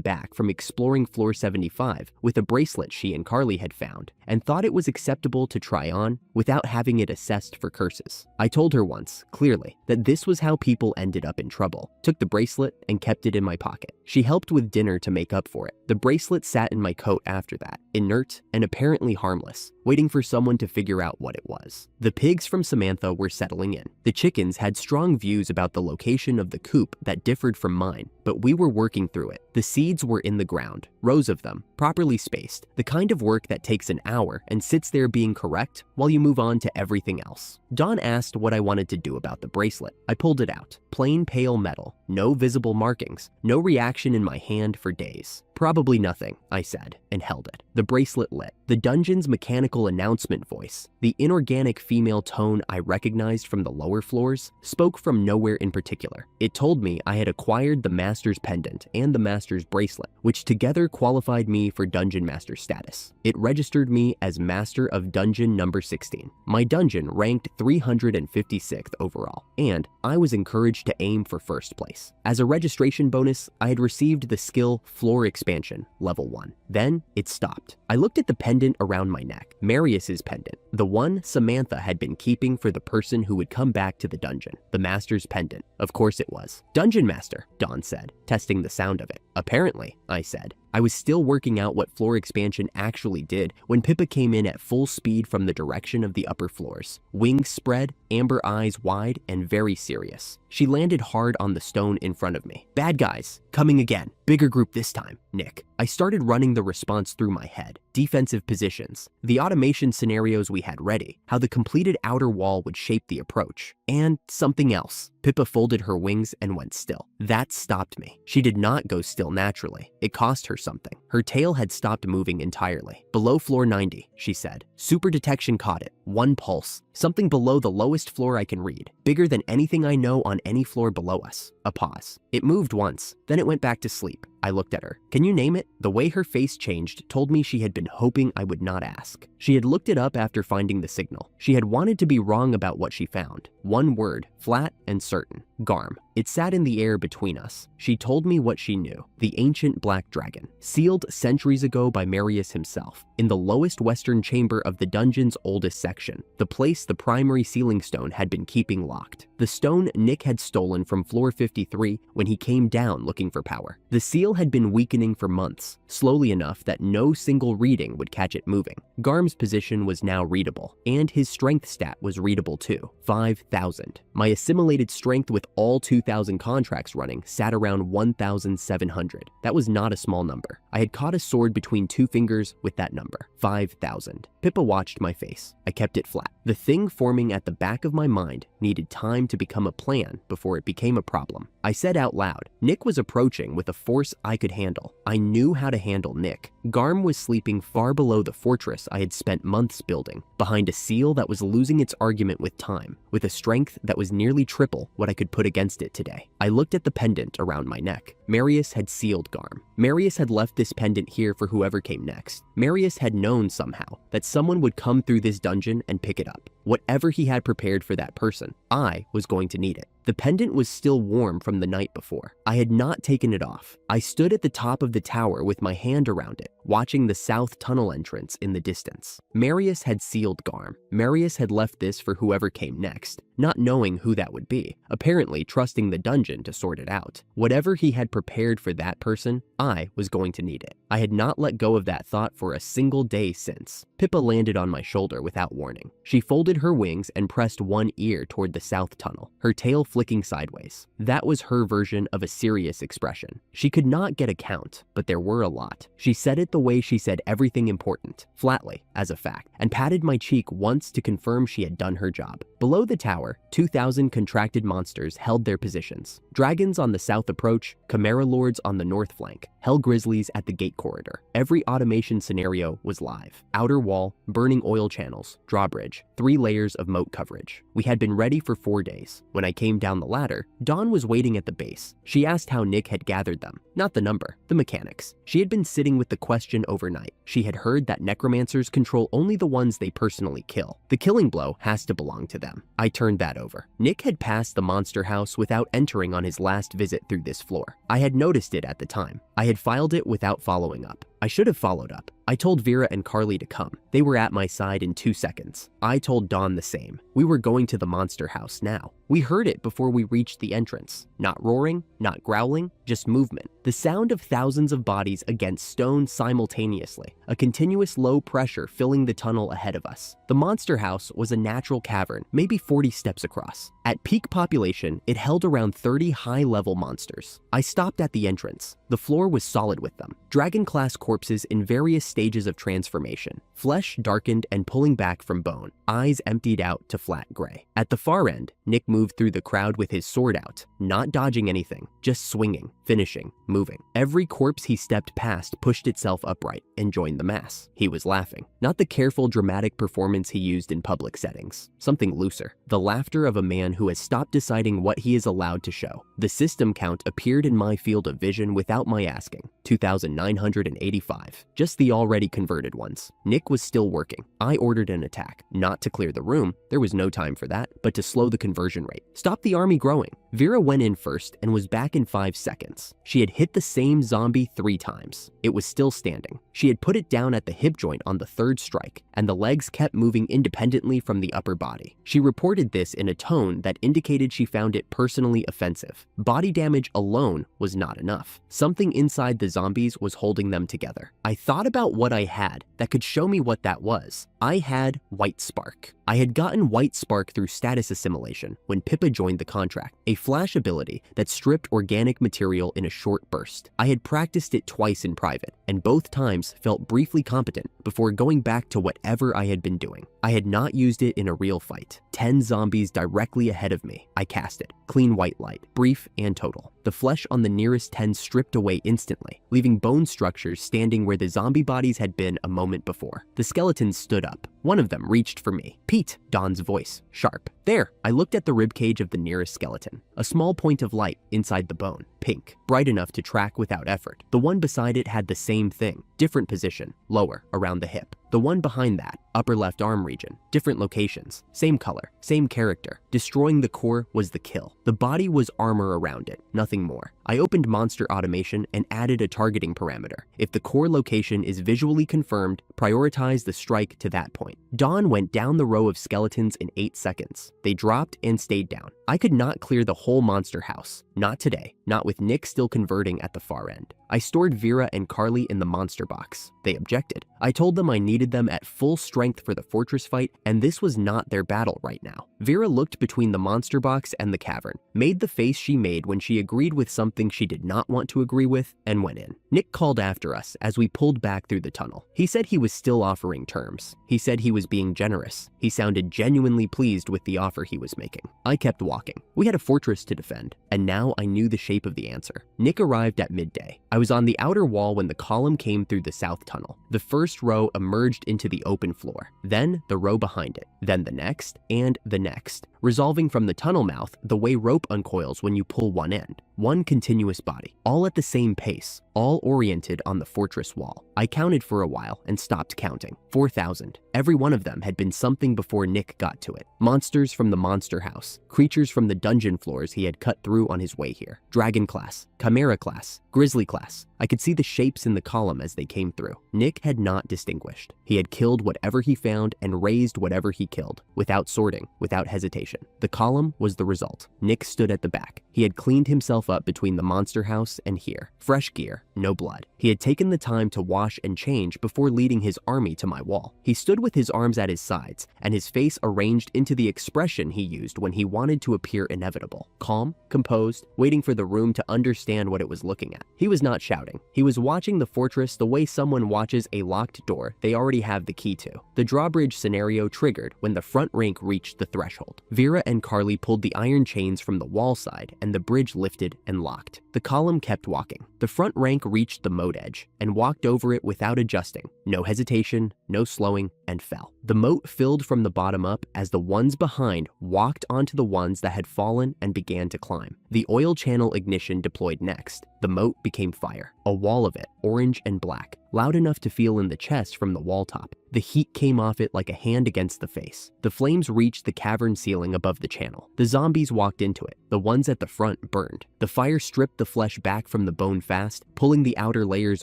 back from exploring floor 75 with a bracelet she and Carly had found and thought it was acceptable to try on without having it assessed for curses. I told her once, clearly, that this was how people ended up in trouble. Took the bracelet and kept it in my pocket. She helped with dinner to make up for it. The bracelet sat in my coat after that, inert and apparently harmless, waiting for someone to figure out what it was. The pigs from Samantha were settling in. The chickens had strong views about the location of the coop that differed from mine, but we were working through it. The seeds were in the ground, rows of them, properly spaced, the kind of work that takes an hour and sits there being correct while you move on to everything else. Dawn asked what I wanted to do about the bracelet. I pulled it out. Plain pale metal, no visible markings, no reaction in my hand for days. "Probably nothing," I said, and held it. The bracelet lit. The dungeon's mechanical announcement voice, the inorganic female tone I recognized from the lower floors, spoke from nowhere in particular. It told me I had acquired the Master's Pendant and the Master's Bracelet, which together qualified me for Dungeon Master status. It registered me as Master of Dungeon number 16. My dungeon ranked 356th overall, and I was encouraged to aim for first place. As a registration bonus, I had received the skill Floor Expansion, level 1. Then it stopped. I looked at the pendant around my neck, Marius's pendant, the one Samantha had been keeping for the person who would come back to the dungeon, the Master's Pendant. Of course it was. "Dungeon Master," Dawn said, testing the sound of it. "Apparently," I said. I was still working out what floor expansion actually did when Pippa came in at full speed from the direction of the upper floors. Wings spread, amber eyes wide, and very serious. She landed hard on the stone in front of me. "Bad guys, coming again. Bigger group this time, Nick." I started running the response through my head. Defensive positions, the automation scenarios we had ready, how the completed outer wall would shape the approach, and something else. Pippa folded her wings and went still. That stopped me. She did not go still naturally. It cost her something. Her tail had stopped moving entirely. "Below floor 90, she said. "Super detection caught it. 1 pulse. Something below the lowest floor I can read. Bigger than anything I know on any floor below us." A pause. "It moved once, then it went back to sleep. I looked at her. Can you name it? The way her face changed told me she had been hoping I would not ask. She had looked it up after finding the signal. She had wanted to be wrong about what she found. One word, flat and certain. Garm. It sat in the air between us. She told me what she knew. The ancient black dragon, sealed centuries ago by Marius himself, in the lowest western chamber of the dungeon's oldest section, the place the primary sealing stone had been keeping locked. The stone Nick had stolen from floor 53 when he came down looking for power. The seal had been weakening for months, slowly enough that no single reading would catch it moving. Garm's position was now readable, and his strength stat was readable too, 5,000. My assimilated strength with all 2,000 contracts running sat around 1,700. That was not a small number. I had caught a sword between two fingers with that number, 5,000. Pippa watched my face. I kept it flat. The thing forming at the back of my mind needed time to become a plan before it became a problem. I said out loud, Nick was approaching with a force I could handle. I knew how to handle Nick. Garm was sleeping far below the fortress I had spent months building, behind a seal that was losing its argument with time, with a strength that was nearly triple what I could put against it today. I looked at the pendant around my neck. Marius had sealed Garm. Marius had left this pendant here for whoever came next. Marius had known somehow that someone would come through this dungeon and pick it up. Whatever he had prepared for that person, I was going to need it. The pendant was still warm from the night before. I had not taken it off. I stood at the top of the tower with my hand around it, watching the south tunnel entrance in the distance. Marius had sealed Garm. Marius had left this for whoever came next, not knowing who that would be, apparently trusting the dungeon to sort it out. Whatever he had prepared for that person, I was going to need it. I had not let go of that thought for a single day since. Pippa landed on my shoulder without warning. She folded her wings and pressed one ear toward the south tunnel, her tail flicking sideways. That was her version of a serious expression. She could not get a count, but there were a lot. She said it the way she said everything important, flatly, as a fact, and patted my cheek once to confirm she had done her job. Below the tower, 2,000 contracted monsters held their positions. Dragons on the south approach, Chimera Lords on the north flank, Hell Grizzlies at the gate corridor. Every automation scenario was live. Outer wall, burning oil channels, drawbridge, 3 layers of moat coverage. We had been ready for 4 days. When I came down the ladder, Dawn was waiting at the base. She asked how Nick had gathered them. Not the number, the mechanics. She had been sitting with the question overnight. She had heard that necromancers control only the ones they personally kill. The killing blow has to belong to them. I turned that over. Nick had passed the monster house without entering on his last visit through this floor. I had noticed it at the time. I had filed it without following up. I should have followed up. I told Vera and Carly to come. They were at my side in 2 seconds. I told Dawn the same. We were going to the monster house now. We heard it before we reached the entrance. Not roaring, not growling, just movement. The sound of thousands of bodies against stone simultaneously. A continuous low pressure filling the tunnel ahead of us. The monster house was a natural cavern, maybe 40 steps across. At peak population, it held around 30 high-level monsters. I stopped at the entrance. The floor was solid with them. Dragon-class corpses in various stages of transformation. Flesh darkened and pulling back from bone. Eyes emptied out to flat gray. At the far end, Nick moved through the crowd with his sword out, not dodging anything, just swinging, finishing, moving. Every corpse he stepped past pushed itself upright and joined the mass. He was laughing. Not the careful, dramatic performance he used in public settings. Something looser. The laughter of a man who has stopped deciding what he is allowed to show. The system count appeared in my field of vision without my asking. 2,985. Just the already converted ones. Nick was still working. I ordered an attack. Not to clear the room, there was no time for that, but to slow the conversion rate. Stop the army growing. Vera went in first and was back in 5 seconds. She had hit the same zombie 3 times. It was still standing. She had put it down at the hip joint on the 3rd strike, and the legs kept moving independently from the upper body. She reported this in a tone that indicated she found it personally offensive. Body damage alone was not enough. Something inside the zombies was holding them together. I thought about what I had that could show me what that was. I had White Spark. I had gotten White Spark through status assimilation when Pippa joined the contract, a flash ability that stripped organic material in a short burst. I had practiced it twice in private, and both times felt briefly competent before going back to whatever I had been doing. I had not used it in a real fight. 10 zombies directly ahead of me. I cast it. Clean white light. Brief and total. The flesh on the nearest 10 stripped away instantly, leaving bone structures standing where the zombie bodies had been a moment before. The skeletons stood up. One of them reached for me. Pete, Don's voice, sharp. There, I looked at the ribcage of the nearest skeleton. A small point of light inside the bone, pink, bright enough to track without effort. The one beside it had the same thing, different position, lower, around the hip. The one behind that, upper left arm region, different locations, same color, same character. Destroying the core was the kill. The body was armor around it, nothing more. I opened monster automation and added a targeting parameter. If the core location is visually confirmed, prioritize the strike to that point. Dawn went down the row of skeletons in 8 seconds. They dropped and stayed down. I could not clear the whole monster house. Not today, not with Nick still converting at the far end. I stored Vera and Carly in the monster box. They objected. I told them I needed them at full strength for the fortress fight, and this was not their battle right now. Vera looked between the monster box and the cavern, made the face she made when she agreed with something she did not want to agree with, and went in. Nick called after us as we pulled back through the tunnel. He said he was still offering terms. He said he was being generous. He sounded genuinely pleased with the offer he was making. I kept walking. We had a fortress to defend, and now I knew the shape of the answer. Nick arrived at midday. I was on the outer wall when the column came through the south tunnel. The first row emerged into the open floor, then the row behind it, then the next, and the next, resolving from the tunnel mouth the way rope uncoils when you pull one end. One continuous body, all at the same pace, all oriented on the fortress wall. I counted for a while and stopped counting. 4,000. Every one of them had been something before Nick got to it. Monsters from the monster house, creatures from the dungeon floors he had cut through on his way here. Dragon class, chimera class, grizzly class. I could see the shapes in the column as they came through. Nick had not distinguished. He had killed whatever he found and raised whatever he killed, without sorting, without hesitation. The column was the result. Nick stood at the back. He had cleaned himself up between the monster house and here. Fresh gear, no blood. He had taken the time to wash and change before leading his army to my wall. He stood with his arms at his sides and his face arranged into the expression he used when he wanted to appear inevitable. Calm, composed, waiting for the room to understand what it was looking at. He was not shouting. He was watching the fortress the way someone watches a locked door they already have the key to. The drawbridge scenario triggered when the front rank reached the threshold. Vera and Carly pulled the iron chains from the wall side and the bridge lifted and locked. The column kept walking. The front rank reached the moat edge and walked over it without adjusting. No hesitation, no slowing, and fell. The moat filled from the bottom up as the ones behind walked onto the ones that had fallen and began to climb. The oil channel ignition deployed next. The moat became fire, a wall of it, orange and black, loud enough to feel in the chest from the wall top. The heat came off it like a hand against the face. The flames reached the cavern ceiling above the channel. The zombies walked into it. The ones at the front burned. The fire stripped the flesh back from the bone fast, pulling the outer layers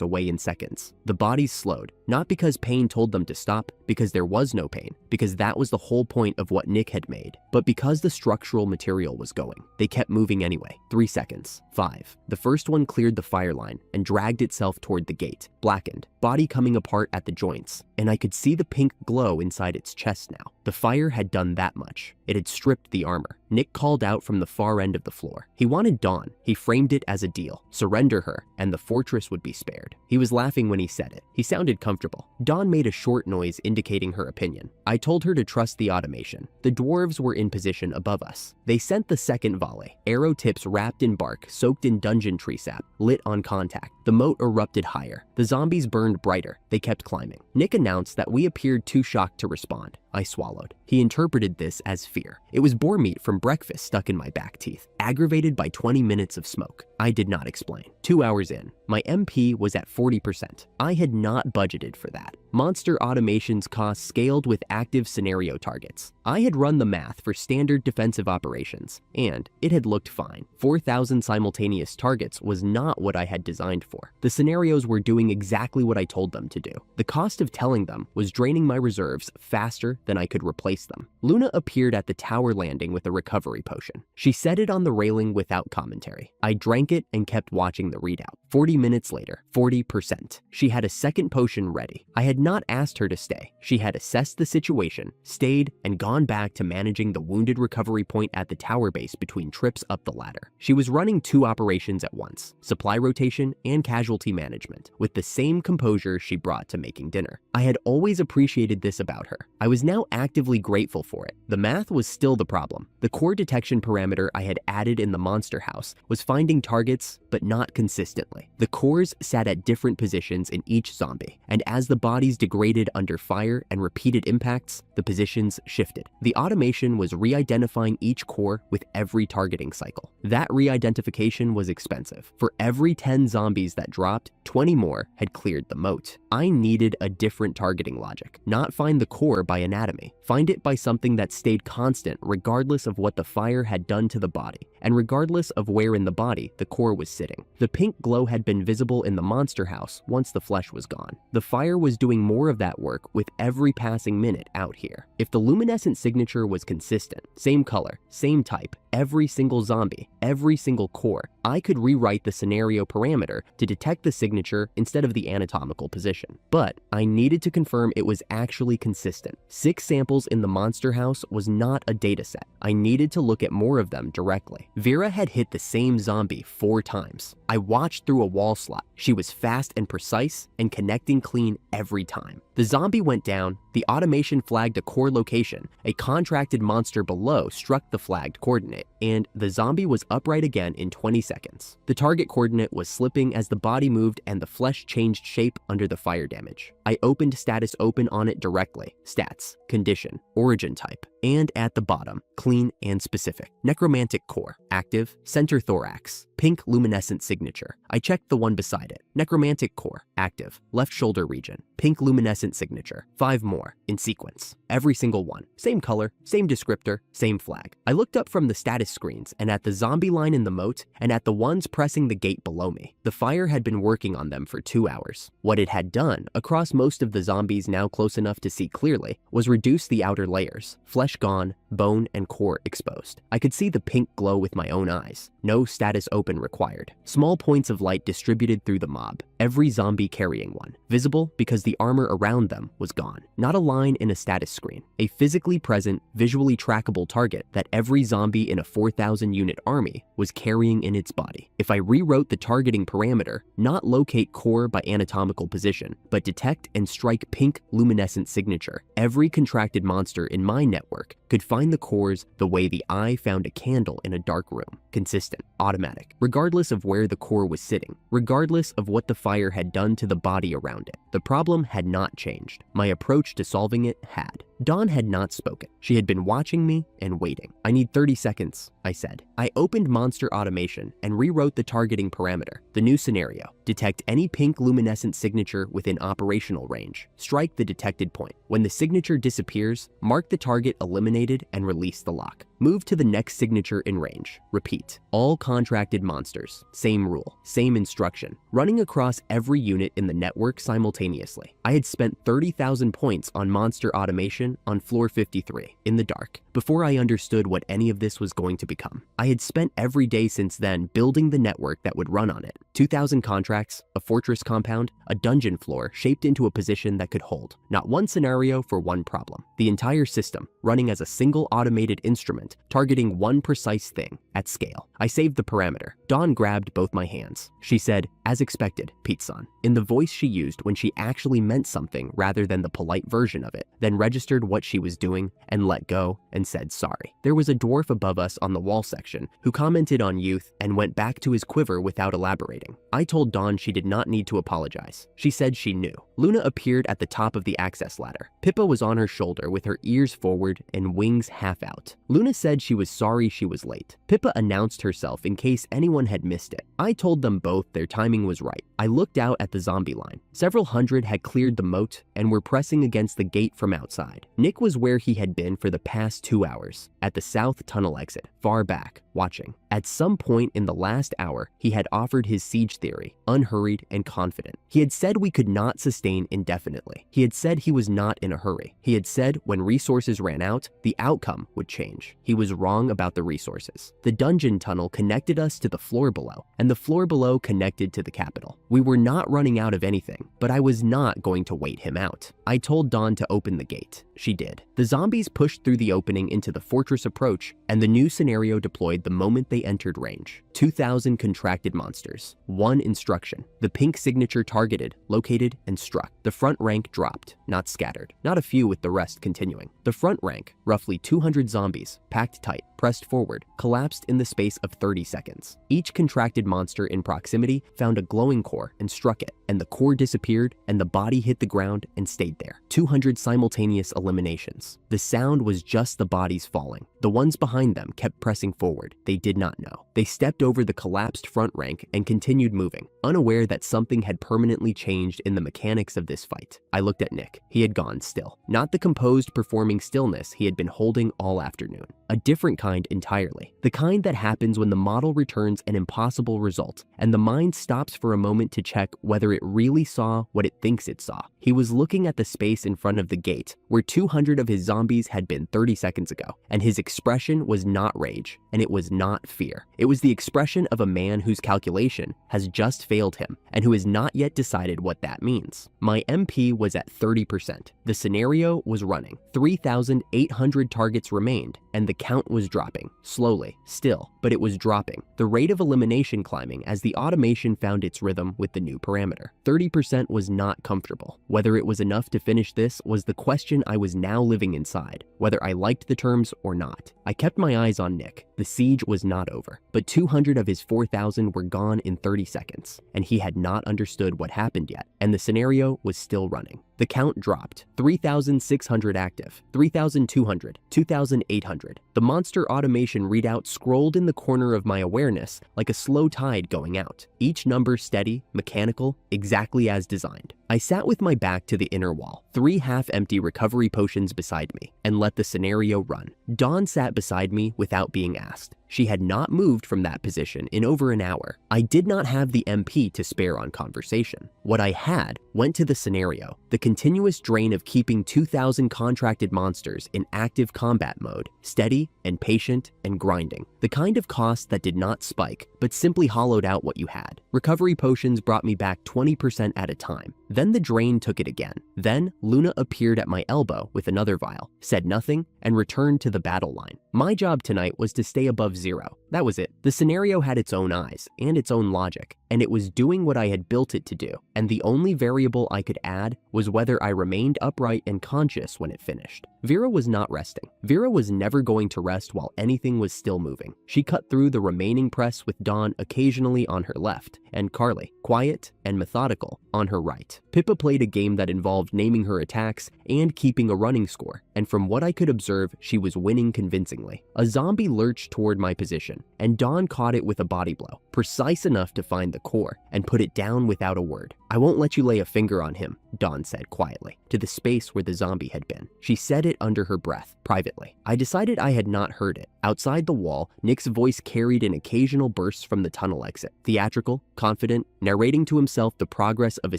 away in seconds. The bodies slowed, not because pain told them to stop, because there was no pain, because that was the whole point of what Nick had made, but because the structural material was going. They kept moving anyway. 3 seconds. 5. The first one cleared the fire line and dragged itself toward the gate, blackened, body coming apart at the joints, and I could see the pink glow inside its chest now. The fire had done that much. It had stripped the armor. Nick called out from the far end of the floor. He wanted Dawn. He framed it as a deal. Surrender her, and the fortress would be spared. He was laughing when he said it. He sounded comfortable. Dawn made a short noise indicating her opinion. I told her to trust the automation. The dwarves were in position above us. They sent the second volley. Arrow tips wrapped in bark, soaked in dungeon tree sap, lit on contact. The moat erupted higher. The zombies burned brighter. They kept climbing. Nick announced that we appeared too shocked to respond. I swallowed. He interpreted this as fear. It was boar meat from breakfast stuck in my back teeth, aggravated by 20 minutes of smoke. I did not explain. 2 hours in, my MP was at 40%. I had not budgeted for that. Monster automation's cost scaled with active scenario targets. I had run the math for standard defensive operations, and it had looked fine. 4,000 simultaneous targets was not what I had designed for. The scenarios were doing exactly what I told them to do. The cost of telling them was draining my reserves faster than I could replace them. Luna appeared at the tower landing with a recovery potion. She set it on the railing without commentary. I drank it and kept watching the readout. 40 minutes later, 40%. She had a second potion ready. I had not asked her to stay. She had assessed the situation, stayed, and gone back to managing the wounded recovery point at the tower base between trips up the ladder. She was running 2 operations at once, supply rotation and casualty management, with the same composure she brought to making dinner. I had always appreciated this about her. I was now actively grateful for it. The math was still the problem. The core detection parameter I had added in the monster house was finding targets, but not consistently. The cores sat at different positions in each zombie, and as the bodies degraded under fire and repeated impacts, the positions shifted. The automation was re-identifying each core with every targeting cycle. That re-identification was expensive. For every 10 zombies that dropped, 20 more had cleared the moat. I needed a different targeting logic. Not find the core by anatomy. Find it by something that stayed constant regardless of what the fire had done to the body, and regardless of where in the body the core was sitting. The pink glow had been visible in the monster house once the flesh was gone. The fire was doing more of that work with every passing minute out here. If the luminescent signature was consistent, same color, same type, every single zombie, every single core, I could rewrite the scenario parameter to detect the signature instead of the anatomical position. But I needed to confirm it was actually consistent. 6 samples in the monster house was not a dataset. I needed to look at more of them directly. Vera had hit the same zombie 4 times. I watched through a wall slot. She was fast and precise and connecting clean every time. The zombie went down, the automation flagged a core location, a contracted monster below struck the flagged coordinate, and the zombie was upright again in 20 seconds. The target coordinate was slipping as the body moved and the flesh changed shape under the fire damage. I opened status open on it directly, stats, condition, origin type, and at the bottom, clean and specific. Necromantic core, active, center thorax, pink luminescent signature. I checked the one beside it. Necromantic core, active, left shoulder region, pink luminescent signature. 5 more, in sequence. Every single one. Same color, same descriptor, same flag. I looked up from the status screens and at the zombie line in the moat and at the ones pressing the gate below me. The fire had been working on them for 2 hours. What it had done, across most of the zombies now close enough to see clearly, was reduce the outer layers. Flesh gone, bone and core exposed. I could see the pink glow with my own eyes. No status open required. Small points of light distributed through the mob, every zombie carrying one. Visible because the armor around them was gone. Not a line in a status screen. A physically present, visually trackable target that every zombie in a 4,000 unit army was carrying in its body. If I rewrote the targeting parameter, not locate core by anatomical position, but detect and strike pink luminescent signature, every contracted monster in my network could find the cores the way the eye found a candle in a dark room. Consistent, automatic, regardless of where the core was sitting, regardless of what the fire had done to the body around it. The problem had not changed. My approach to solving it had. Dawn had not spoken. She had been watching me and waiting. I need 30 seconds, I said. I opened Monster Automation and rewrote the targeting parameter. The new scenario: detect any pink luminescent signature within operational range. Strike the detected point. When the signature disappears, mark the target eliminated and release the lock. Move to the next signature in range. Repeat. All contracted monsters. Same rule, same instruction. Running across every unit in the network simultaneously. I had spent 30,000 points on Monster Automation on floor 53, in the dark, before I understood what any of this was going to become. I had spent every day since then building the network that would run on it. 2,000 contracts, a fortress compound, a dungeon floor shaped into a position that could hold. Not one scenario for one problem. The entire system, running as a single automated instrument, targeting one precise thing, at scale. I saved the parameter. Dawn grabbed both my hands. She said, "As expected, Pete-san," in the voice she used when she actually meant something rather than the polite version of it, then registered what she was doing and let go and said sorry. There was a dwarf above us on the wall section who commented on youth and went back to his quiver without elaborating. I told Dawn she did not need to apologize. She said she knew. Luna appeared at the top of the access ladder. Pippa was on her shoulder with her ears forward and wings half out. Luna said she was sorry she was late. Pippa announced herself in case anyone had missed it. I told them both their timing was right. I looked out at the zombie line. Several hundred had cleared the moat and were pressing against the gate from outside. Nick was where he had been for the past 2 hours, at the south tunnel exit, far back, watching. At some point in the last hour, he had offered his siege theory, unhurried and confident. He had said we could not sustain indefinitely. He had said he was not in a hurry. He had said when resources ran out, the outcome would change. He was wrong about the resources. The dungeon tunnel connected us to the floor below, and the floor below connected to the the capital. We were not running out of anything, but I was not going to wait him out. I told Dawn to open the gate. She did. The zombies pushed through the opening into the fortress approach, and the new scenario deployed the moment they entered range. 2,000 contracted monsters. One instruction. The pink signature targeted, located, and struck. The front rank dropped, not scattered. Not a few with the rest continuing. The front rank, roughly 200 zombies, packed tight, pressed forward, collapsed in the space of 30 seconds. Each contracted monster in proximity found a glowing core and struck it, and the core disappeared, and the body hit the ground and stayed there. 200 simultaneous eliminations. The sound was just the bodies falling. The ones behind them kept pressing forward. They did not know. They stepped over the collapsed front rank and continued moving, unaware that something had permanently changed in the mechanics of this fight. I looked at Nick. He had gone still. Not the composed performing stillness he had been holding all afternoon. A different kind entirely. The kind that happens when the model returns an impossible result, and the mind stops for a moment to check whether it really saw what it thinks it saw. He was looking at the space in front of the gate, where 200 of his zombies had been 30 seconds ago, and his expression was not rage, and it was not fear. It was the expression of a man whose calculation has just failed him, and who has not yet decided what that means. My MP was at 30%. The scenario was running. 3,800 targets remained, and the count was dropping. Slowly, still, but it was dropping. The rate of elimination climbing as the automation found its rhythm with the new parameter. 30% was not comfortable. Whether it was enough to finish this was the question I was now living inside, whether I liked the terms or not. I kept my eyes on Nick. The siege was not over, but 200 of his 4,000 were gone in 30 seconds, and he had not understood what happened yet, and the scenario was still running. The count dropped. 3,600 active, 3,200, 2,800. The monster automation readout scrolled in the corner of my awareness like a slow tide going out. Each number steady, mechanical, exactly as designed. I sat with my back to the inner wall, 3 half-empty recovery potions beside me, and let the scenario run. Dawn sat beside me without being asked. She had not moved from that position in over an hour. I did not have the MP to spare on conversation. What I had went to the scenario, the continuous drain of keeping 2,000 contracted monsters in active combat mode, steady and patient and grinding. The kind of cost that did not spike, but simply hollowed out what you had. Recovery potions brought me back 20% at a time. Then the drain took it again. Then Luna appeared at my elbow with another vial, said nothing, and returned to the battle line. My job tonight was to stay above 0. That was it. The scenario had its own eyes and its own logic, and it was doing what I had built it to do, and the only variable I could add was whether I remained upright and conscious when it finished. Vera was not resting. Vera was never going to rest while anything was still moving. She cut through the remaining press with Dawn occasionally on her left, and Carly, quiet and methodical, on her right. Pippa played a game that involved naming her attacks and keeping a running score, and from what I could observe, she was winning convincingly. A zombie lurched toward my position, and Dawn caught it with a body blow, precise enough to find the core, and put it down without a word. "I won't let you lay a finger on him," Dawn said quietly, to the space where the zombie had been. She said it under her breath, privately. I decided I had not heard it. Outside the wall, Nick's voice carried in occasional bursts from the tunnel exit. Theatrical, confident, narrating to himself the progress of a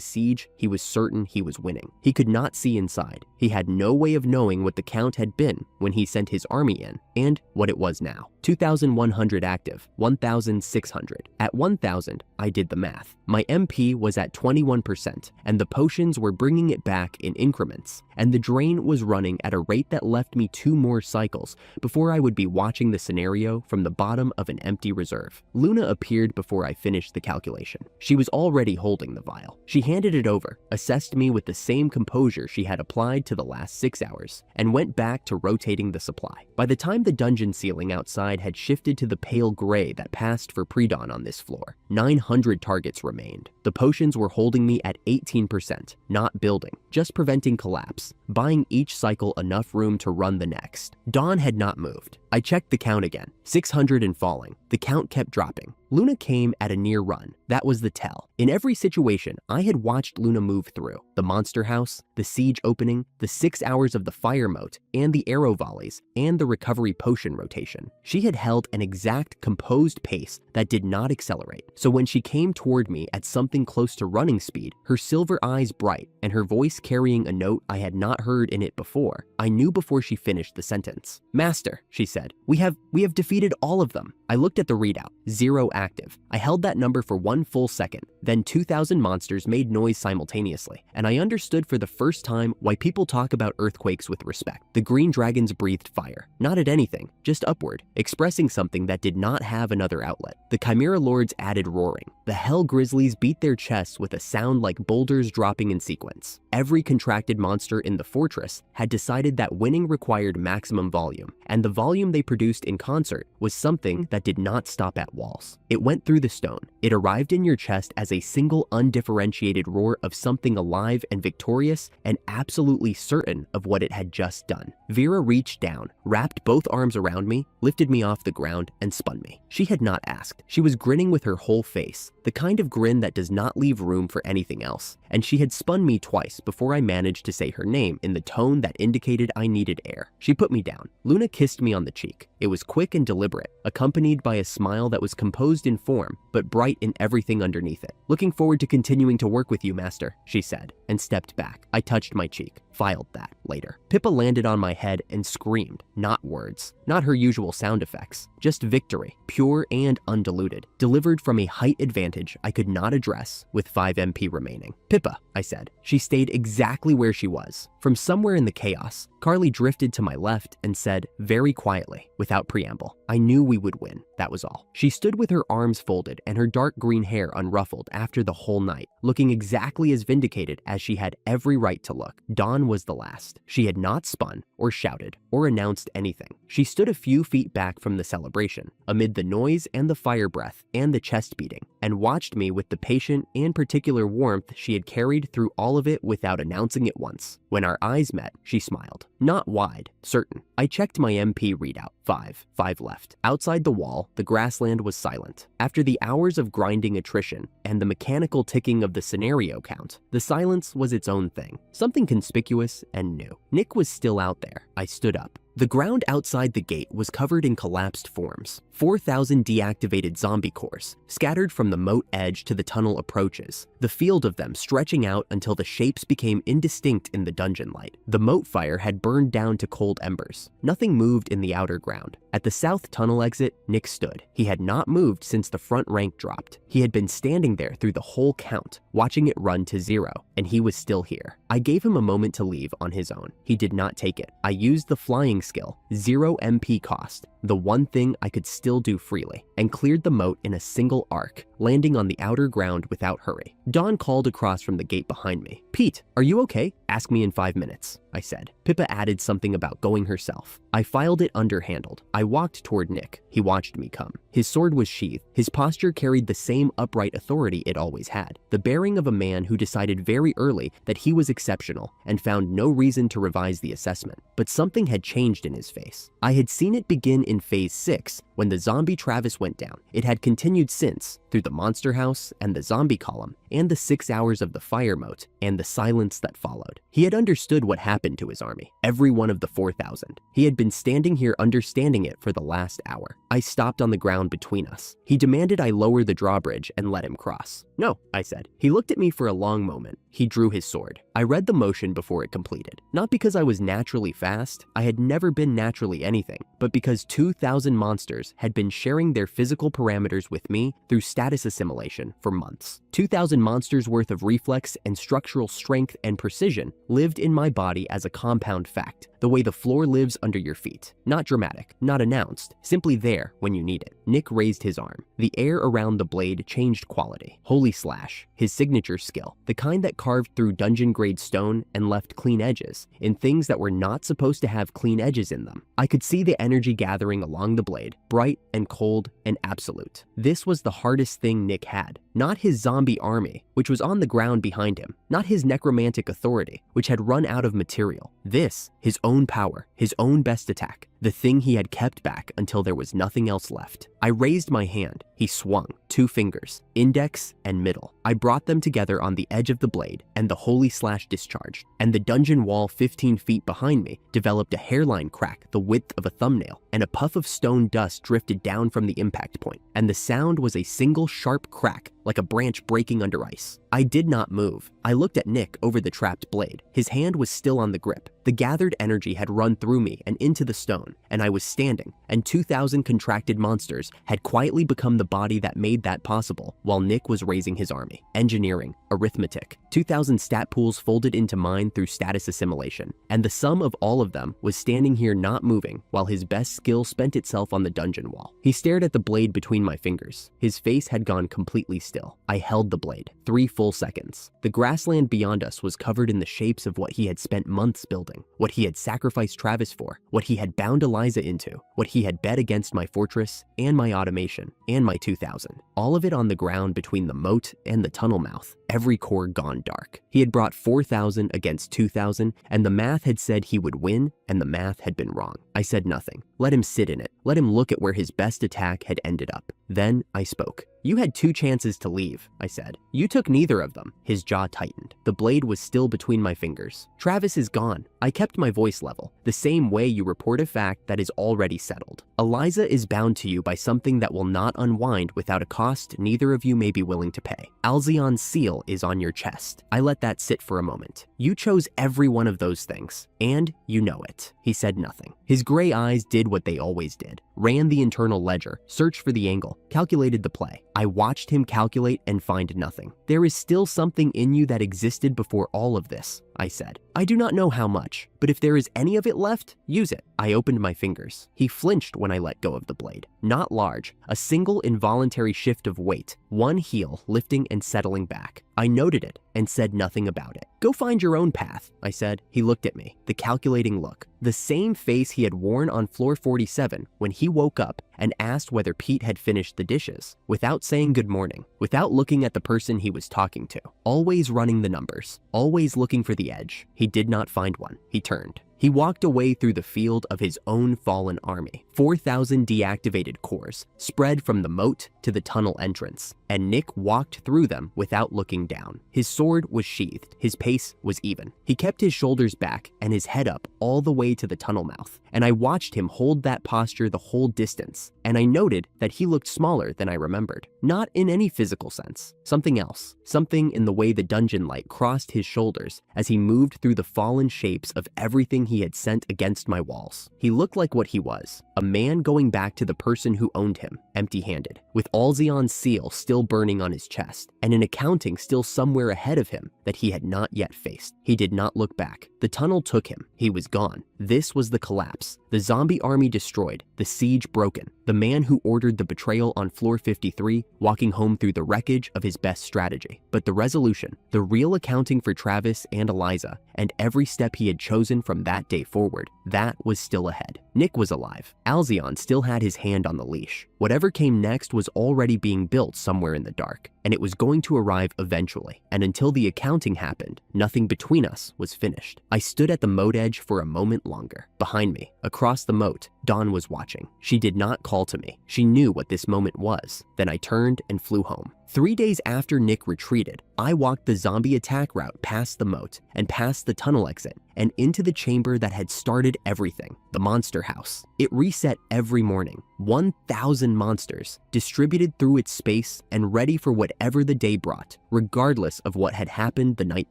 siege he was certain he was winning. He could not see inside. He had no way of knowing what the count had been when he sent his army in, and what it was now. 2,100 active, 1,600. At 1,000, I did the math. My MP was at 21%, and the potions were bringing it back in increments, and the drain was running at a rate that left me 2 more cycles before I would be watching the scenario from the bottom of an empty reserve. Luna appeared before I finished the calculation. She was already holding the vial. She handed it over, assessed me with the same composure she had applied to the last 6 hours, and went back to rotating the supply. By the time the dungeon ceiling outside had shifted to the pale gray that passed for pre-dawn on this floor, 900 targets remained. The potions were holding me at 18%, not building, just preventing collapse, buying each cycle enough room to run the next. Dawn had not moved. I checked the count again, 600 and falling. The count kept dropping. Luna came at a near run. That was the tell. In every situation, I had watched Luna move through. The monster house, the siege opening, the 6 hours of the fire moat, and the arrow volleys, and the recovery potion rotation. She had held an exact composed pace that did not accelerate. So when she came toward me at something close to running speed, her silver eyes bright, and her voice carrying a note I had not heard in it before, I knew before she finished the sentence. "Master," she said, we have defeated all of them." I looked at the readout, 0 active. I held that number for 1 full second. Then 2,000 monsters made noise simultaneously, and I understood for the first time why people talk about earthquakes with respect. The green dragons breathed fire, not at anything, just upward, expressing something that did not have another outlet. The Chimera Lords added roaring. The Hell Grizzlies beat their chests with a sound like boulders dropping in sequence. Every contracted monster in the fortress had decided that winning required maximum volume, and the volume they produced in concert was something that did not stop at walls. It went through the stone. It arrived in your chest as a single undifferentiated roar of something alive and victorious and absolutely certain of what it had just done. Vera reached down, wrapped both arms around me, lifted me off the ground, and spun me. She had not asked. She was grinning with her whole face, the kind of grin that does not leave room for anything else, and she had spun me twice before I managed to say her name in the tone that indicated I needed air. She put me down. Luna kissed me on the cheek. It was quick and deliberate, accompanied by a smile that was composed in form, but bright in everything underneath it. "Looking forward to continuing to work with you, Master," she said, and stepped back. I touched my cheek. Filed that later. Pippa landed on my head and screamed, not words, not her usual sound effects, just victory, pure and undiluted, delivered from a height advantage I could not address with 5 MP remaining. "Pippa," I said. She stayed exactly where she was. From somewhere in the chaos, Carly drifted to my left and said, very quietly, without preamble, "I knew we would win, that was all." She stood with her arms folded and her dark green hair unruffled after the whole night, looking exactly as vindicated as she had every right to look. Dawn was the last. She had not spun, or shouted, or announced anything. She stood a few feet back from the celebration, amid the noise and the fire breath and the chest beating, and watched me with the patient and particular warmth she had carried through all of it without announcing it once. When our eyes met, she smiled. Not wide, certain. I checked my MP readout. 5 left. Outside the wall, the grassland was silent. After the hours of grinding attrition and the mechanical ticking of the scenario count, the silence was its own thing, something conspicuous and new. Nick was still out there. I stood up. The ground outside the gate was covered in collapsed forms. 4,000 deactivated zombie cores, scattered from the moat edge to the tunnel approaches, the field of them stretching out until the shapes became indistinct in the dungeon light. The moat fire had burned down to cold embers. Nothing moved in the outer ground. At the south tunnel exit, Nick stood. He had not moved since the front rank dropped. He had been standing there through the whole count, watching it run to 0, and he was still here. I gave him a moment to leave on his own. He did not take it. I used the flying skill, 0 MP cost, the one thing I could still do freely, and cleared the moat in a single arc, landing on the outer ground without hurry. Dawn called across from the gate behind me. "Pete, are you okay? Ask me in 5 minutes," I said. Pippa added something about going herself. I filed it underhandled. I walked toward Nick. He watched me come. His sword was sheathed. His posture carried the same upright authority it always had, the bearing of a man who decided very early that he was exceptional and found no reason to revise the assessment. But something had changed in his face. I had seen it begin in Phase 6 when the zombie Travis went down. It had continued since, through the monster house and the zombie column, and the 6 hours of the fire moat, and the silence that followed. He had understood what happened to his army, every one of the 4,000. He had been standing here understanding it for the last hour. I stopped on the ground between us. He demanded I lower the drawbridge and let him cross. "No," I said. He looked at me for a long moment. He drew his sword. I read the motion before it completed. Not because I was naturally fast, I had never been naturally anything, but because 2,000 monsters had been sharing their physical parameters with me through status assimilation for months. 2,000 monsters worth of reflex and structural strength and precision lived in my body as a compound fact, the way the floor lives under your feet. Not dramatic, not announced, simply there when you need it. Nick raised his arm. The air around the blade changed quality. Holy Slash, his signature skill, the kind that carved through dungeon-grade stone and left clean edges in things that were not supposed to have clean edges in them. I could see the energy gathering along the blade, bright and cold and absolute. This was the hardest thing Nick had. Not his zombie army, which was on the ground behind him. Not his necromantic authority, which had run out of material. This, his own power, his own best attack. The thing he had kept back until there was nothing else left. I raised my hand. He swung, 2 fingers, index and middle. I brought them together on the edge of the blade, and the Holy Slash discharged. And the dungeon wall 15 feet behind me developed a hairline crack the width of a thumbnail, and a puff of stone dust drifted down from the impact point. And the sound was a single sharp crack, like a branch breaking under ice. I did not move. I looked at Nick over the trapped blade. His hand was still on the grip. The gathered energy had run through me and into the stone, and I was standing, and 2,000 contracted monsters had quietly become the body that made that possible while Nick was raising his army. Engineering, arithmetic, 2,000 stat pools folded into mine through status assimilation, and the sum of all of them was standing here not moving while his best skill spent itself on the dungeon wall. He stared at the blade between my fingers. His face had gone completely still. I held the blade. 3 full seconds. The grassland beyond us was covered in the shapes of what he had spent months building, what he had sacrificed Travis for, what he had bound Eliza into, what he had bet against my fortress, and my automation, and my 2,000. All of it on the ground between the moat and the tunnel mouth, every core gone dark. He had brought 4,000 against 2,000, and the math had said he would win, and the math had been wrong. I said nothing. Let him sit in it. Let him look at where his best attack had ended up. Then I spoke. "You had 2 chances to leave," I said. "You took neither of them." His jaw tightened. The blade was still between my fingers. "Travis is gone." I kept my voice level, the same way you report a fact that is already settled. "Eliza is bound to you by something that will not unwind without a cost neither of you may be willing to pay. Alzion's seal is on your chest." I let that sit for a moment. "You chose every one of those things, and you know it." He said nothing. His gray eyes did what they always did. Ran the internal ledger, searched for the angle, calculated the play. I watched him calculate and find nothing. "There is still something in you that existed before all of this," I said. "I do not know how much, but if there is any of it left, use it." I opened my fingers. He flinched when I let go of the blade. Not large, a single involuntary shift of weight, one heel lifting and settling back. I noted it and said nothing about it. "Go find your own path," I said. He looked at me, the calculating look, the same face he had worn on floor 47 when he woke up and asked whether Pete had finished the dishes, without saying good morning, without looking at the person he was talking to, always running the numbers, always looking for the edge. He did not find one. He turned. He walked away through the field of his own fallen army. 4,000 deactivated cores, spread from the moat to the tunnel entrance, and Nick walked through them without looking down. His sword was sheathed, his pace was even. He kept his shoulders back and his head up all the way to the tunnel mouth, and I watched him hold that posture the whole distance, and I noted that he looked smaller than I remembered. Not in any physical sense. Something else. Something in the way the dungeon light crossed his shoulders as he moved through the fallen shapes of everything he had sent against my walls. He looked like what he was, a man going back to the person who owned him, empty-handed, with Alzion's seal still burning on his chest, and an accounting still somewhere ahead of him that he had not yet faced. He did not look back. The tunnel took him. He was gone. This was the collapse. The zombie army destroyed, the siege broken. The man who ordered the betrayal on floor 53, walking home through the wreckage of his best strategy. But the resolution, the real accounting for Travis and Eliza, and every step he had chosen from that day forward, that was still ahead. Nick was alive. Alzion still had his hand on the leash. Whatever came next was already being built somewhere in the dark, and it was going to arrive eventually. And until the accounting happened, nothing between us was finished. I stood at the moat edge for a moment longer. Behind me, across the moat, Dawn was watching. She did not call to me. She knew what this moment was. Then I turned and flew home. 3 days after Nick retreated, I walked the zombie attack route past the moat and past the tunnel exit and into the chamber that had started everything, the monster house. It reset every morning, 1,000 monsters distributed through its space and ready for whatever the day brought, regardless of what had happened the night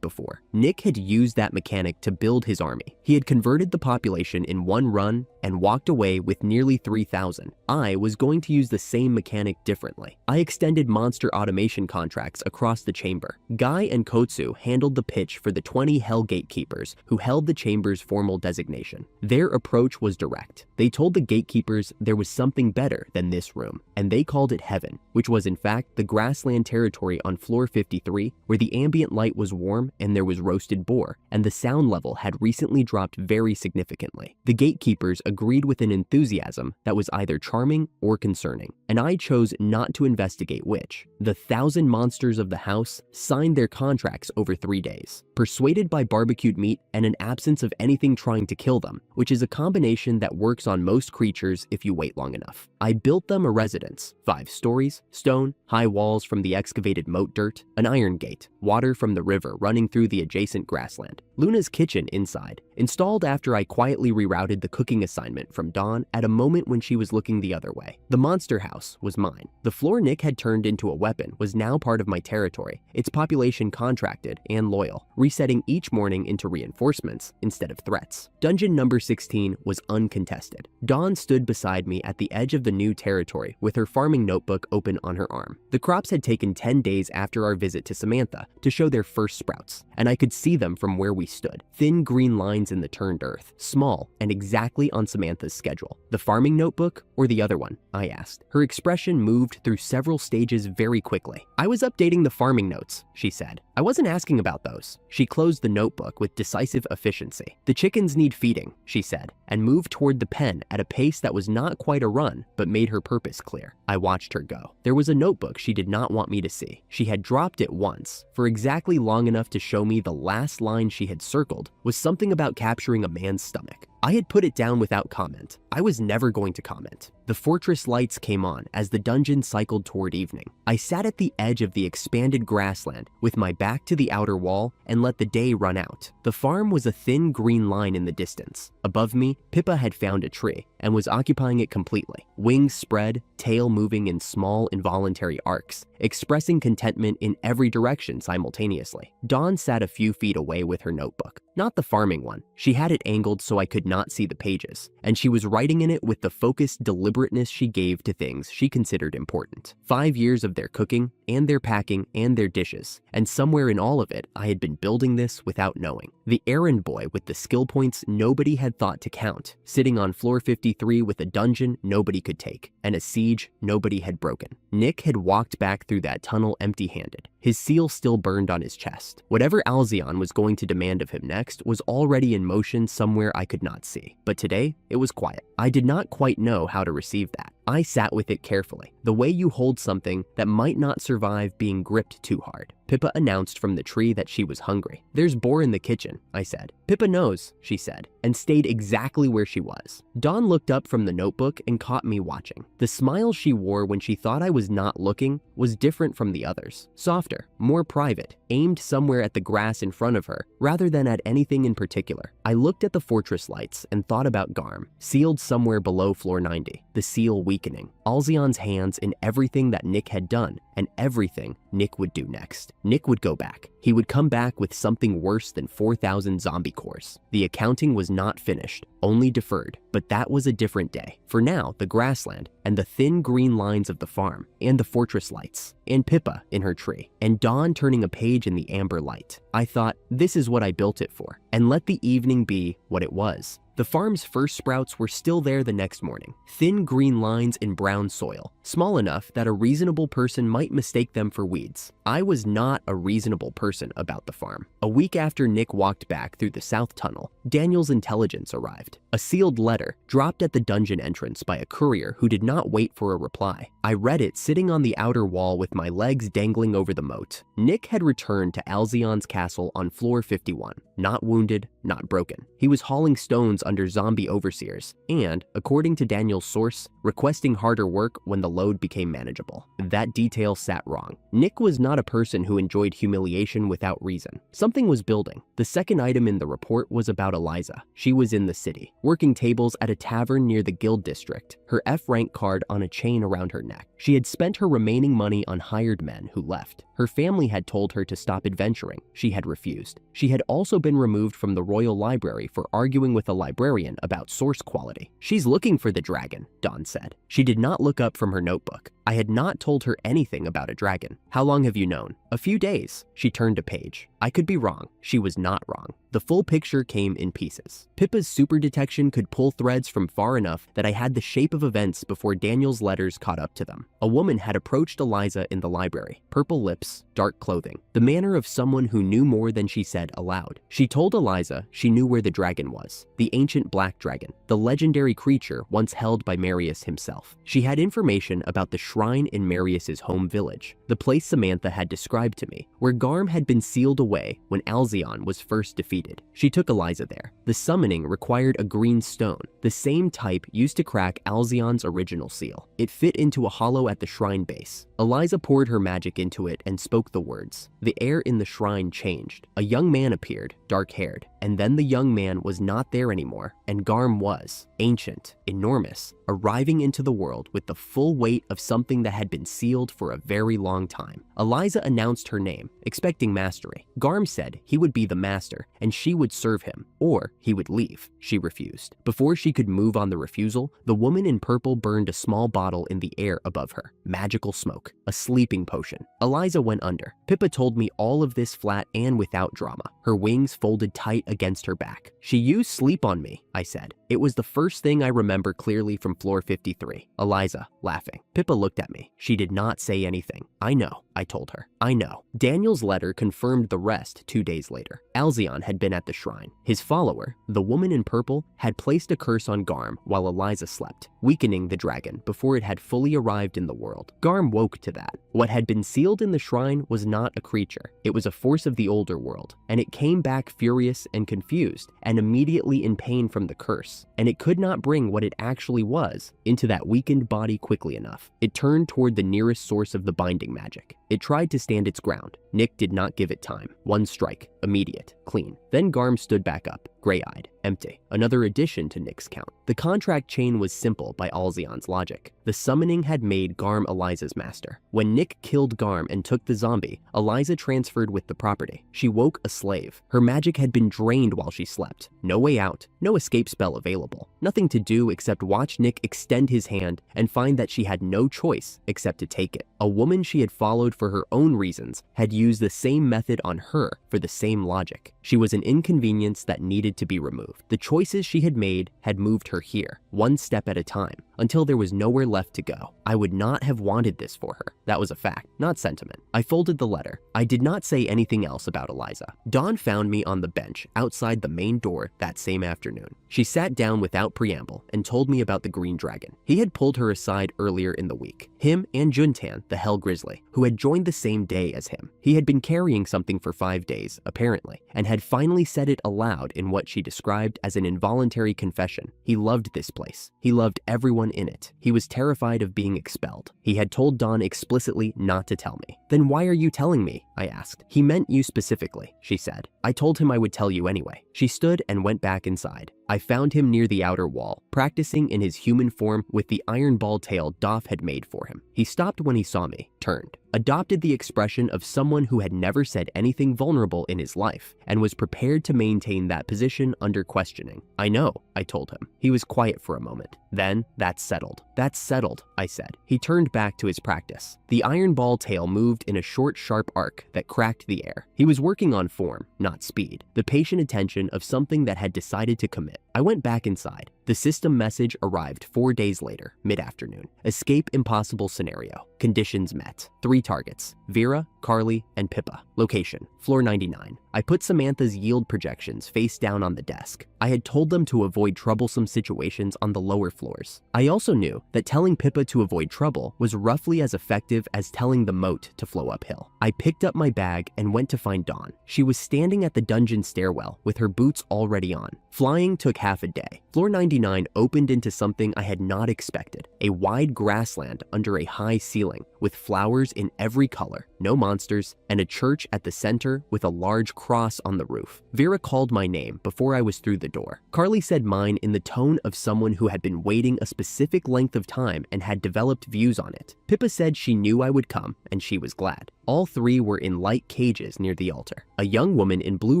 before. Nick had used that mechanic to build his army. He had converted the population in one run and walked away with nearly 3,000. I was going to use the same mechanic differently. I extended monster automation contracts across the chamber. Guy and Kotsu handled the pitch for the 20 Hell Gatekeepers who held the chamber's formal designation. Their approach was direct. They told the gatekeepers there was something better than this room, and they called it heaven, which was in fact the grassland territory on floor 53, where the ambient light was warm and there was roasted boar, and the sound level had recently dropped very significantly. The gatekeepers agreed with an enthusiasm that was either charming or concerning, and I chose not to investigate which. The 1,000 monsters of the house signed their contracts over 3 days, persuaded by barbecued meat and an absence of anything trying to kill them, which is a combination that works on most creatures if you wait long enough. I built them a residence, 5 stories, stone, high walls from the excavated moat dirt, an iron gate, water from the river running through the adjacent grassland, Luna's kitchen inside, installed after I quietly rerouted the cooking assignment from Dawn at a moment when she was looking the other way. The monster house was mine. The floor Nick had turned into a weapon was now part of my territory, its population contracted and loyal, resetting each morning into reinforcements instead of threats. Dungeon number 16 was uncontested. Dawn stood beside me at the edge of the new territory with her farming notebook open on her arm. The crops had taken 10 days after our visit to Samantha to show their first sprouts, and I could see them from where we stood. Thin green lines in the turned earth, small and exactly on Samantha's schedule. The farming notebook or the other one? I asked. Her expression moved through several stages very quickly. I was updating the farming notes, she said. I wasn't asking about those. She closed the notebook with decisive efficiency. The chickens need feeding, she said, and moved toward the pen at a pace that was not quite a run, but made her purpose clear. I watched her go. There was a notebook she did not want me to see. She had dropped it once, for exactly long enough to show me the last line she had circled was something about capturing a man's stomach. I had put it down without comment. I was never going to comment. The fortress lights came on as the dungeon cycled toward evening. I sat at the edge of the expanded grassland with my back to the outer wall and let the day run out. The farm was a thin green line in the distance. Above me, Pippa had found a tree and was occupying it completely. Wings spread, tail moving in small involuntary arcs, expressing contentment in every direction simultaneously. Dawn sat a few feet away with her notebook. Not the farming one. She had it angled so I could not see the pages, and she was writing in it with the focused deliberateness she gave to things she considered important. 5 years of their cooking, and their packing, and their dishes, and somewhere in all of it, I had been building this without knowing. The errand boy with the skill points nobody had thought to count, sitting on floor 53 with a dungeon nobody could take, and a siege nobody had broken. Nick had walked back through that tunnel empty-handed. His seal still burned on his chest. Whatever Alzion was going to demand of him next was already in motion somewhere I could not see. But today, it was quiet. I did not quite know how to receive that. I sat with it carefully, the way you hold something that might not survive being gripped too hard. Pippa announced from the tree that she was hungry. "There's boar in the kitchen," I said. "Pippa knows," she said, and stayed exactly where she was. Dawn looked up from the notebook and caught me watching. The smile she wore when she thought I was not looking was different from the others. Softer, more private, aimed somewhere at the grass in front of her, rather than at anything in particular. I looked at the fortress lights and thought about Garm, sealed somewhere below floor 90, the seal weakening. Alzion's hands in everything that Nick had done, and everything Nick would do next. Nick would go back. He would come back with something worse than 4,000 zombie cores. The accounting was not finished, only deferred, but that was a different day. For now, the grassland, and the thin green lines of the farm, and the fortress lights, and Pippa in her tree, and Dawn turning a page in the amber light. I thought, this is what I built it for, and let the evening be what it was. The farm's first sprouts were still there the next morning, thin green lines in brown soil, small enough that a reasonable person might mistake them for weeds. I was not a reasonable person about the farm. A week after Nick walked back through the south tunnel, Daniel's intelligence arrived. A sealed letter, dropped at the dungeon entrance by a courier who did not wait for a reply. I read it sitting on the outer wall with my legs dangling over the moat. Nick had returned to Alzion's castle on floor 51, not wounded, not broken. He was hauling stones under zombie overseers, and, according to Daniel's source, requesting harder work when the load became manageable. That detail sat wrong. Nick was not a person who enjoyed humiliation without reason. Something was building. The second item in the report was about Eliza. She was in the city, working tables at a tavern near the guild district, her F-rank card on a chain around her neck. She had spent her remaining money on hired men who left. Her family had told her to stop adventuring. She had refused. She had also been removed from the Royal Library for arguing with a librarian about source quality. "She's looking for the dragon," Dawn said. She did not look up from her notebook. I had not told her anything about a dragon. "How long have you known?" "A few days." She turned a page. I could be wrong. She was not wrong. The full picture came in pieces. Pippa's super detection could pull threads from far enough that I had the shape of events before Daniel's letters caught up to them. A woman had approached Eliza in the library. Purple lips, dark clothing. The manner of someone who knew more than she said aloud. She told Eliza she knew where the dragon was. The ancient black dragon. The legendary creature once held by Marius himself. She had information about the shrine in Marius's home village. The place Samantha had described to me, where Garm had been sealed away when Alzion was first defeated. She took Eliza there. The summoning required a green stone, the same type used to crack Alzion's original seal. It fit into a hollow at the shrine base. Eliza poured her magic into it and spoke the words. The air in the shrine changed. A young man appeared, dark-haired, and then the young man was not there anymore, and Garm was. Ancient, enormous, arriving into the world with the full weight of something that had been sealed for a very long time. Eliza announced her name, expecting mastery. Garm said he would be the master, and she would serve him, or he would leave. She refused. Before she could move on the refusal, the woman in purple burned a small bottle in the air above her. Magical smoke, a sleeping potion. Eliza went under. Pippa told me all of this flat and without drama, her wings folded tight against her back. She used sleep on me, I said. It was the first thing I remember clearly from floor 53. Eliza, laughing. Pippa looked at me. She did not say anything. I know, I told her. I know. Daniel's letter confirmed the rest 2 days later. Alzion had been at the shrine. His follower, the woman in purple, had placed a curse on Garm while Eliza slept, weakening the dragon before it had fully arrived in the world. Garm woke to that. What had been sealed in the shrine was not a creature. It was a force of the older world, and it came back furious and confused, and immediately in pain from the curse, and it could not bring what it actually was into that weakened body quickly enough. It turned toward the nearest source of the binding magic. It tried to stand its ground. Nick did not give it time. One strike, immediate, clean. Then Garm stood back up, gray-eyed, empty. Another addition to Nick's count. The contract chain was simple by Alzion's logic. The summoning had made Garm Eliza's master. When Nick killed Garm and took the zombie, Eliza transferred with the property. She woke a slave. Her magic had been drained while she slept. No way out, no escape spell available. Nothing to do except watch Nick extend his hand and find that she had no choice except to take it. A woman she had followed for her own reasons had used the same method on her for the same logic. She was an inconvenience that needed to be removed. The choices she had made had moved her here, one step at a time, until there was nowhere left to go. I would not have wanted this for her. That was a fact, not sentiment. I folded the letter. I did not say anything else about Eliza. Dawn found me on the bench outside the main door that same afternoon. She sat down without preamble and told me about the green dragon. He had pulled her aside earlier in the week. Him and Juntan, the Hell Grizzly, who had joined the same day as him. He had been carrying something for 5 days, apparently, and had finally said it aloud in what she described as an involuntary confession. He loved this place. He loved everyone in it. He was terrified of being expelled. He had told Dawn explicitly not to tell me. Then why are you telling me? I asked. He meant you specifically, she said. I told him I would tell you anyway. She stood and went back inside. I found him near the outer wall, practicing in his human form with the iron ball tail Doff had made for him. He stopped when he saw me, turned, adopted the expression of someone who had never said anything vulnerable in his life, and was prepared to maintain that position under questioning. I know, I told him. He was quiet for a moment. Then, that's settled. That's settled, I said. He turned back to his practice. The iron ball tail moved in a short, sharp arc that cracked the air. He was working on form, not speed, the patient attention of something that had decided to commit. I went back inside. The system message arrived 4 days later, mid-afternoon. Escape impossible scenario. Conditions met. 3 targets: Vera, Carly, and Pippa. Location: floor 99. I put Samantha's yield projections face down on the desk. I had told them to avoid troublesome situations on the lower floors. I also knew that telling Pippa to avoid trouble was roughly as effective as telling the moat to flow uphill. I picked up my bag and went to find Dawn. She was standing at the dungeon stairwell with her boots already on. Flying took half a day. Floor 99 opened into something I had not expected. A wide grassland under a high ceiling with flowers in every color, no monsters, and a church at the center with a large cross on the roof. Vera called my name before I was through the door. Carly said mine in the tone of someone who had been waiting a specific length of time and had developed views on it. Pippa said she knew I would come, and she was glad. All 3 were in light cages near the altar. A young woman in blue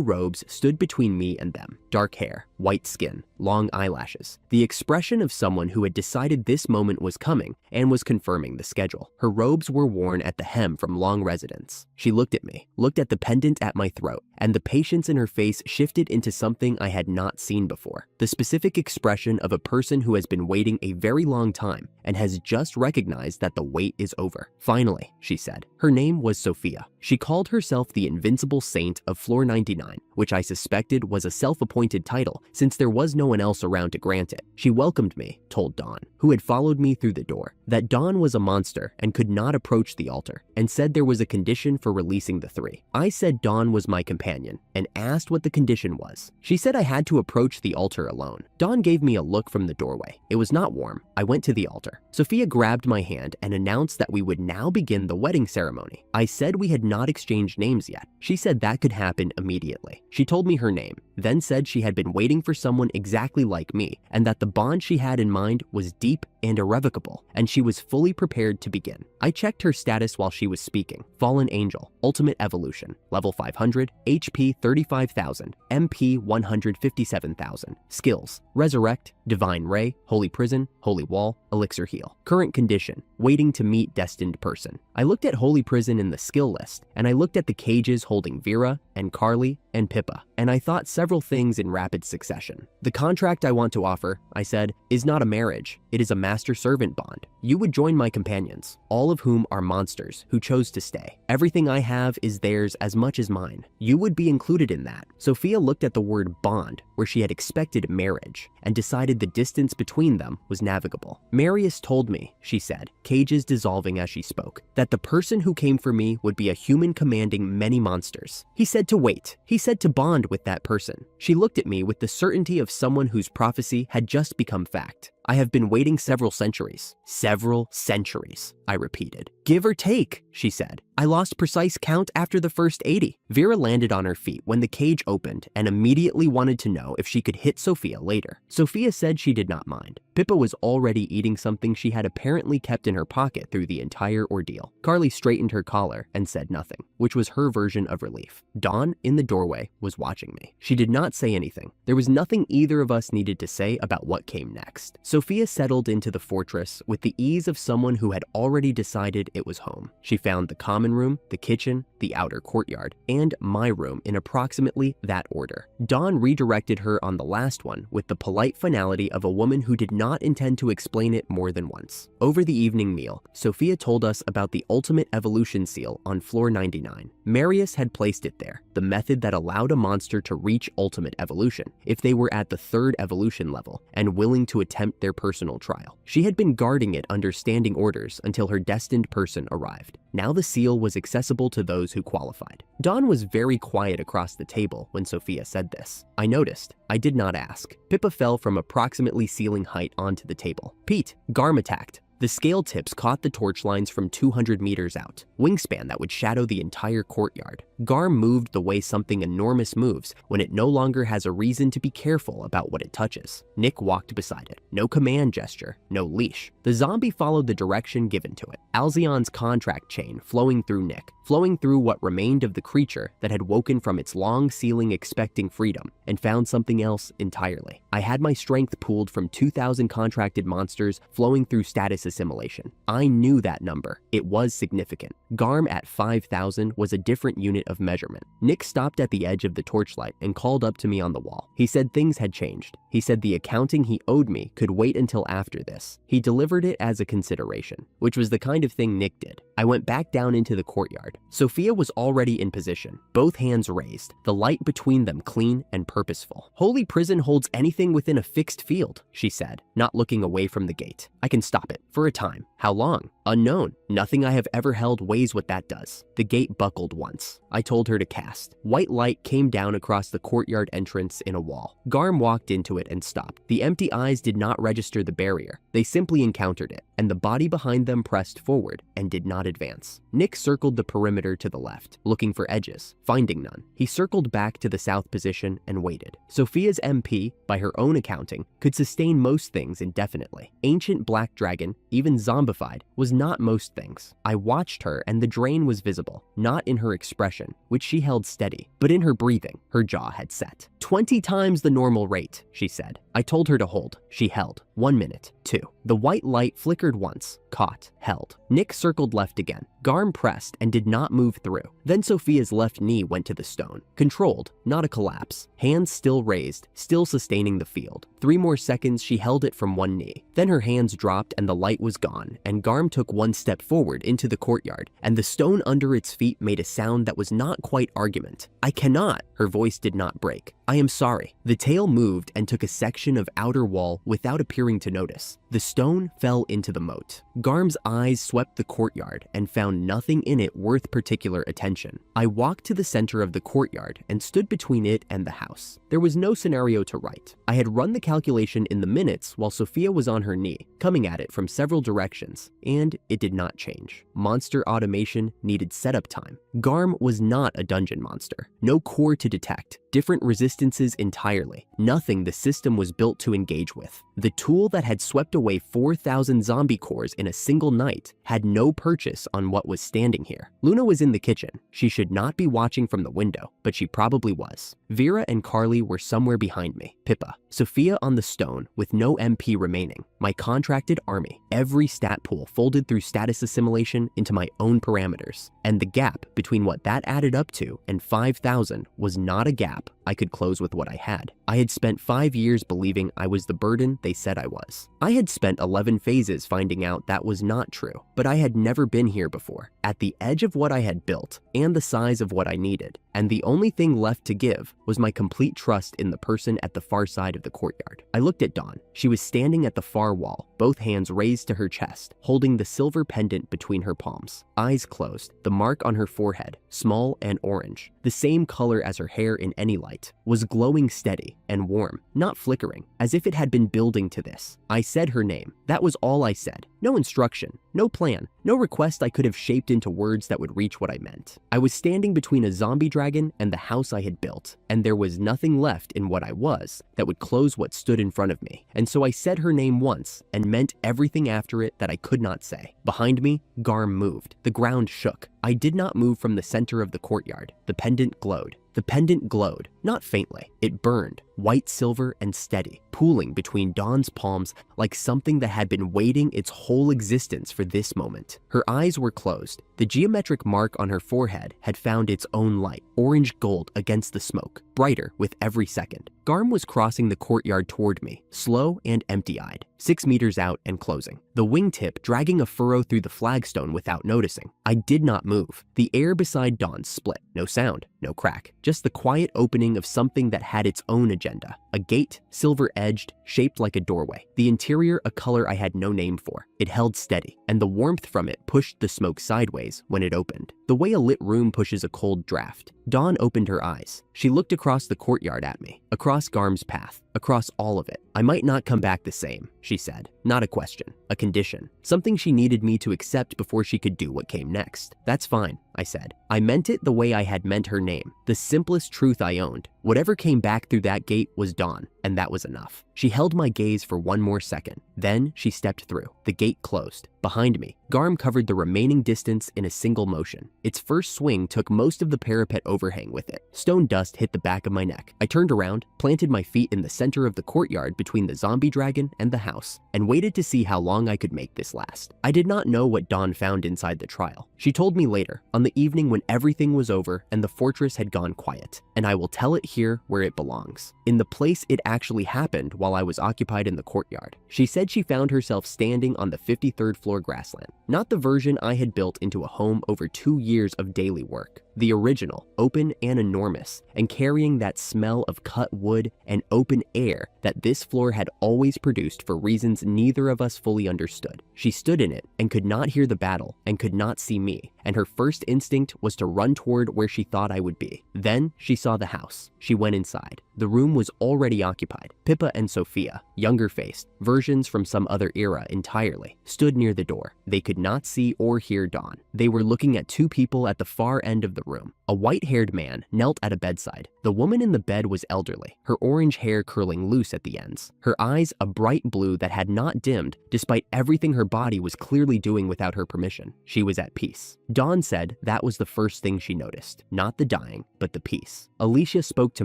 robes stood between me and them. Dark hair, white skin, long eyelashes. The expression of someone who had decided this moment was coming and was confirming the schedule. Her robes were worn at the hem from long residence. She looked at me, looked at the pendant at my throat, and the patience in her face shifted into something I had not seen before. The specific expression of a person who has been waiting a very long time and has just recognized that the wait is over. Finally, she said. Her name was Sophia. She called herself the Invincible Saint of Floor 99, which I suspected was a self-appointed title since there was no one else around to grant it. She welcomed me, told Dawn, who had followed me through the door, that Dawn was a monster and could not approach the altar, and said there was a condition for releasing the three. I said Dawn was my companion and asked what the condition was. She said I had to approach the altar alone. Dawn gave me a look from the doorway. It was not warm. I went to the altar. Sophia grabbed my hand and announced that we would now begin the wedding ceremony. I said we had not exchanged names yet. She said that could happen immediately. She told me her name, then said she had been waiting for someone exactly like me and that the bond she had in mind was deep and irrevocable, and she was fully prepared to begin. I checked her status while she was speaking. Fallen Angel, Ultimate Evolution, Level 500, HP 35,000, MP 157,000. Skills: Resurrect, Divine Ray, Holy Prison, Holy Wall, Elixir Heal. Current condition: waiting to meet destined person. I looked at Holy Prison in the skill list, and I looked at the cages holding Vera and Carly and Pippa, and I thought several things in rapid succession. The contract I want to offer, I said, is not a marriage. It is a master-servant bond. You would join my companions, all of whom are monsters who chose to stay. Everything I have is theirs as much as mine. You would be included in that. Sophia looked at the word bond, where she had expected marriage, and decided the distance between them was navigable. Marius told me, she said, cages dissolving as she spoke, that the person who came for me would be a human commanding many monsters. He said to wait. He said to bond with that person. She looked at me with the certainty of someone whose prophecy had just become fact. I have been waiting several centuries. Several centuries, I repeated. Give or take, she said. I lost precise count after the first 80. Vera landed on her feet when the cage opened and immediately wanted to know if she could hit Sophia later. Sophia said she did not mind. Pippa was already eating something she had apparently kept in her pocket through the entire ordeal. Carly straightened her collar and said nothing, which was her version of relief. Dawn, in the doorway, was watching me. She did not say anything. There was nothing either of us needed to say about what came next. Sophia settled into the fortress with the ease of someone who had already decided it was home. She found the common room, the kitchen, the outer courtyard, and my room in approximately that order. Dawn redirected her on the last one with the polite finality of a woman who did not intend to explain it more than once. Over the evening meal, Sophia told us about the Ultimate Evolution seal on floor 99. Marius had placed it there, the method that allowed a monster to reach Ultimate Evolution if they were at the 3rd evolution level and willing to attempt their personal trial. She had been guarding it under standing orders until her destined person arrived. Now the seal was accessible to those who qualified. Dawn was very quiet across the table when Sophia said this. I noticed. I did not ask. Pippa fell from approximately ceiling height onto the table. Pete, Garm attacked. The scale tips caught the torch lines from 200 meters out, wingspan that would shadow the entire courtyard. Garm moved the way something enormous moves when it no longer has a reason to be careful about what it touches. Nick walked beside it. No command gesture, no leash. The zombie followed the direction given to it. Alzion's contract chain flowing through Nick, flowing through what remained of the creature that had woken from its long ceiling expecting freedom and found something else entirely. I had my strength pooled from 2,000 contracted monsters flowing through status assimilation. I knew that number. It was significant. Garm at 5,000 was a different unit of measurement. Nick stopped at the edge of the torchlight and called up to me on the wall. He said things had changed. He said the accounting he owed me could wait until after this. He delivered it as a consideration, which was the kind of thing Nick did. I went back down into the courtyard. Sophia was already in position, both hands raised, the light between them clean and purposeful. Holy Prison holds anything within a fixed field, she said, not looking away from the gate. I can stop it, for a time. How long? Unknown. Nothing I have ever held weighs what that does. The gate buckled once. I told her to cast. White light came down across the courtyard entrance in a wall. Garm walked into it and stopped. The empty eyes did not register the barrier. They simply encountered it, and the body behind them pressed forward and did not advance. Nick circled the perimeter to the left, looking for edges, finding none. He circled back to the south position and waited. Sophia's MP, by her own accounting, could sustain most things indefinitely. Ancient Black Dragon, even zombified, was not most things. I watched her and the drain was visible, not in her expression, which she held steady, but in her breathing. Her jaw had set. 20 times the normal rate, she said. I told her to hold. She held. 1 minute. 2. The white light flickered once, caught, held. Nick circled left again. Garm pressed and did not move through. Then Sophia's left knee went to the stone. Controlled, not a collapse. Hands still raised, still sustaining the field. 3 more seconds she held it from one knee. Then her hands dropped and the light was gone, and Garm took 1 step forward into the courtyard, and the stone under its feet made a sound that was not quite argument. I cannot. Her voice did not break. I am sorry. The tail moved and took a section of outer wall without appearing to notice. The stone fell into the moat. Garm's eyes swept the courtyard and found nothing in it worth particular attention. I walked to the center of the courtyard and stood between it and the house. There was no scenario to write. I had run the calculation in the minutes while Sophia was on her knee, coming at it from several directions, and it did not change. Monster automation needed setup time. Garm was not a dungeon monster. No core to detect. Different resistances entirely. Nothing the system was built to engage with. The tool that had swept away 4,000 zombie cores in a single night had no purchase on what was standing here. Luna was in the kitchen. She should not be watching from the window, but she probably was. Vera and Carly were somewhere behind me. Pippa. Sophia on the stone with no MP remaining. My contracted army. Every stat pool folded through status assimilation into my own parameters. And the gap between what that added up to and 5,000 was not a gap I could close with what I had. I had spent 5 years believing I was the burden they said I was. I had spent 11 phases finding out that was not true, but I had never been here before, at the edge of what I had built and the size of what I needed. And the only thing left to give was my complete trust in the person at the far side of the courtyard. I looked at Dawn. She was standing at the far wall, both hands raised to her chest, holding the silver pendant between her palms. Eyes closed, the mark on her forehead, small and orange, the same color as her hair in any light, was glowing steady and warm, not flickering, as if it had been building to this. I said her name. That was all I said. No instruction, no plan, no request I could have shaped into words that would reach what I meant. I was standing between a zombie dragon and the house I had built, and there was nothing left in what I was that would close what stood in front of me. And so I said her name once and meant everything after it that I could not say. Behind me, Garm moved. The ground shook. I did not move from the center of the courtyard. The pendant glowed. The pendant glowed, not faintly. It burned, white silver and steady, pooling between Dawn's palms like something that had been waiting its whole existence for this moment. Her eyes were closed. The geometric mark on her forehead had found its own light, orange gold against the smoke, brighter with every second. Garm was crossing the courtyard toward me, slow and empty-eyed, 6 meters out and closing. The wingtip dragging a furrow through the flagstone without noticing. I did not move. The air beside Dawn split. No sound, no crack, just the quiet opening of something that had its own agenda. A gate, silver-edged, shaped like a doorway. The interior a color I had no name for. It held steady, and the warmth from it pushed the smoke sideways when it opened, the way a lit room pushes a cold draft. Dawn opened her eyes. She looked across the courtyard at me, across Garm's path, across all of it. I might not come back the same, she said. Not a question, a condition, something she needed me to accept before she could do what came next. That's fine, I said. I meant it the way I had meant her name, the simplest truth I owned. Whatever came back through that gate was Dawn, and that was enough. She held my gaze for one more second. Then she stepped through. The gate closed. Behind me, Garm covered the remaining distance in a single motion. Its first swing took most of the parapet overhang with it. Stone dust hit the back of my neck. I turned around, planted my feet in the center of the courtyard between the zombie dragon and the house, and waited to see how long I could make this last. I did not know what Dawn found inside the trial. She told me later, on the evening when everything was over and the fortress had gone quiet, and I will tell it here where it belongs, in the place it actually happened while I was occupied in the courtyard. She said she found herself standing on the 53rd floor grassland, not the version I had built into a home over 2 years of daily work. The original, open and enormous, and carrying that smell of cut wood and open air that this floor had always produced for reasons neither of us fully understood. She stood in it and could not hear the battle and could not see me, and her first instinct was to run toward where she thought I would be. Then she saw the house. She went inside. The room was already occupied. Pippa and Sophia, younger-faced, versions from some other era entirely, stood near the door. They could not see or hear Dawn. They were looking at 2 people at the far end of the room. A white-haired man knelt at a bedside. The woman in the bed was elderly, her orange hair curling loose at the ends. Her eyes a bright blue that had not dimmed, despite everything her body was clearly doing without her permission. She was at peace. Dawn said that was the first thing she noticed. Not the dying, but the peace. Alicia spoke to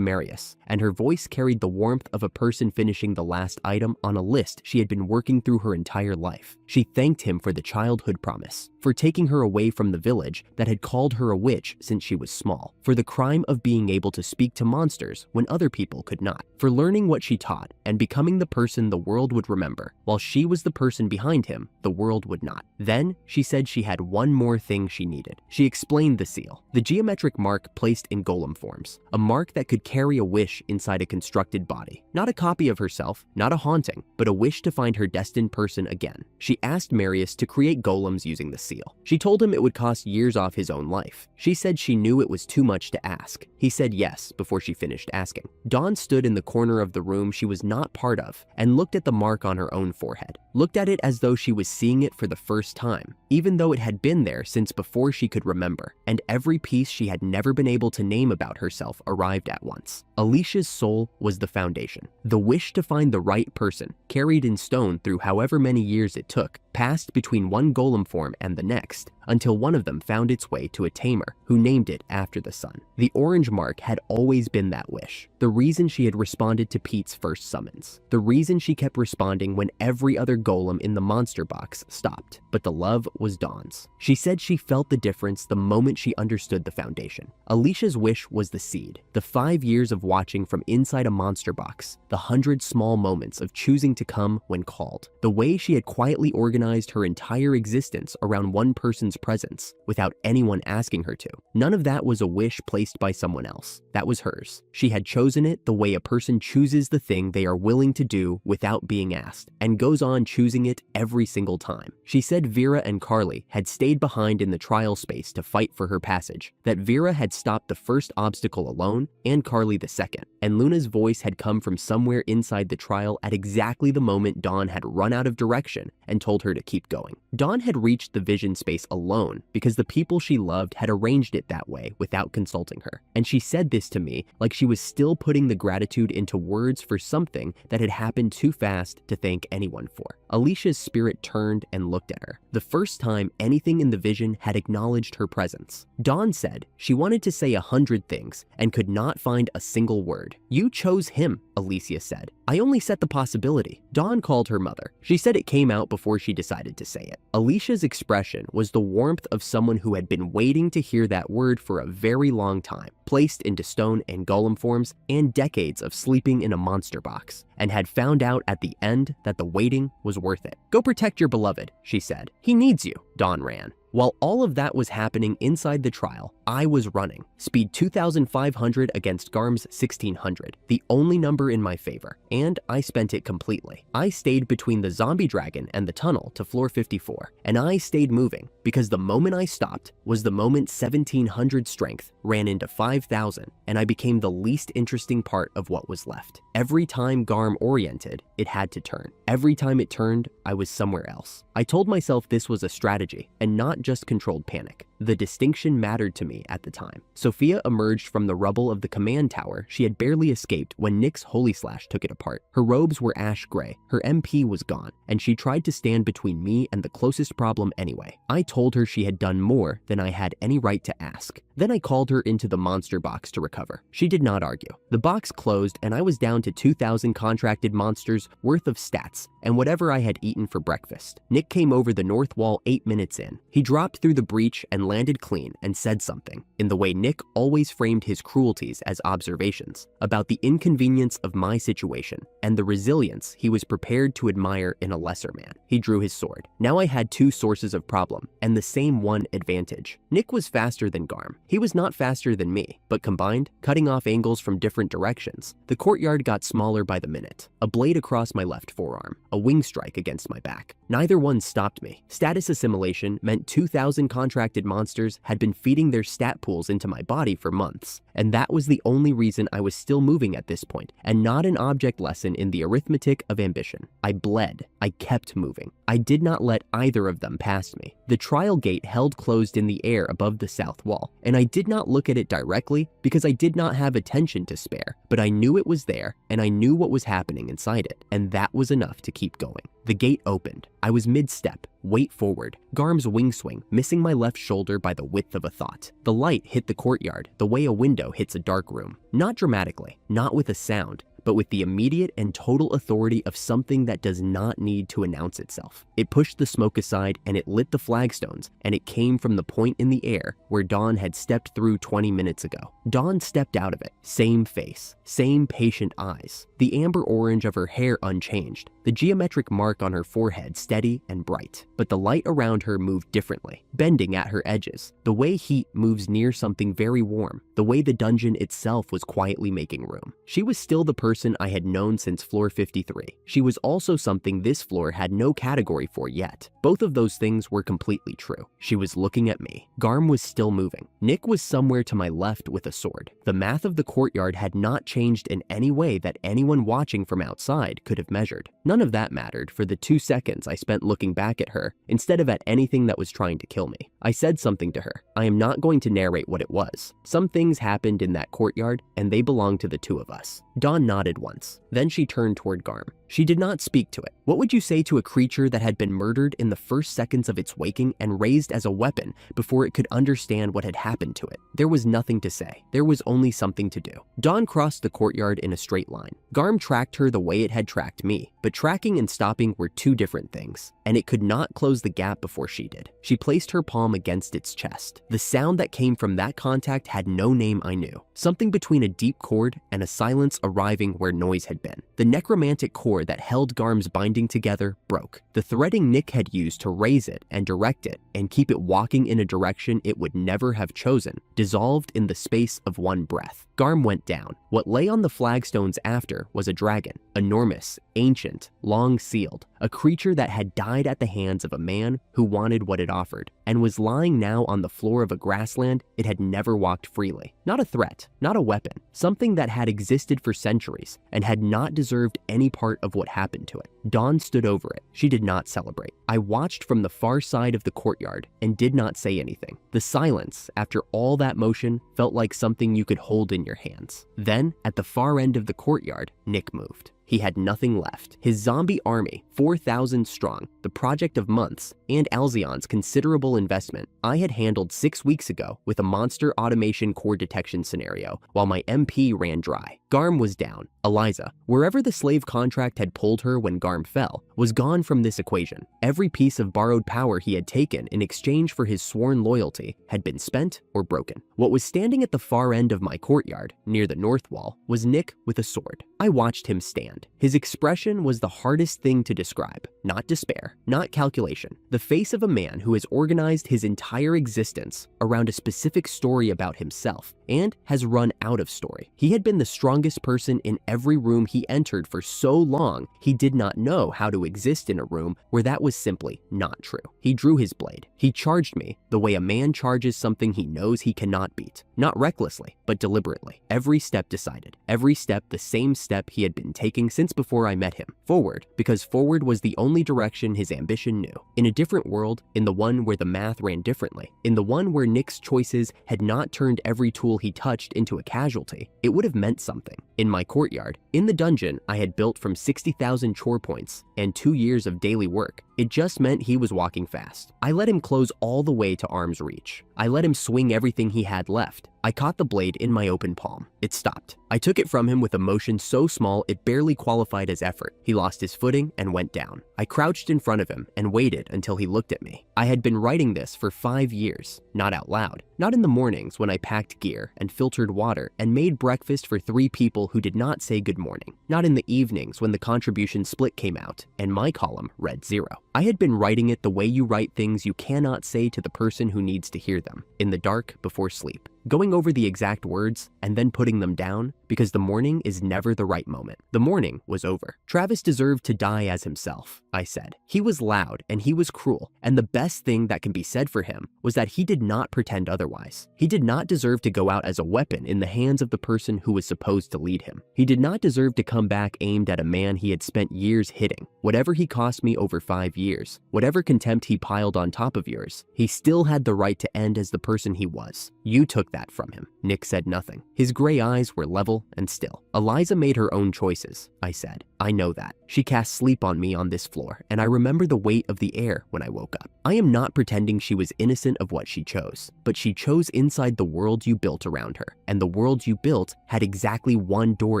Marius, and her voice carried the warmth of a person finishing the last item on a list she had been working through her entire life. She thanked him for the childhood promise, for taking her away from the village that had called her a witch since she was small, for the crime of being able to speak to monsters when other people could not, for learning what she taught and becoming the person the world would remember, while she was the person behind him the world would not. Then she said she had one more thing she needed. She explained the seal, the geometric mark placed in golem forms, a mark that could carry a wish inside a constructed body. Not a copy of herself, not a haunting, but a wish to find her destined person again. She asked Marius to create golems using the seal. She told him it would cost years off his own life. She said she knew it was too much to ask. He said yes before she finished asking. Dawn stood in the corner of the room she was not part of and looked at the mark on her own forehead. Looked at it as though she was seeing it for the first time, even though it had been there since before she could remember, and every piece she had never been able to name about herself arrived at once. Alicia's soul was the foundation. The wish to find the right person, carried in stone through however many years it took, passed between one golem form and the next, until one of them found its way to a tamer who named it after the sun. The orange mark had always been that wish, the reason she had responded to Pete's first summons, the reason she kept responding when every other golem in the monster box stopped. But the love was Dawn's. She said she felt the difference the moment she understood the foundation. Alicia's wish was the seed, the 5 years of watching from inside a monster box, the 100 small moments of choosing to come when called, the way she had quietly organized her entire existence around one person's presence without anyone asking her to. None of that was a wish placed by someone else. That was hers. She had chosen it the way a person chooses the thing they are willing to do without being asked, and goes on choosing it every single time. She said Vera and Carly had stayed behind in the trial space to fight for her passage, that Vera had stopped the first obstacle alone and Carly the second, and Luna's voice had come from somewhere inside the trial at exactly the moment Dawn had run out of direction and told her to keep going. Dawn had reached the vision space alone because the people she loved had arranged it that way without consulting her, and she said this to me like she was still putting the gratitude into words for something that had happened too fast to thank anyone for. Alicia's spirit turned and looked at her, the first time anything in the vision had acknowledged her presence. Dawn said she wanted to say 100 things and could not find a single word. "You chose him," Alicia said. "I only set the possibility." Dawn called her mother. She said it came out before she decided to say it. Alicia's expression was the warmth of someone who had been waiting to hear that word for a very long time, placed into stone and golem forms, and decades of sleeping in a monster box, and had found out at the end that the waiting was worth it. "Go protect your beloved," she said. "He needs you." Dawn ran. While all of that was happening inside the trial, I was running. Speed 2,500 against Garm's 1,600, the only number in my favor, and I spent it completely. I stayed between the zombie dragon and the tunnel to floor 54, and I stayed moving because the moment I stopped was the moment 1,700 strength ran into 5,000, and I became the least interesting part of what was left. Every time Garm oriented, it had to turn. Every time it turned, I was somewhere else. I told myself this was a strategy and not just controlled panic. The distinction mattered to me at the time. Sophia emerged from the rubble of the command tower she had barely escaped when Nick's Holy Slash took it apart. Her robes were ash gray, her MP was gone, and she tried to stand between me and the closest problem anyway. I told her she had done more than I had any right to ask. Then I called her into the monster box to recover. She did not argue. The box closed and I was down to 2,000 contracted monsters worth of stats and whatever I had eaten for breakfast. Nick came over the north wall 8 minutes in. He dropped through the breach and landed clean and said something, in the way Nick always framed his cruelties as observations, about the inconvenience of my situation and the resilience he was prepared to admire in a lesser man. He drew his sword. Now I had two sources of problem and the same one advantage. Nick was faster than Garm. He was not faster than me, but combined, cutting off angles from different directions, the courtyard got smaller by the minute. A blade across my left forearm, a wing strike against my back. Neither one stopped me. Status assimilation meant 2,000 contracted monsters had been feeding their stat pools into my body for months, and that was the only reason I was still moving at this point, and not an object lesson in the arithmetic of ambition. I bled. I kept moving. I did not let either of them pass me. The trial gate held closed in the air above the south wall, and I did not look at it directly because I did not have attention to spare, but I knew it was there, and I knew what was happening inside it, and that was enough to keep going. The gate opened. I was mid-step, weight forward, Garm's wing swing, missing my left shoulder by the width of a thought. The light hit the courtyard the way a window hits a dark room. Not dramatically, not with a sound, but with the immediate and total authority of something that does not need to announce itself. It pushed the smoke aside and it lit the flagstones, and it came from the point in the air where Dawn had stepped through 20 minutes ago. Dawn stepped out of it, same face, same patient eyes, the amber orange of her hair unchanged, the geometric mark on her forehead steady and bright. But the light around her moved differently, bending at her edges, the way heat moves near something very warm, the way the dungeon itself was quietly making room. She was still the person I had known since floor 53. She was also something this floor had no category for yet. Both of those things were completely true. She was looking at me. Garm was still moving. Nick was somewhere to my left with a sword. The math of the courtyard had not changed in any way that anyone watching from outside could have measured. None of that mattered for the 2 seconds I spent looking back at her instead of at anything that was trying to kill me. I said something to her. I am not going to narrate what it was. Some things happened in that courtyard, and they belonged to the two of us. Dawn nodded once. Then she turned toward Garm. She did not speak to it. What would you say to a creature that had been murdered in the first seconds of its waking and raised as a weapon before it could understand what had happened to it? There was nothing to say. There was only something to do. Dawn crossed the courtyard in a straight line. Garm tracked her the way it had tracked me, but tracking and stopping were two different things, and it could not close the gap before she did. She placed her palm against its chest. The sound that came from that contact had no name I knew. Something between a deep chord and a silence arriving where noise had been. The necromantic cord that held Garm's binding together broke. The threading Nick had used to raise it and direct it and keep it walking in a direction it would never have chosen dissolved in the space of one breath. Garm went down. What lay on the flagstones after was a dragon, enormous, ancient, long-sealed, a creature that had died at the hands of a man who wanted what it offered, and was lying now on the floor of a grassland it had never walked freely. Not a threat, not a weapon, something that had existed for centuries and had not deserved any part of what happened to it. Dawn stood over it. She did not celebrate. I watched from the far side of the courtyard and did not say anything. The silence, after all that motion, felt like something you could hold in your hands. Then, at the far end of the courtyard, Nick moved. He had nothing left. His zombie army, 4,000 strong, the project of months, and Alzion's considerable investment, I had handled 6 weeks ago with a monster automation core detection scenario, while my MP ran dry. Garm was down. Eliza, wherever the slave contract had pulled her when Garm fell, was gone from this equation. Every piece of borrowed power he had taken in exchange for his sworn loyalty had been spent or broken. What was standing at the far end of my courtyard, near the north wall, was Nick with a sword. I watched him stand. His expression was the hardest thing to describe. Not despair, not calculation. The face of a man who has organized his entire existence around a specific story about himself and has run out of story. He had been the strongest person in every room he entered for so long, he did not know how to exist in a room where that was simply not true. He drew his blade. He charged me the way a man charges something he knows he cannot beat. Not recklessly, but deliberately. Every step decided. Every step the same step he had been taking since before I met him. Forward, because forward was the only direction his ambition knew. In a different world, in the one where the math ran differently, in the one where Nick's choices had not turned every tool he touched into a casualty, it would have meant something. In my courtyard, in the dungeon I had built from 60,000 chore points and 2 years of daily work, it just meant he was walking fast. I let him close all the way to arm's reach. I let him swing everything he had left. I caught the blade in my open palm. It stopped. I took it from him with a motion so small it barely qualified as effort. He lost his footing and went down. I crouched in front of him and waited until he looked at me. I had been writing this for 5 years, not out loud. Not in the mornings when I packed gear and filtered water and made breakfast for 3 people who did not say good morning. Not in the evenings when the contribution split came out and my column read 0. I had been writing it the way you write things you cannot say to the person who needs to hear them, in the dark before sleep. Going over the exact words and then putting them down because the morning is never the right moment. The morning was over. Travis deserved to die as himself, I said. He was loud and he was cruel, and the best thing that can be said for him was that he did not pretend otherwise. He did not deserve to go out as a weapon in the hands of the person who was supposed to lead him. He did not deserve to come back aimed at a man he had spent years hitting. Whatever he cost me over 5 years, whatever contempt he piled on top of yours, he still had the right to end as the person he was. You took that from him. Nick said nothing. His gray eyes were level and still. Eliza made her own choices, I said. I know that. She cast sleep on me on this floor, and I remember the weight of the air when I woke up. I am not pretending she was innocent of what she chose, but she chose inside the world you built around her, and the world you built had exactly one door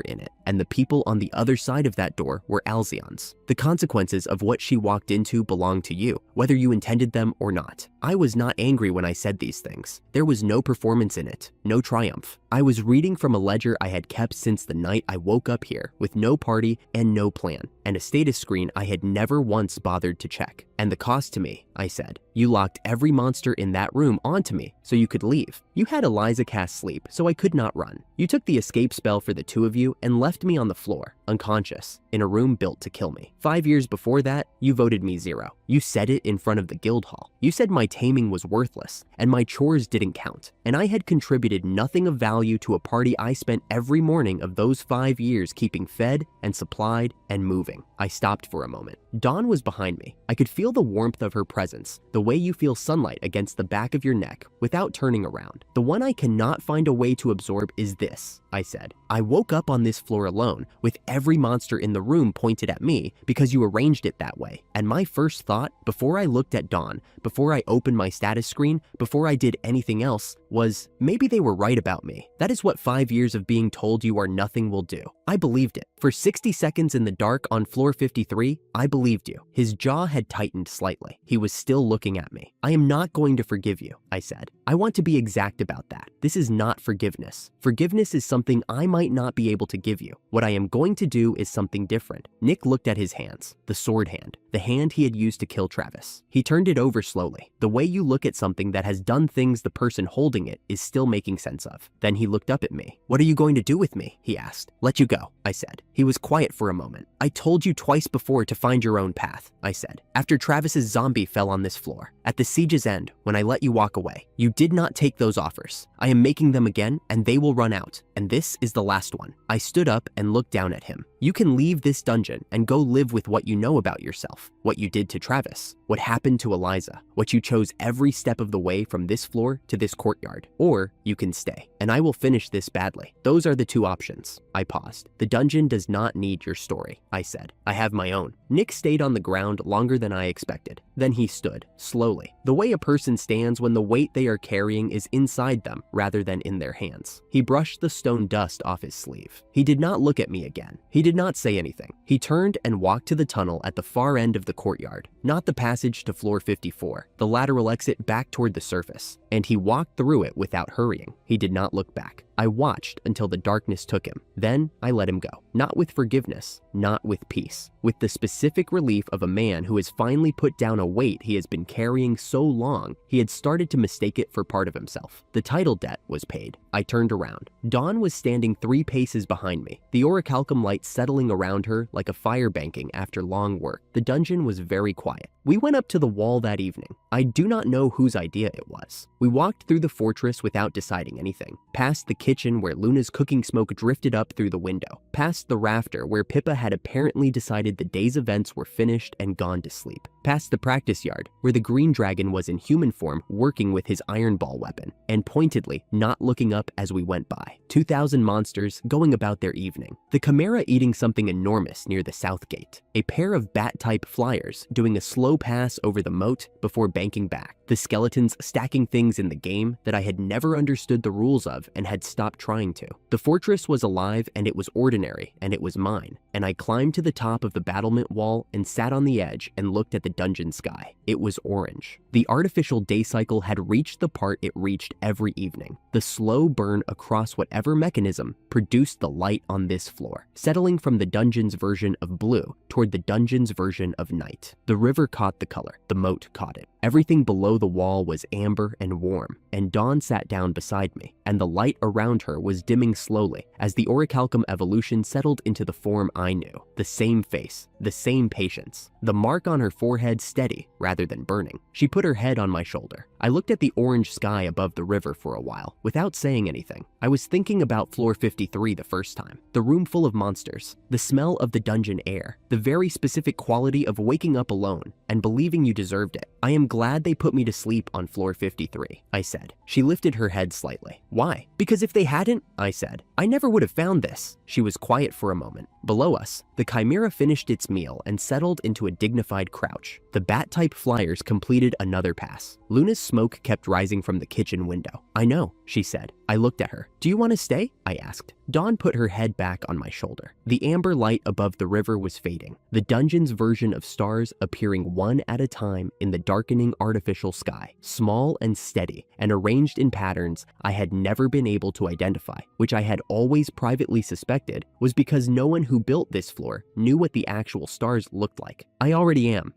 in it, and the people on the other side of that door were Alzeons. The consequences of what she walked into belonged to you, whether you intended them or not. I was not angry when I said these things. There was no performance in it, no triumph. I was reading from a ledger I had kept since the night I woke up here with no party and no plan, and a status screen I had never once bothered to check. And the cost to me, I said. You locked every monster in that room onto me so you could leave. You had Eliza cast sleep so I could not run. You took the escape spell for the two of you and left me on the floor, unconscious, in a room built to kill me. 5 years before that, you voted me 0. You said it in front of the guild hall. You said my taming was worthless and my chores didn't count, and I had contributed nothing of value to a party I spent every morning of those 5 years keeping fed and supplied and moving. I stopped for a moment. Dawn was behind me. I could feel the warmth of her presence, the way you feel sunlight against the back of your neck without turning around. The one I cannot find a way to absorb is this, I said. I woke up on this floor alone with every monster in the room pointed at me because you arranged it that way. And my first thought, before I looked at Dawn, before I opened my status screen, before I did anything else, was maybe they were right about me. That is what 5 years of being told you are nothing will do. I believed it. For 60 seconds in the dark on floor 53, I believed you. His jaw had tightened slightly. He was still looking at me. I am not going to forgive you, I said. I want to be exact about that. This is not forgiveness. Forgiveness is something I might not be able to give you. What I am going to do is something different. Nick looked at his hands, the sword hand, the hand he had used to kill Travis. He turned it over slowly, the way you look at something that has done things the person holding it is still making sense of. Then he looked up at me. What are you going to do with me? He asked. Let you go, I said. He was quiet for a moment. I told you twice before to find your own path, I said. After Travis's zombie fell on this floor, at the siege's end, when I let you walk away, you did not take those offers. I am making them again, and they will run out. And this is the last one. I stood up and looked down at him. You can leave this dungeon and go live with what you know about yourself, what you did to Travis, what happened to Eliza, what you chose every step of the way from this floor to this courtyard, or you can stay, and I will finish this badly. Those are the two options. I paused. The dungeon does not need your story, I said. I have my own. Nick stayed on the ground longer than I expected. Then he stood, slowly, the way a person stands when the weight they are carrying is inside them rather than in their hands. He brushed the stone dust off his sleeve. He did not look at me again. He did not say anything. He turned and walked to the tunnel at the far end of the courtyard, not the passage to floor 54, the lateral exit back toward the surface, and he walked through it without hurrying. He did not look back. I watched until the darkness took him. Then I let him go. Not with forgiveness, not with peace, with the specific relief of a man who has finally put down a weight he has been carrying so long he had started to mistake it for part of himself. The title debt was paid. I turned around. Dawn was standing 3 paces behind me, the orichalcum light settling around her like a fire banking after long work. The dungeon was very quiet. We went up to the wall that evening. I do not know whose idea it was. We walked through the fortress without deciding anything, past the kitchen where Luna's cooking smoke drifted up through the window, past the rafter where Pippa had apparently decided the day's events were finished and gone to sleep, past the practice yard where the green dragon was in human form working with his iron ball weapon, and pointedly not looking up as we went by. 2,000 monsters going about their evening. The chimera eating something enormous near the south gate. A pair of bat-type flyers doing a slow pass over the moat before banking back. The skeletons stacking things in the game that I had never understood the rules of and had stopped trying to. The fortress was alive and it was ordinary and it was mine, and I climbed to the top of the battlement wall and sat on the edge and looked at the dungeon sky. It was orange. The artificial day cycle had reached the part it reached every evening. The slow burn across whatever mechanism produced the light on this floor, settling from the dungeon's version of blue toward the dungeon's version of night. The river caught the color. The moat caught it. Everything below the wall was amber and warm, and Dawn sat down beside me, and the light around her was dimming slowly as the orichalcum evolution settled into the form I knew. The same face, the same patience, the mark on her forehead steady rather than burning. She put her head on my shoulder. I looked at the orange sky above the river for a while, without saying anything. I was thinking about floor 53 the first time, the room full of monsters, the smell of the dungeon air, the very specific quality of waking up alone and believing you deserved it. I am glad they put me to sleep on floor 53, I said. She lifted her head slightly. Why? Because if they hadn't, I said, I never would have found this. She was quiet for a moment. Below us, the chimera finished its meal and settled into a dignified crouch. The bat-type flyers completed another pass. Luna's smoke kept rising from the kitchen window. I know, she said. I looked at her. Do you want to stay? I asked. Dawn put her head back on my shoulder. The amber light above the river was fading, the dungeon's version of stars appearing one at a time in the darkening artificial sky, small and steady, and arranged in patterns I had never been able to identify, which I had always privately suspected was because no one who built this floor knew what the actual stars looked like. I already am,